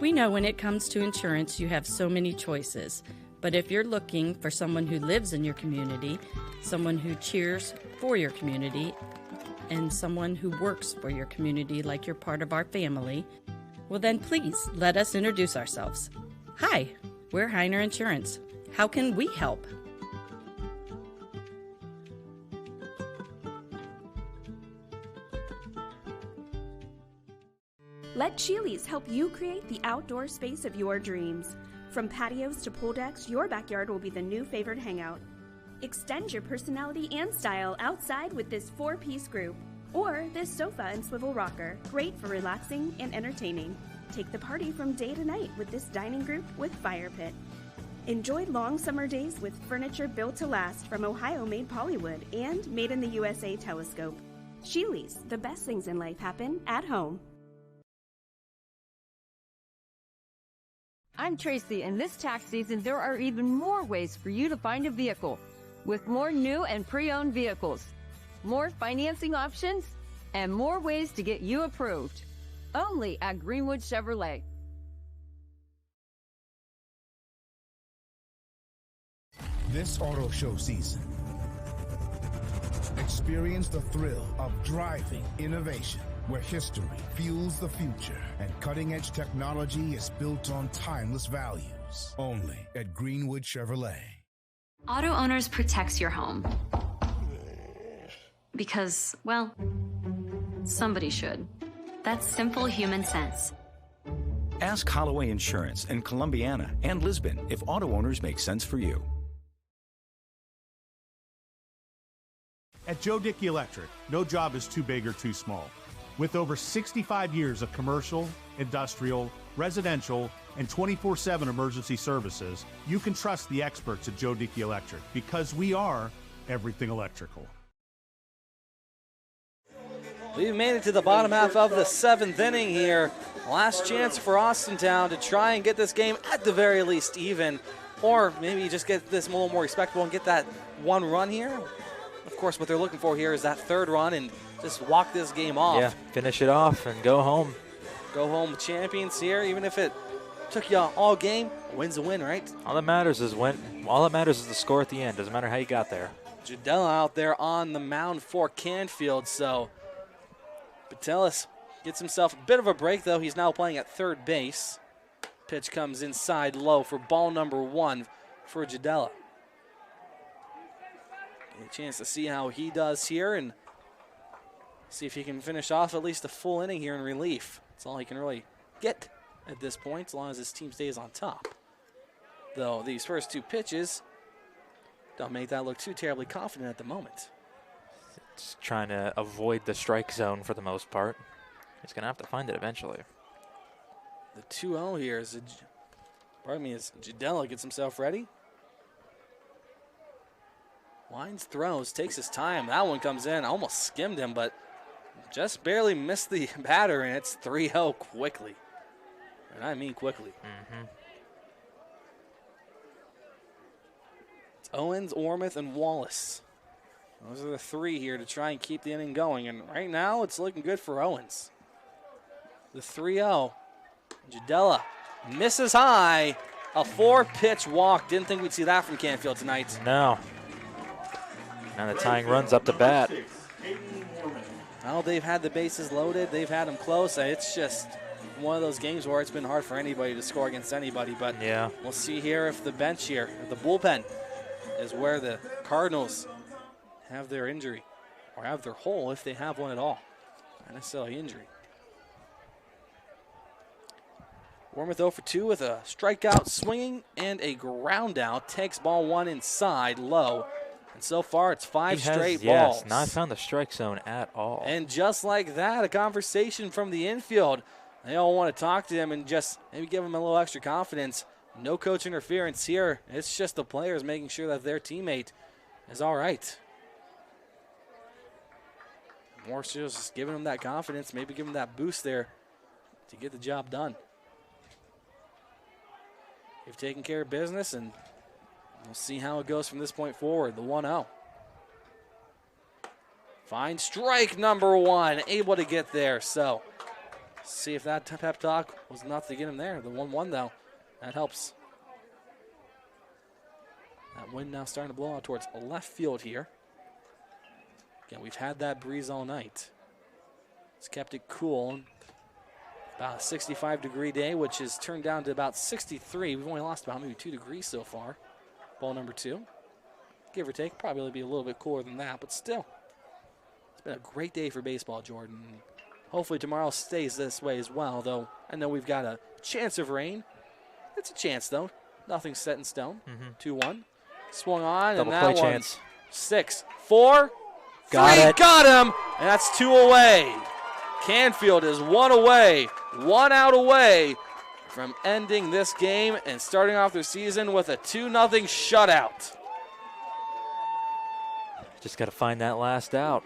We know when it comes to insurance, you have so many choices. But if you're looking for someone who lives in your community, someone who cheers for your community, and someone who works for your community like you're part of our family, well then please let us introduce ourselves. Hi, we're Heiner Insurance. How can we help? Let Chili's help you create the outdoor space of your dreams. From patios to pool decks, your backyard will be the new favorite hangout. Extend your personality and style outside with this 4-piece group. Or this sofa and swivel rocker, great for relaxing and entertaining. Take the party from day to night with this dining group with fire pit. Enjoy long summer days with furniture built to last from Ohio-made Polywood and made in the USA telescope. Chili's, the best things in life happen at home. I'm Tracy, and this tax season there are even more ways for you to find a vehicle, with more new and pre-owned vehicles, more financing options, and more ways to get you approved. Only at Greenwood Chevrolet. This auto show season, experience the thrill of driving innovation, where history fuels the future and cutting-edge technology is built on timeless values. Only at Greenwood Chevrolet. Auto Owners protects your home. Because, well, somebody should. That's simple human sense. Ask Holloway Insurance in Columbiana and Lisbon if auto owners make sense for you. At Joe Dickey Electric, no job is too big or too small. With over 65 years of commercial, industrial, residential, and 24/7 emergency services, you can trust the experts at Joe Dickey Electric because we are everything electrical. We've made it to the bottom half of the 7th inning here. Last chance for Austintown to try and get this game at the very least even, or maybe just get this a little more respectable and get that one run here. Of course, what they're looking for here is that 3rd run and just walk this game off. Yeah, finish it off and go home. Go home champions here, even if it took you all game. A win's a win, right? All that matters is the score at the end. Doesn't matter how you got there. Jadella out there on the mound for Canfield, so Patelis gets himself a bit of a break, though. He's now playing at 3rd base. Pitch comes inside low for ball number 1 for Jadella. Get a chance to see how he does here and see if he can finish off at least a full inning here in relief. That's all he can really get at this point, as long as his team stays on top. Though these first 2 pitches don't make that look too terribly confident at the moment. It's trying to avoid the strike zone for the most part. He's going to have to find it eventually. The 2-0 here is, as Jadella gets himself ready. Winds, throws, takes his time. That one comes in. Almost skimmed him, but just barely missed the batter, and it's 3-0 quickly. And I mean quickly. It's Owens, Ormuth, and Wallace. Those are the 3 here to try and keep the inning going. And right now, it's looking good for Owens. The 3-0. Jadella misses high. A 4-pitch walk. Didn't think we'd see that from Canfield tonight. No. Now the tying runs up to bat. Well, they've had the bases loaded. They've had them close. It's just one of those games where it's been hard for anybody to score against anybody. But yeah, we'll see here if the bench here, the bullpen, is where the Cardinals have their injury or have their hole if they have one at all. Not necessarily injury. Wormuth 0 for 2 with a strikeout swinging and a ground out. Takes ball 1 inside low. And so far, it's 5 straight balls. Yes, not found the strike zone at all. And just like that, a conversation from the infield. They all want to talk to him and just maybe give him a little extra confidence. No coach interference here. It's just the players making sure that their teammate is all right. More so just giving him that confidence, maybe give him that boost there to get the job done. They've taken care of business, and we'll see how it goes from this point forward. The 1-0. Fine strike number 1. Able to get there. So, see if that pep talk was enough to get him there. The 1-1, though, that helps. That wind now starting to blow out towards left field here. Again, we've had that breeze all night. It's kept it cool. About a 65-degree day, which has turned down to about 63. We've only lost about maybe 2 degrees so far. Ball number 2. Give or take, probably be a little bit cooler than that, but still. It's been a great day for baseball, Jordan. Hopefully tomorrow stays this way as well, though I know we've got a chance of rain. It's a chance, though. Nothing's set in stone. 2-1. Swung on, Double and play that one. chance. 6, 4, Got 3, it. got him, and that's 2 away. Canfield is 1 away, 1 out away from ending this game and starting off their season with a 2-0 shutout. Just got to find that last out.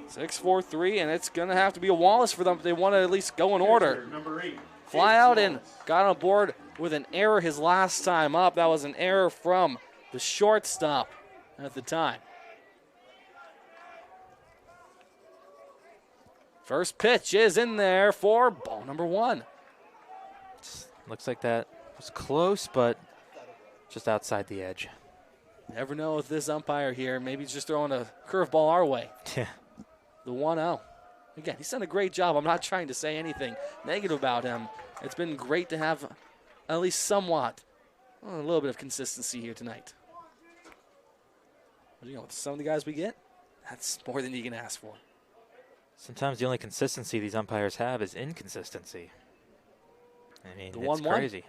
6-4-3, and it's going to have to be a Wallace for them if they want to at least go in order. Number 8. Fly out and got on board with an error his last time up. That was an error from the shortstop at the time. First pitch is in there for ball number 1. Looks like that was close, but just outside the edge. Never know with this umpire here. Maybe he's just throwing a curveball our way. Yeah. The 1-0. Again, he's done a great job. I'm not trying to say anything negative about him. It's been great to have at least somewhat, a little bit of consistency here tonight. But, with some of the guys we get, that's more than you can ask for. Sometimes the only consistency these umpires have is inconsistency. I mean, The it's 1-1. crazy.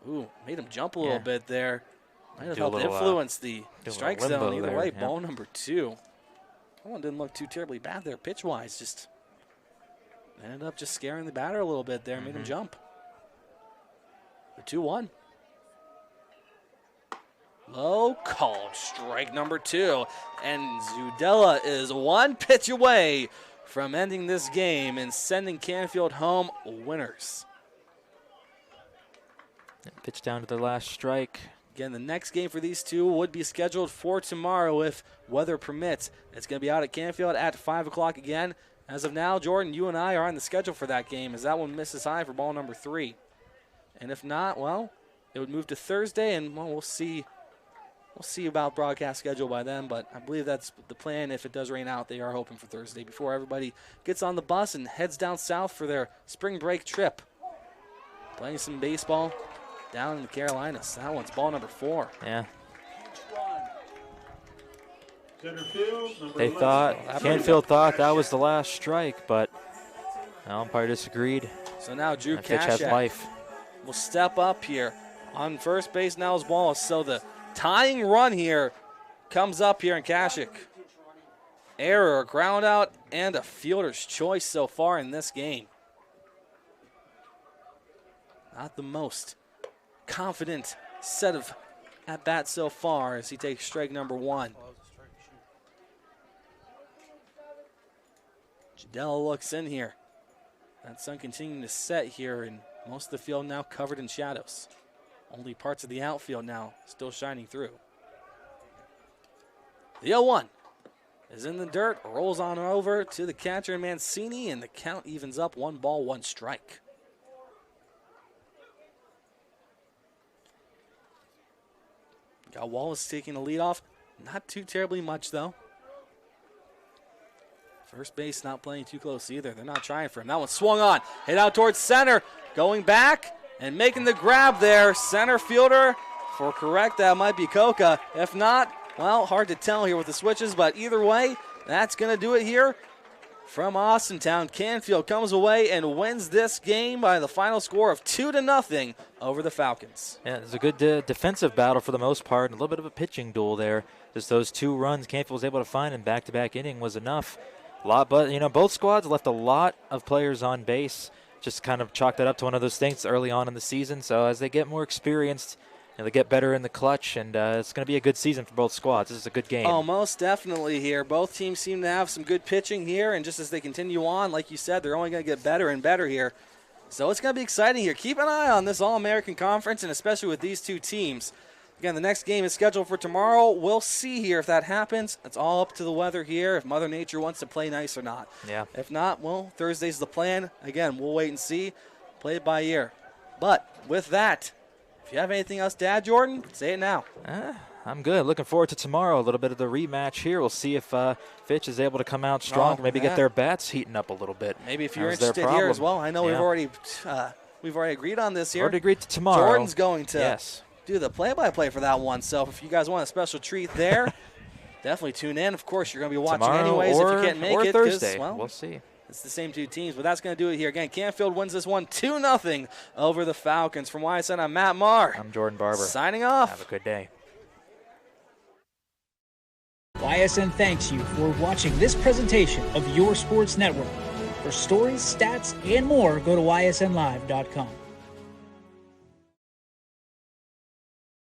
Ooh, made him jump a little bit there. Might have Do a helped little, influence the do a little strike limbo zone either there, way. yeah. Ball number 2. That one didn't look too terribly bad there pitch-wise. Just ended up just scaring the batter a little bit there, made him jump. The 2-1. Low called strike number 2. And Zudella is one pitch away from ending this game and sending Canfield home winners. Pitch down to their last strike. Again, the next game for these two would be scheduled for tomorrow if weather permits. It's going to be out at Canfield at 5 o'clock again. As of now, Jordan, you and I are on the schedule for that game as that one misses high for ball number 3. And if not, well, it would move to Thursday, and well, we'll see. We'll see about broadcast schedule by then, but I believe that's the plan. If it does rain out, they are hoping for Thursday before everybody gets on the bus and heads down south for their spring break trip. Playing some baseball down in the Carolinas. That one's ball number 4. Yeah. Center field, number They 11. thought, Canfield thought that was the last strike, but the umpire disagreed. So now Drew That pitch has Kashak life. will step up here on first base. Now is ball. So the tying run here comes up here in Kashak. Error, ground out, and a fielder's choice so far in this game. Not the most confident set of at-bats so far as he takes strike number 1. Jadell looks in here. That sun continuing to set here, and most of the field now covered in shadows. Only parts of the outfield now still shining through. The 0-1 is in the dirt, rolls on over to the catcher Mancini, and the count evens up 1 ball, 1 strike. Got Wallace taking the lead off. Not too terribly much, though. First base not playing too close either. They're not trying for him. That one swung on. Hit out towards center. Going back and making the grab there. Center fielder for correct. That might be Coca. If not, well, hard to tell here with the switches. But either way, that's going to do it here from Austintown. Canfield comes away and wins this game by the final score of 2-0 over the Falcons. Yeah, it's a good defensive battle for the most part, and a little bit of a pitching duel there. Just those 2 runs Canfield was able to find in back-to-back inning was enough. But both squads left a lot of players on base. Just kind of chalked that up to one of those things early on in the season. So as they get more experienced, they get better in the clutch, and it's going to be a good season for both squads. This is a good game. Oh, most definitely here. Both teams seem to have some good pitching here, and just as they continue on, like you said, they're only going to get better and better here. So it's going to be exciting here. Keep an eye on this All-American Conference, and especially with these 2 teams. Again, the next game is scheduled for tomorrow. We'll see here if that happens. It's all up to the weather here, if Mother Nature wants to play nice or not. Yeah. If not, well, Thursday's the plan. Again, we'll wait and see. Play it by ear. But with that, if you have anything else to add, Jordan, say it now. I'm good. Looking forward to tomorrow. A little bit of the rematch here. We'll see if Fitch is able to come out strong, maybe get their bats heating up a little bit. Maybe if you're interested here as well. I know we've already agreed on this here. Already agreed to tomorrow. Jordan's going to do the play-by-play for that one. So if you guys want a special treat there, definitely tune in. Of course, you're going to be watching tomorrow anyways if you can't make it. Thursday. Well, we'll see. It's the same 2 teams, but that's going to do it here. Again, Canfield wins this one 2-0 over the Falcons. From YSN, I'm Matt Marr. I'm Jordan Barber. Signing off. Have a good day. YSN thanks you for watching this presentation of Your Sports Network. For stories, stats, and more, go to ysnlive.com.